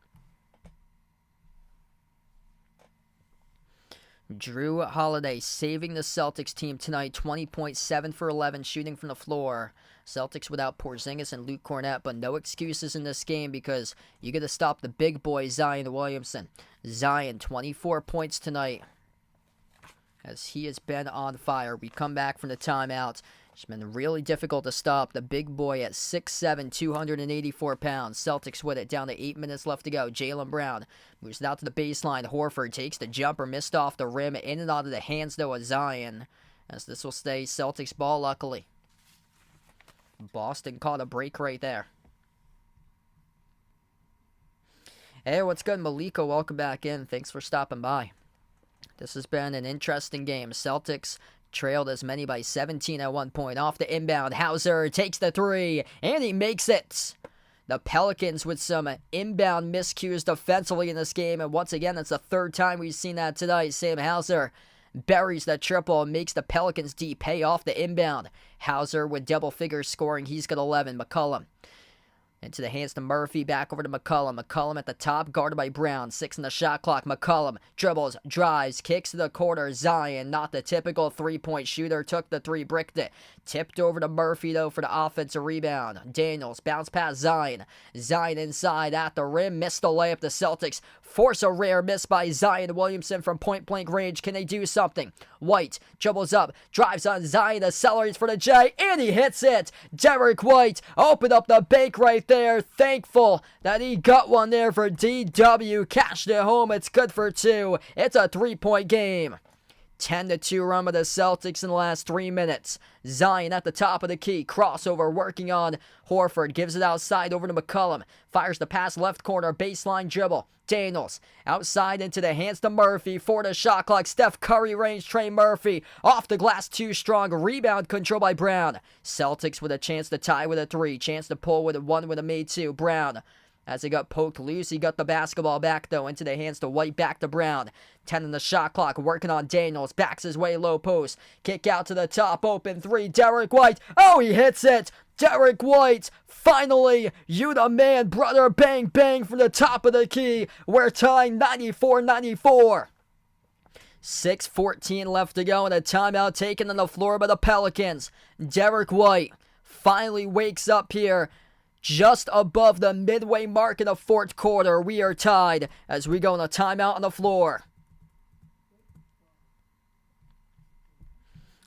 Drew Holiday saving the Celtics team tonight, 20.7 for 11 shooting from the floor. Celtics without Porzingis and Luke Cornett, but no excuses in this game because you got to stop the big boy Zion Williamson. Zion, 24 points tonight as he has been on fire. We come back from the timeout. It's been really difficult to stop the big boy at 6'7", 284 pounds. Celtics with it down to 8 minutes left to go. Jaylen Brown moves out to the baseline. Horford takes the jumper, missed off the rim, in and out of the hands, though, of Zion. As this will stay Celtics ball, luckily. Boston caught a break right there. Hey, what's good, Malika? Welcome back in. Thanks for stopping by. This has been an interesting game. Celtics trailed as many by 17 at one point. Off the inbound, Hauser takes the three, and he makes it. The Pelicans with some inbound miscues defensively in this game, and once again, it's the third time we've seen that tonight. Sam Hauser buries the triple and makes the Pelicans D pay off the inbound. Hauser with double figures scoring. He's got 11. McCollum into the hands to Murphy, back over to McCollum. McCollum at the top, guarded by Brown. 6 in the shot clock. McCollum dribbles, drives, kicks to the corner. Zion, not the typical three-point shooter, took the three, bricked it. Tipped over to Murphy, though, for the offensive rebound. Daniels, bounce past Zion. Zion inside at the rim, missed the layup. The Celtics force a rare miss by Zion Williamson from point-blank range. Can they do something? White dribbles up, drives on Zion, accelerates for the J, and he hits it. Derek White opened up the bank right there. Thankful that he got one there for DW. Cashed it home. It's good for 2. It's a 3-point game. 10-2 run with the Celtics in the last 3 minutes. Zion at the top of the key. Crossover working on Horford. Gives it outside over to McCollum. Fires the pass left corner. Baseline dribble. Daniels outside into the hands to Murphy. For the shot clock. Steph Curry range. Trey Murphy off the glass too strong. Rebound control by Brown. Celtics with a chance to tie with a 3. Chance to pull with a 1 with a made 2. Brown, as he got poked loose, he got the basketball back, though, into the hands to White, back to Brown. 10 in the shot clock, working on Daniels. Backs his way low post. Kick out to the top, open 3. Derek White. Oh, he hits it. Derek White, finally, you the man, brother. Bang, bang from the top of the key. We're tying 94-94. 6:14 left to go, and a timeout taken on the floor by the Pelicans. Derek White finally wakes up here. Just above the midway mark in the fourth quarter, we are tied as we go on a timeout on the floor.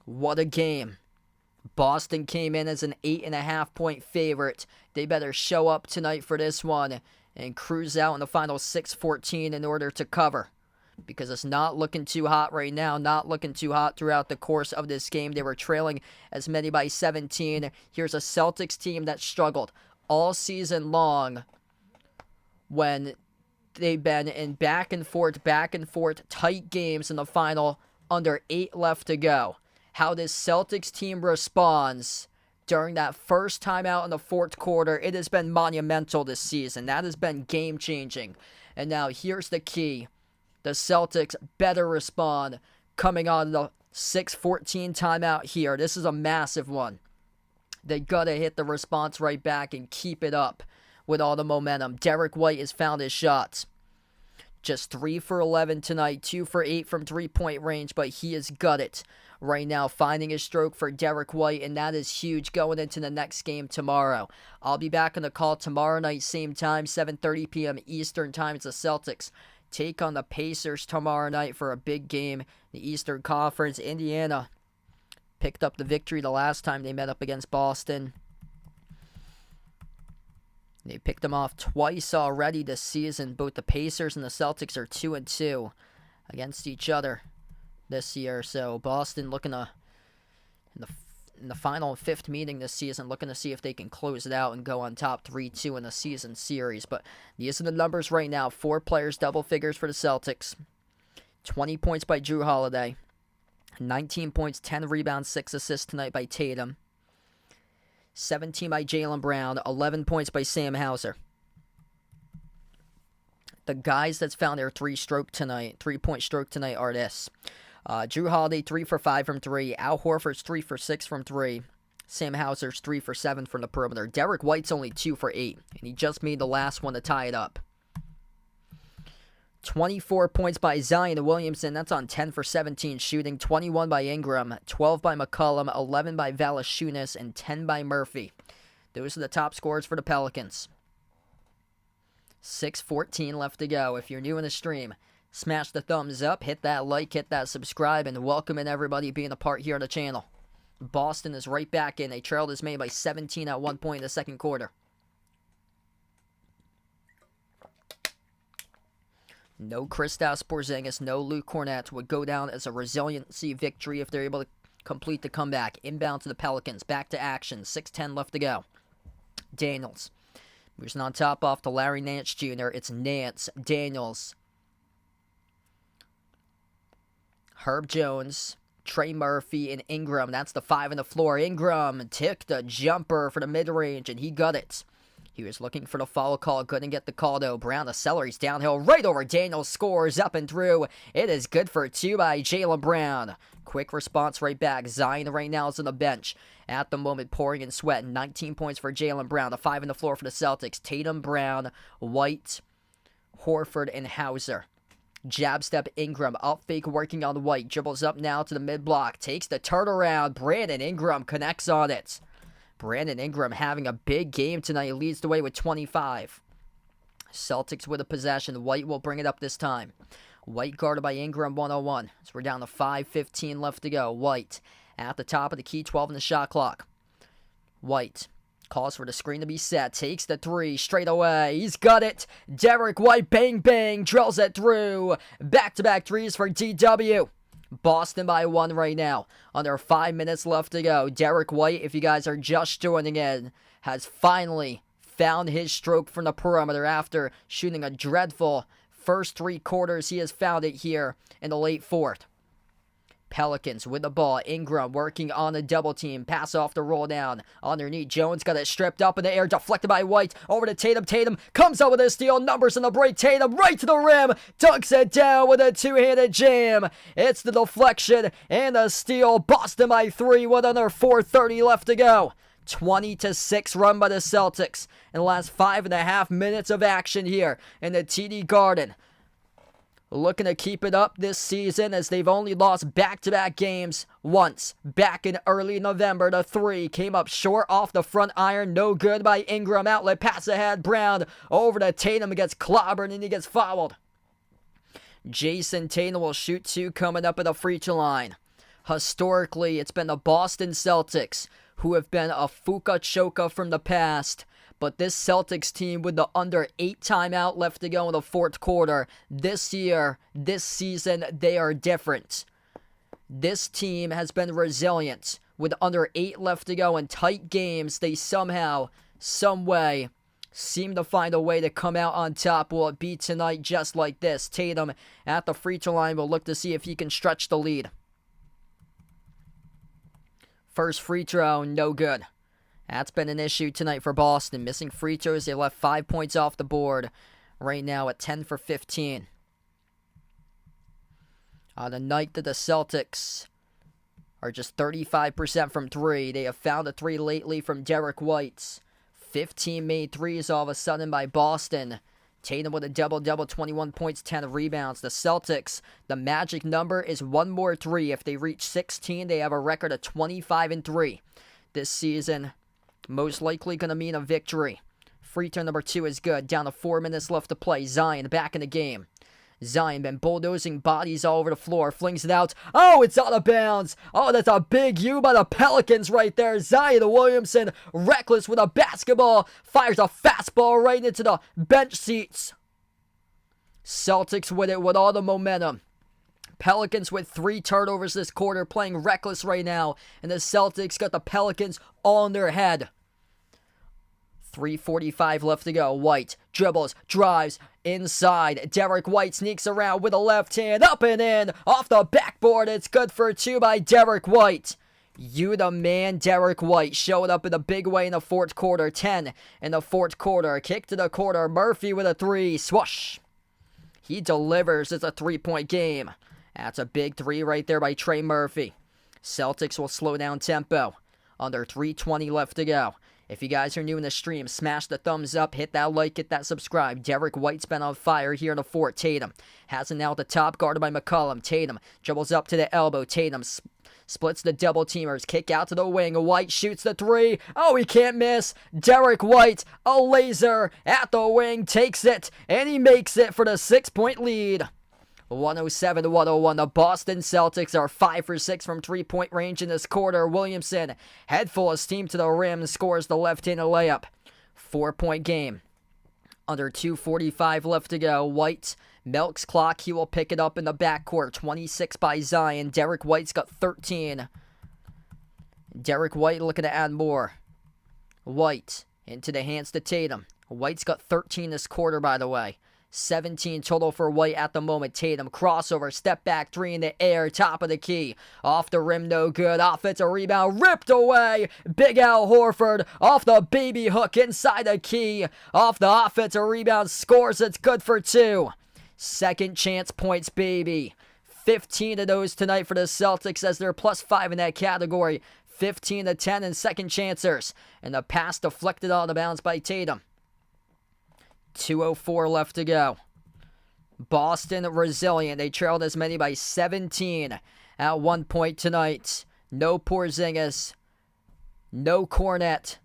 What a game. Boston came in as an 8.5-point favorite. They better show up tonight for this one and cruise out in the final 6:14 in order to cover. because it's not looking too hot right now, not looking too hot throughout the course of this game. They were trailing as many by 17. Here's a Celtics team that struggled all season long when they've been in back and forth, tight games in the final, under 8 left to go. How this Celtics team responds during that first time out in the fourth quarter, it has been monumental this season. That has been game-changing. And now here's the key. The Celtics better respond coming on the 6:14 timeout here. This is a massive one. They gotta hit the response right back and keep it up with all the momentum. Derek White has found his shots. Just 3 for 11 tonight, 2 for 8 from three-point range, but he has got it right now, finding his stroke for Derek White, and that is huge going into the next game tomorrow. I'll be back on the call tomorrow night, same time, 7:30 p.m. Eastern time. It's the Celtics take on the Pacers tomorrow night for a big game in the Eastern Conference. Indiana picked up the victory the last time they met up against Boston. They picked them off twice already this season. Both the Pacers and the Celtics are 2-2 against each other this year. So Boston looking to, in the final 5th meeting this season, looking to see if they can close it out and go on top 3-2 in the season series. But these are the numbers right now. 4 players, double figures for the Celtics. 20 points by Jrue Holiday. 19 points, 10 rebounds, 6 assists tonight by Tatum. 17 by Jaylen Brown, 11 points by Sam Hauser. The guys that's found their 3-point stroke tonight are this. Jrue Holiday, 3 for 5 from 3. Al Horford's 3 for 6 from 3. Sam Hauser's 3 for 7 from the perimeter. Derek White's only 2 for 8, and he just made the last one to tie it up. 24 points by Zion Williamson. That's on 10 for 17 shooting. 21 by Ingram. 12 by McCollum. 11 by Valanciunas. And 10 by Murphy. Those are the top scorers for the Pelicans. 6:14 left to go. If you're new in the stream, smash the thumbs up, hit that like, hit that subscribe, and welcome in everybody being a part here on the channel. Boston is right back in. They trailed as many by 17 at one point in the second quarter. No Kristaps Porzingis, no Luke Kornet would go down as a resiliency victory if they're able to complete the comeback. Inbound to the Pelicans, back to action, 6:10 left to go. Daniels moves on top off to Larry Nance Jr. It's Nance, Daniels, Herb Jones, Trey Murphy, and Ingram. That's the 5 on the floor. Ingram took the jumper for the mid-range, and he got it. He was looking for the foul call, couldn't get the call though. Brown accelerates downhill, right over Daniels, scores up and through. It is good for 2 by Jaylen Brown. Quick response right back. Zion right now is on the bench. At the moment, pouring and sweating. 19 points for Jaylen Brown. The 5 on the floor for the Celtics. Tatum, Brown, White, Horford, and Hauser. Jab step Ingram, up fake working on White. Dribbles up now to the mid-block. Takes the turnaround. Brandon Ingram connects on it. Brandon Ingram having a big game tonight. He leads the way with 25. Celtics with a possession. White will bring it up this time. White guarded by Ingram, 101. So we're down to 5:15 left to go. White at the top of the key, 12 in the shot clock. White calls for the screen to be set. Takes the 3 straight away. He's got it. Derek White, bang, bang. Drills it through. Back-to-back threes for DW. Boston by 1 right now. Under 5 minutes left to go. Derek White, if you guys are just joining in, has finally found his stroke from the perimeter after shooting a dreadful first 3 quarters. He has found it here in the late 4th. Pelicans with the ball. Ingram working on a double team. Pass off the roll down. Underneath, Jones got it stripped up in the air. Deflected by White. Over to Tatum. Tatum comes up with a steal. Numbers in the break. Tatum right to the rim. Dunks it down with a 2-handed jam. It's the deflection and the steal. Boston by 3 with under 4:30 left to go. 20-6 run by the Celtics in the last 5.5 minutes of action here in the TD Garden. Looking to keep it up this season as they've only lost back-to-back games once. Back in early November, the 3 came up short off the front iron. No good by Ingram. Outlet pass ahead. Brown over to Tatum. He gets clobbered and he gets fouled. Jason Tatum will shoot 2 coming up at the free throw line. Historically, it's been the Boston Celtics who have been a Fuka Choka from the past But this Celtics team with the under 8 timeout left to go in the fourth quarter, this year, this season, they are different. This team has been resilient. With under 8 left to go in tight games, they somehow, some way, seem to find a way to come out on top. Will it be tonight just like this? Tatum at the free throw line will look to see if he can stretch the lead. First free throw, no good. That's been an issue tonight for Boston. Missing free throws, they left 5 points off the board right now at 10 for 15. On the night that the Celtics are just 35% from 3, they have found a 3 lately from Derek White. 15 made threes all of a sudden by Boston. Tatum with a double-double, 21 points, 10 rebounds. The Celtics, the magic number is one more 3. If they reach 16, they have a record of 25-3 this season. Most likely going to mean a victory. Free throw number 2 is good. Down to 4 minutes left to play. Zion back in the game. Zion been bulldozing bodies all over the floor. Flings it out. Oh, it's out of bounds. Oh, that's a big U by the Pelicans right there. Zion Williamson, reckless with a basketball. Fires a fastball right into the bench seats. Celtics with it with all the momentum. Pelicans with 3 turnovers this quarter, playing reckless right now. And the Celtics got the Pelicans all in their head. 3:45 left to go. White dribbles, drives inside. Derek White sneaks around with a left hand, up and in, off the backboard. It's good for 2 by Derek White. You the man, Derek White, showed up in a big way in the fourth quarter. 10 in the fourth quarter. Kick to the corner. Murphy with a 3. Swoosh. He delivers. It's a 3-point game. That's a big 3 right there by Trey Murphy. Celtics will slow down tempo. Under 3:20 left to go. If you guys are new in the stream, smash the thumbs up, hit that like, hit that subscribe. Derek White's been on fire here in the fourth. Tatum has it now at the top, guarded by McCollum. Tatum dribbles up to the elbow. Tatum splits the double teamers. Kick out to the wing. White shoots the 3. Oh, he can't miss. Derek White, a laser at the wing, takes it, and he makes it for the 6-point lead. 107-101. The Boston Celtics are 5 for 6 from 3-point range in this quarter. Williamson, head full of steam to the rim, scores the left-handed layup. 4-point game. Under 2:45 left to go. White milks clock. He will pick it up in the backcourt. 26 by Zion. Derek White's got 13. Derek White looking to add more. White into the hands to Tatum. White's got 13 this quarter, by the way. 17 total for White at the moment. Tatum, crossover, step back 3 in the air, top of the key. Off the rim, no good. Offensive rebound, ripped away. Big Al Horford off the baby hook inside the key. Off the offensive rebound, scores. It's good for 2. Second chance points, baby. 15 of those tonight for the Celtics as they're +5 in that category. 15 to 10 in second chancers. And the pass deflected out of bounds by Tatum. 2:04 left to go. Boston resilient. They trailed as many by 17 at one point tonight. No Porzingis. No Cornette.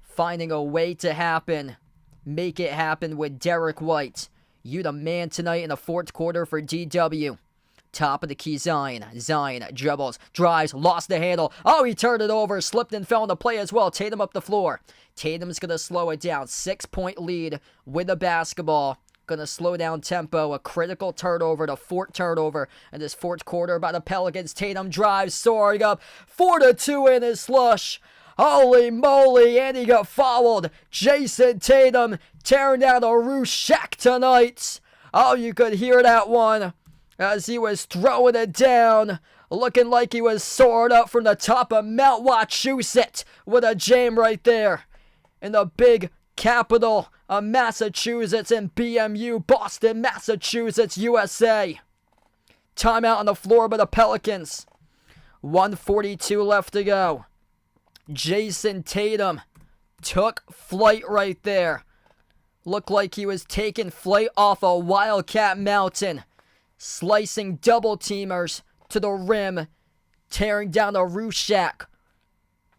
Finding a way to happen. Make it happen with Derek White. You the man tonight in the fourth quarter for DW. Top of the key, Zion. Zion dribbles, drives, lost the handle. Oh, he turned it over, slipped and fell into play as well. Tatum up the floor. Tatum's going to slow it down. 6-point lead with the basketball. Going to slow down tempo. A critical turnover, the fourth turnover in this fourth quarter by the Pelicans. Tatum drives, soaring up. 4-2 in his slush. Holy moly, and he got fouled. Jason Tatum tearing down the roof shack tonight. Oh, you could hear that one as he was throwing it down, looking like he was soaring up from the top of Mount Wachusett with a jam right there in the big capital of Massachusetts in BMU, Boston, Massachusetts, USA. Timeout on the floor by the Pelicans. 1:42 left to go. Jason Tatum took flight right there. Looked like he was taking flight off a Wildcat Mountain. Slicing double teamers to the rim. Tearing down the roof shack.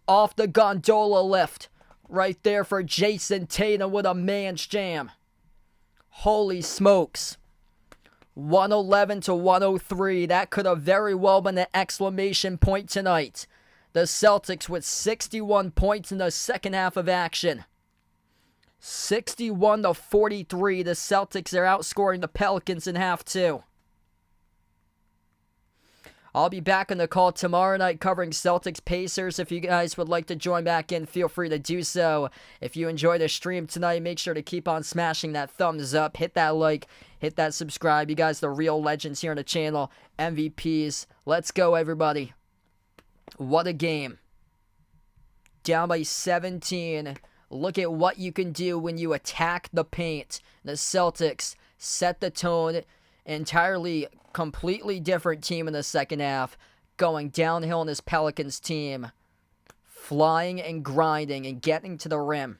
Off the gondola lift. Right there for Jason Tatum with a man's jam. Holy smokes. 111-103. That could have very well been an exclamation point tonight. The Celtics with 61 points in the second half of action. 61-43. The Celtics are outscoring the Pelicans in half two. I'll be back on the call tomorrow night covering Celtics Pacers. If you guys would like to join back in, feel free to do so. If you enjoyed the stream tonight, make sure to keep on smashing that thumbs up. Hit that like, hit that subscribe. You guys are the real legends here on the channel. MVPs. Let's go, everybody. What a game. Down by 17. Look at what you can do when you attack the paint. The Celtics set the tone. Entirely, completely different team in the second half. Going downhill in this Pelicans team. Flying and grinding and getting to the rim.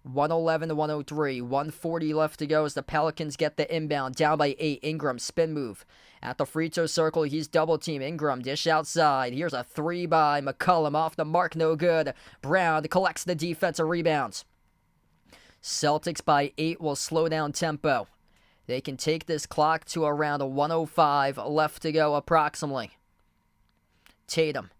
111-103. 140 left to go as the Pelicans get the inbound. Down by 8. Ingram, spin move. At the free throw circle, he's double team. Ingram, dish outside. Here's a 3 by McCollum. Off the mark, no good. Brown collects the defensive rebounds. Celtics by 8 will slow down tempo. They can take this clock to around 105 left to go approximately. Tatum.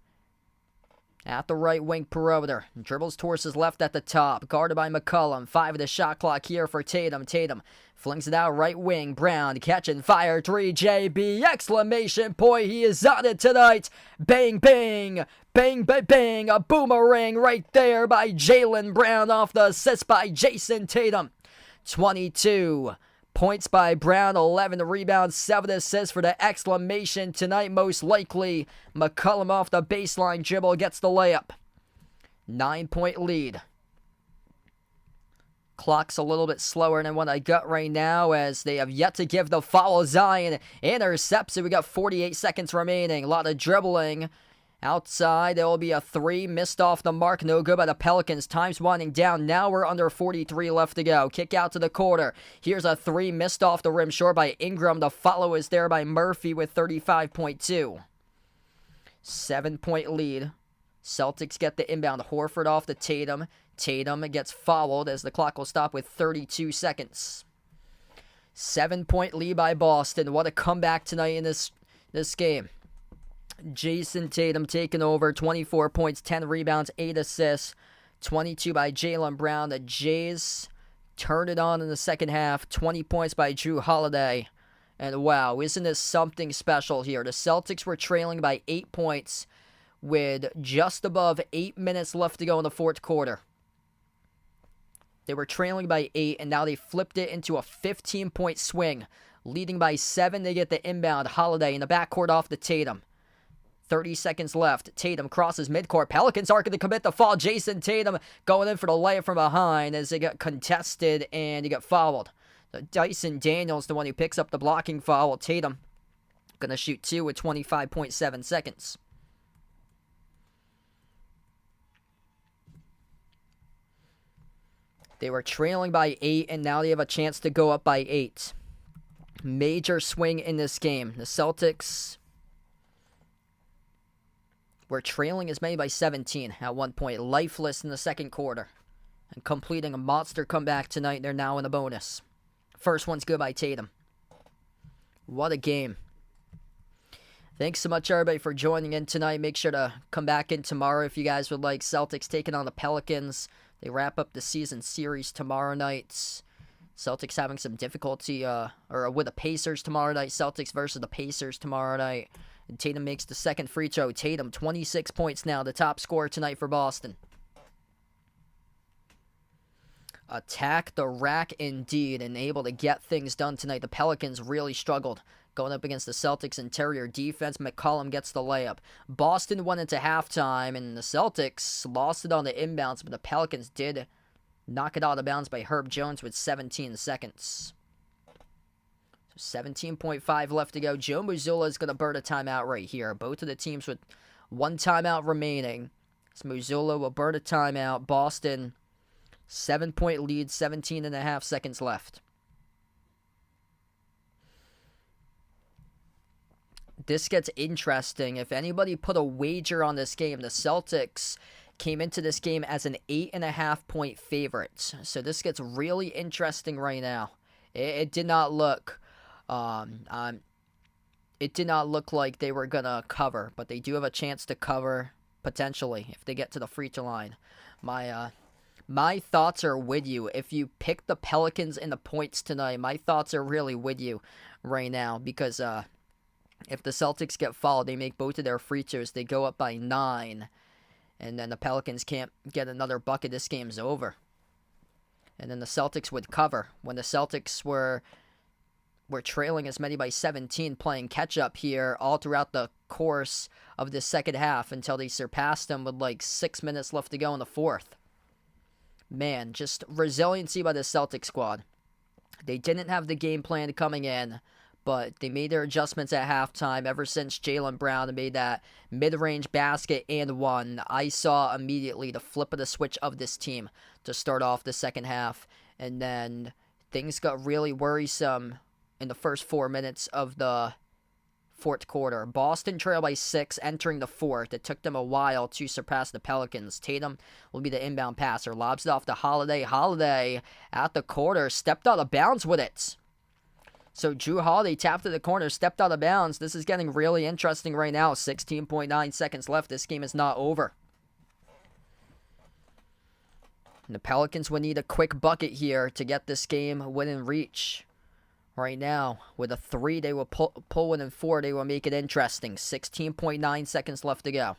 At the right wing perimeter. Dribbles towards his left at the top. Guarded by McCollum. 5 of the shot clock here for Tatum. Tatum flings it out right wing. Brown catching fire. 3 JB. Exclamation point. He is on it tonight. Bang, bang. Bang, bang, bang. A boomerang right there by Jaylen Brown off the assist by Jason Tatum. 22 points by Brown, 11 rebounds, 7 assists for the exclamation tonight, most likely. McCollum off the baseline dribble gets the layup. 9-point lead. Clock's a little bit slower than what I got right now as they have yet to give the foul. Zion intercepts it. We got 48 seconds remaining. A lot of dribbling. Outside, there will be a 3 missed off the mark. No good by the Pelicans. Time's winding down. Now we're under 43 left to go. Kick out to the quarter. Here's a 3 missed off the rim short by Ingram. The follow is there by Murphy with 35.2. 7-point lead. Celtics get the inbound. Horford off the Tatum. Tatum gets fouled as the clock will stop with 32 seconds. 7-point lead by Boston. What a comeback tonight in this game. Jason Tatum taking over, 24 points, 10 rebounds, 8 assists, 22 by Jaylen Brown. The Jays turned it on in the second half, 20 points by Jrue Holiday. And wow, isn't this something special here? The Celtics were trailing by 8 points with just above 8 minutes left to go in the fourth quarter. They were trailing by 8, and now they flipped it into a 15-point swing. Leading by 7, they get the inbound. Holiday in the backcourt off the Tatum. 30 seconds left. Tatum crosses midcourt. Pelicans aren't going to commit the foul. Jason Tatum going in for the layup from behind as they got contested and he got fouled. Dyson Daniels, the one who picks up the blocking foul. Tatum going to shoot 2 with 25.7 seconds. They were trailing by 8 and now they have a chance to go up by 8. Major swing in this game. The Celtics were trailing as many by 17 at one point, lifeless in the second quarter. And completing a monster comeback tonight, they're now in the bonus. First one's good by Tatum. What a game. Thanks so much, everybody, for joining in tonight. Make sure to come back in tomorrow if you guys would like. Celtics taking on the Pelicans. They wrap up the season series tomorrow night. Celtics having some difficulty with the Pacers tomorrow night. Celtics versus the Pacers tomorrow night. And Tatum makes the second free throw. Tatum, 26 points now, the top scorer tonight for Boston. Attack the rack indeed, and able to get things done tonight. The Pelicans really struggled going up against the Celtics' interior defense. McCollum gets the layup. Boston went into halftime, and the Celtics lost it on the inbounds, but the Pelicans did knock it out of bounds by Herb Jones with 17 seconds. 17.5 left to go. Joe Mazzulla is going to burn a timeout right here. Both of the teams with 1 timeout remaining. So Mazzulla will burn a timeout. Boston, 7-point lead, 17.5 seconds left. This gets interesting. If anybody put a wager on this game, the Celtics came into this game as an 8.5-point favorite. So this gets really interesting right now. It did not look... it did not look like they were going to cover, but they do have a chance to cover potentially if they get to the free throw line. My My thoughts are with you. If you pick the Pelicans in the points tonight, my thoughts are really with you right now because if the Celtics get fouled, they make both of their free throws. They go up by 9, and then the Pelicans can't get another bucket. This game's over. And then the Celtics would cover. When the Celtics were trailing as many by 17, playing catch-up here all throughout the course of the second half until they surpassed them with like 6 minutes left to go in the fourth. Man, just resiliency by the Celtics squad. They didn't have the game plan coming in, but they made their adjustments at halftime. Ever since Jaylen Brown made that mid-range basket and won, I saw immediately the flip of the switch of this team to start off the second half. And then things got really worrisome in the first 4 minutes of the fourth quarter. Boston trailed by 6 entering the fourth. It took them a while to surpass the Pelicans. Tatum will be the inbound passer. Lobs it off to Holiday. Holiday at the corner. Stepped out of bounds with it. So Drew Holiday tapped to the corner, stepped out of bounds. This is getting really interesting right now. 16.9 seconds left. This game is not over. And the Pelicans would need a quick bucket here to get this game within reach. Right now, with a 3, they will pull within 4. They will make it interesting. 16.9 seconds left to go.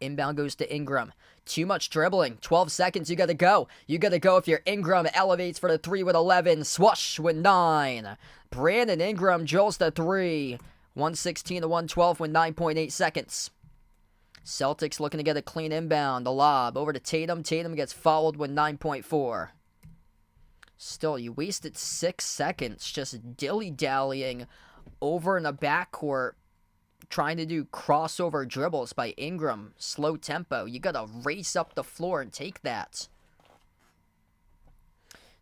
Inbound goes to Ingram. Too much dribbling. 12 seconds. You got to go. You got to go if you're Ingram. Elevates for the 3 with 11. Swoosh with 9. Brandon Ingram drills the 3. 116 to 112 with 9.8 seconds. Celtics looking to get a clean inbound. The lob over to Tatum. Tatum gets fouled with 9.4. Still, you wasted 6 seconds just dilly-dallying over in the backcourt, trying to do crossover dribbles by Ingram. Slow tempo. You got to race up the floor and take that.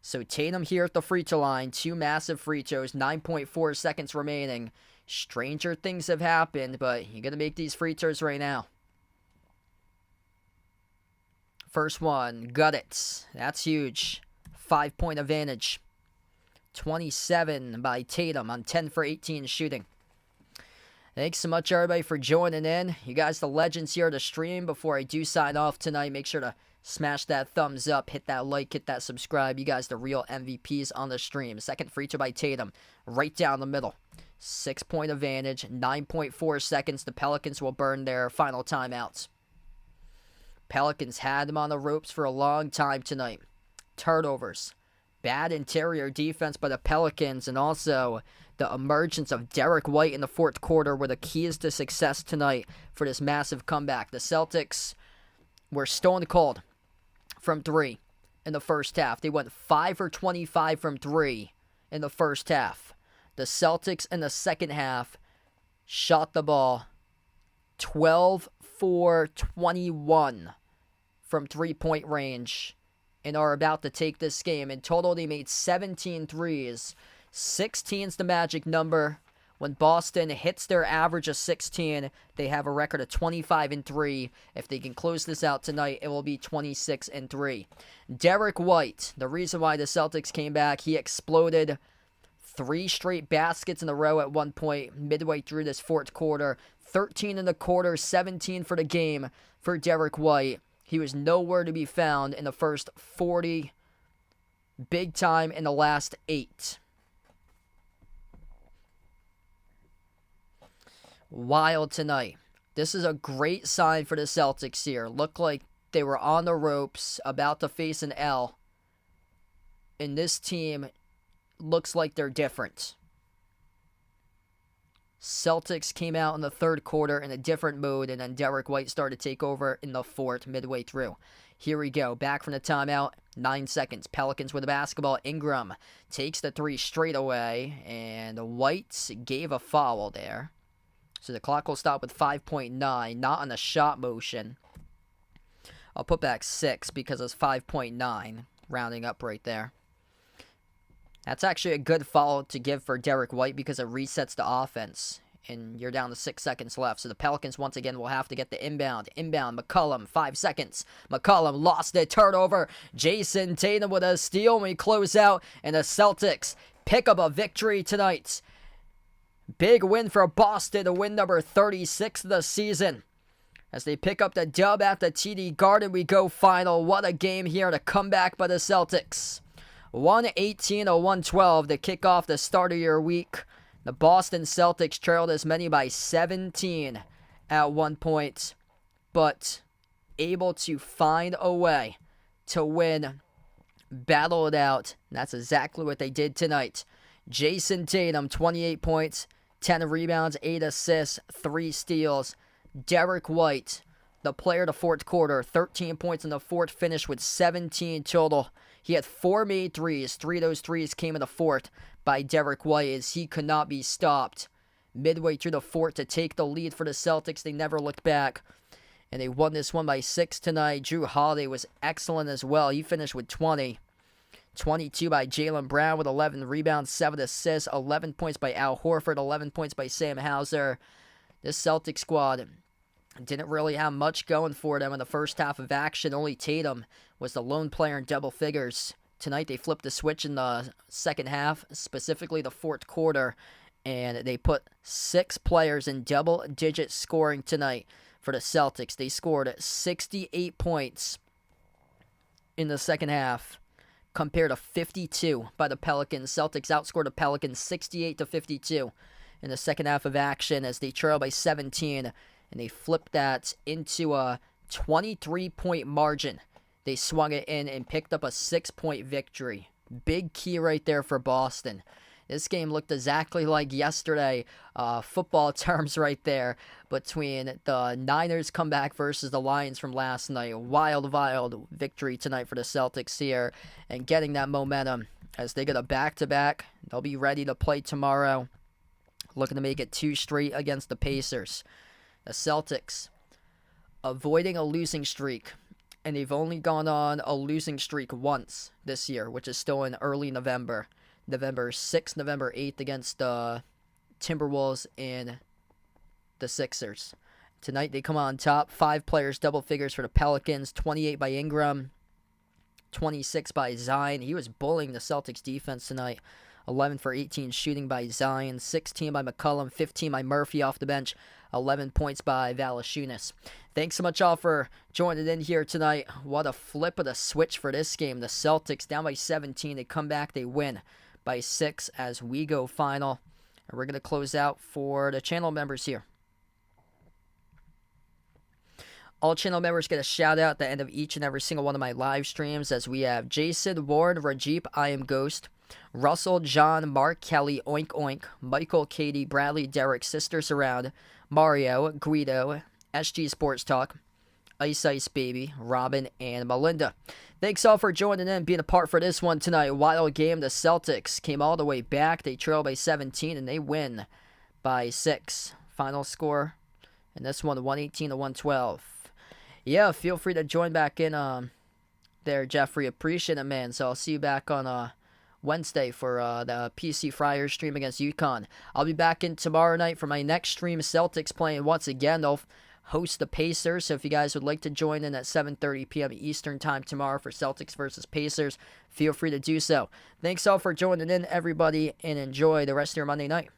So Tatum here at the free throw line. 2 massive free throws. 9.4 seconds remaining. Stranger things have happened, but you got to make these free throws right now. First one. Got it. That's huge. 5-point advantage. 27 by Tatum on 10 for 18 shooting. Thanks so much, everybody, for joining in. You guys, the legends here to stream. Before I do sign off tonight, make sure to smash that thumbs up, hit that like, hit that subscribe. You guys, the real MVPs on the stream. Second free throw by Tatum, right down the middle. 6-point advantage, 9.4 seconds. The Pelicans will burn their final timeouts. Pelicans had them on the ropes for a long time tonight. Turnovers, bad interior defense by the Pelicans, and also the emergence of Derek White in the fourth quarter were the keys to success tonight for this massive comeback. The Celtics were stone cold from 3 in the first half. They went 5 for 25 from 3 in the first half. The Celtics in the second half shot the ball 12 for 21 from 3-point range and are about to take this game. In total, they made 17 threes. 16's the magic number. When Boston hits their average of 16, they have a record of 25-3. If they can close this out tonight, it will be 26-3. Derek White, the reason why the Celtics came back, he exploded 3 straight baskets in a row at one point midway through this fourth quarter. 13 in the quarter, 17 for the game for Derek White. He was nowhere to be found in the first 40. Big time in the last 8. Wild tonight. This is a great sign for the Celtics here. Looked like they were on the ropes, about to face an L. And this team looks like they're different. Celtics came out in the third quarter in a different mode, and then Derek White started to take over in the fourth midway through. Here we go. Back from the timeout. 9 seconds. Pelicans with the basketball. Ingram takes the 3 straight away, and White gave a foul there. So the clock will stop with 5.9, not on the shot motion. I'll put back 6 because it's 5.9, rounding up right there. That's actually a good foul to give for Derek White because it resets the offense. And you're down to 6 seconds left. So the Pelicans once again will have to get the inbound. Inbound, McCollum, 5 seconds. McCollum lost it, turnover. Jason Tatum with a steal when we close out. And the Celtics pick up a victory tonight. Big win for Boston to win number 36 of the season. as they pick up the dub at the TD Garden. We go final. What a game here. The comeback by the Celtics. 118-112 to kick off the start of your week. The Boston Celtics trailed as many by 17 at one point, but able to find a way to win, battle it out. And that's exactly what they did tonight. Jason Tatum, 28 points, 10 rebounds, 8 assists, 3 steals. Derek White, the player of the fourth quarter, 13 points in the fourth, finished with 17 total. He had 4 made threes. 3 of those threes came in the fourth by Derek White, as he could not be stopped. Midway through the fourth to take the lead for the Celtics. They never looked back, and they won this one by 6 tonight. Jrue Holiday was excellent as well. He finished with 20. 22 by Jaylen Brown with 11 rebounds, 7 assists, 11 points by Al Horford, 11 points by Sam Hauser. This Celtic squad didn't really have much going for them in the first half of action. Only Tatum was the lone player in double figures. Tonight they flipped the switch in the second half, specifically the fourth quarter, and they put 6 players in double-digit scoring tonight for the Celtics. They scored 68 points in the second half compared to 52 by the Pelicans. Celtics outscored the Pelicans 68-52 in the second half of action as they trailed by 17, and they flipped that into a 23-point margin. They swung it in and picked up a 6-point victory. Big key right there for Boston. This game looked exactly like yesterday, football terms right there, between the Niners comeback versus the Lions from last night. Wild victory tonight for the Celtics here, and getting that momentum as they get a back-to-back. They'll be ready to play tomorrow, looking to make it 2 straight against the Pacers. The Celtics avoiding a losing streak, and they've only gone on a losing streak once this year, which is still in early November. November 6th, November 8th against the Timberwolves and the Sixers. Tonight they come on top. 5 players, double figures for the Pelicans. 28 by Ingram. 26 by Zion. He was bullying the Celtics defense tonight. 11 for 18 shooting by Zion. 16 by McCollum. 15 by Murphy off the bench. 11 points by Valanciunas. Thanks so much all for joining in here tonight. What a flip of the switch for this game. The Celtics down by 17. They come back. They win by 6 as we go final. And we're going to close out for the channel members here. All channel members get a shout out at the end of each and every single one of my live streams, as we have Jason, Ward, Rajip, I Am Ghost, Russell, John, Mark, Kelly, Oink Oink, Michael, Katie, Bradley, Derek, Sister Surround, Mario, Guido, SG Sports Talk, Ice Ice Baby, Robin, and Melinda. Thanks all for joining in, being a part for this one tonight. Wild game. The Celtics came all the way back. They trail by 17, and they win by 6. Final score, and this one, 118-112. Yeah, feel free to join back in there, Jeffrey. Appreciate it, man. So I'll see you back on Wednesday for the PC Friars stream against UConn. I'll be back in tomorrow night for my next stream. Celtics playing once again. They'll host the Pacers, so if you guys would like to join in at 7:30 p.m. Eastern time tomorrow for Celtics versus Pacers, feel free to do so. Thanks all for joining in, everybody, and enjoy the rest of your Monday night.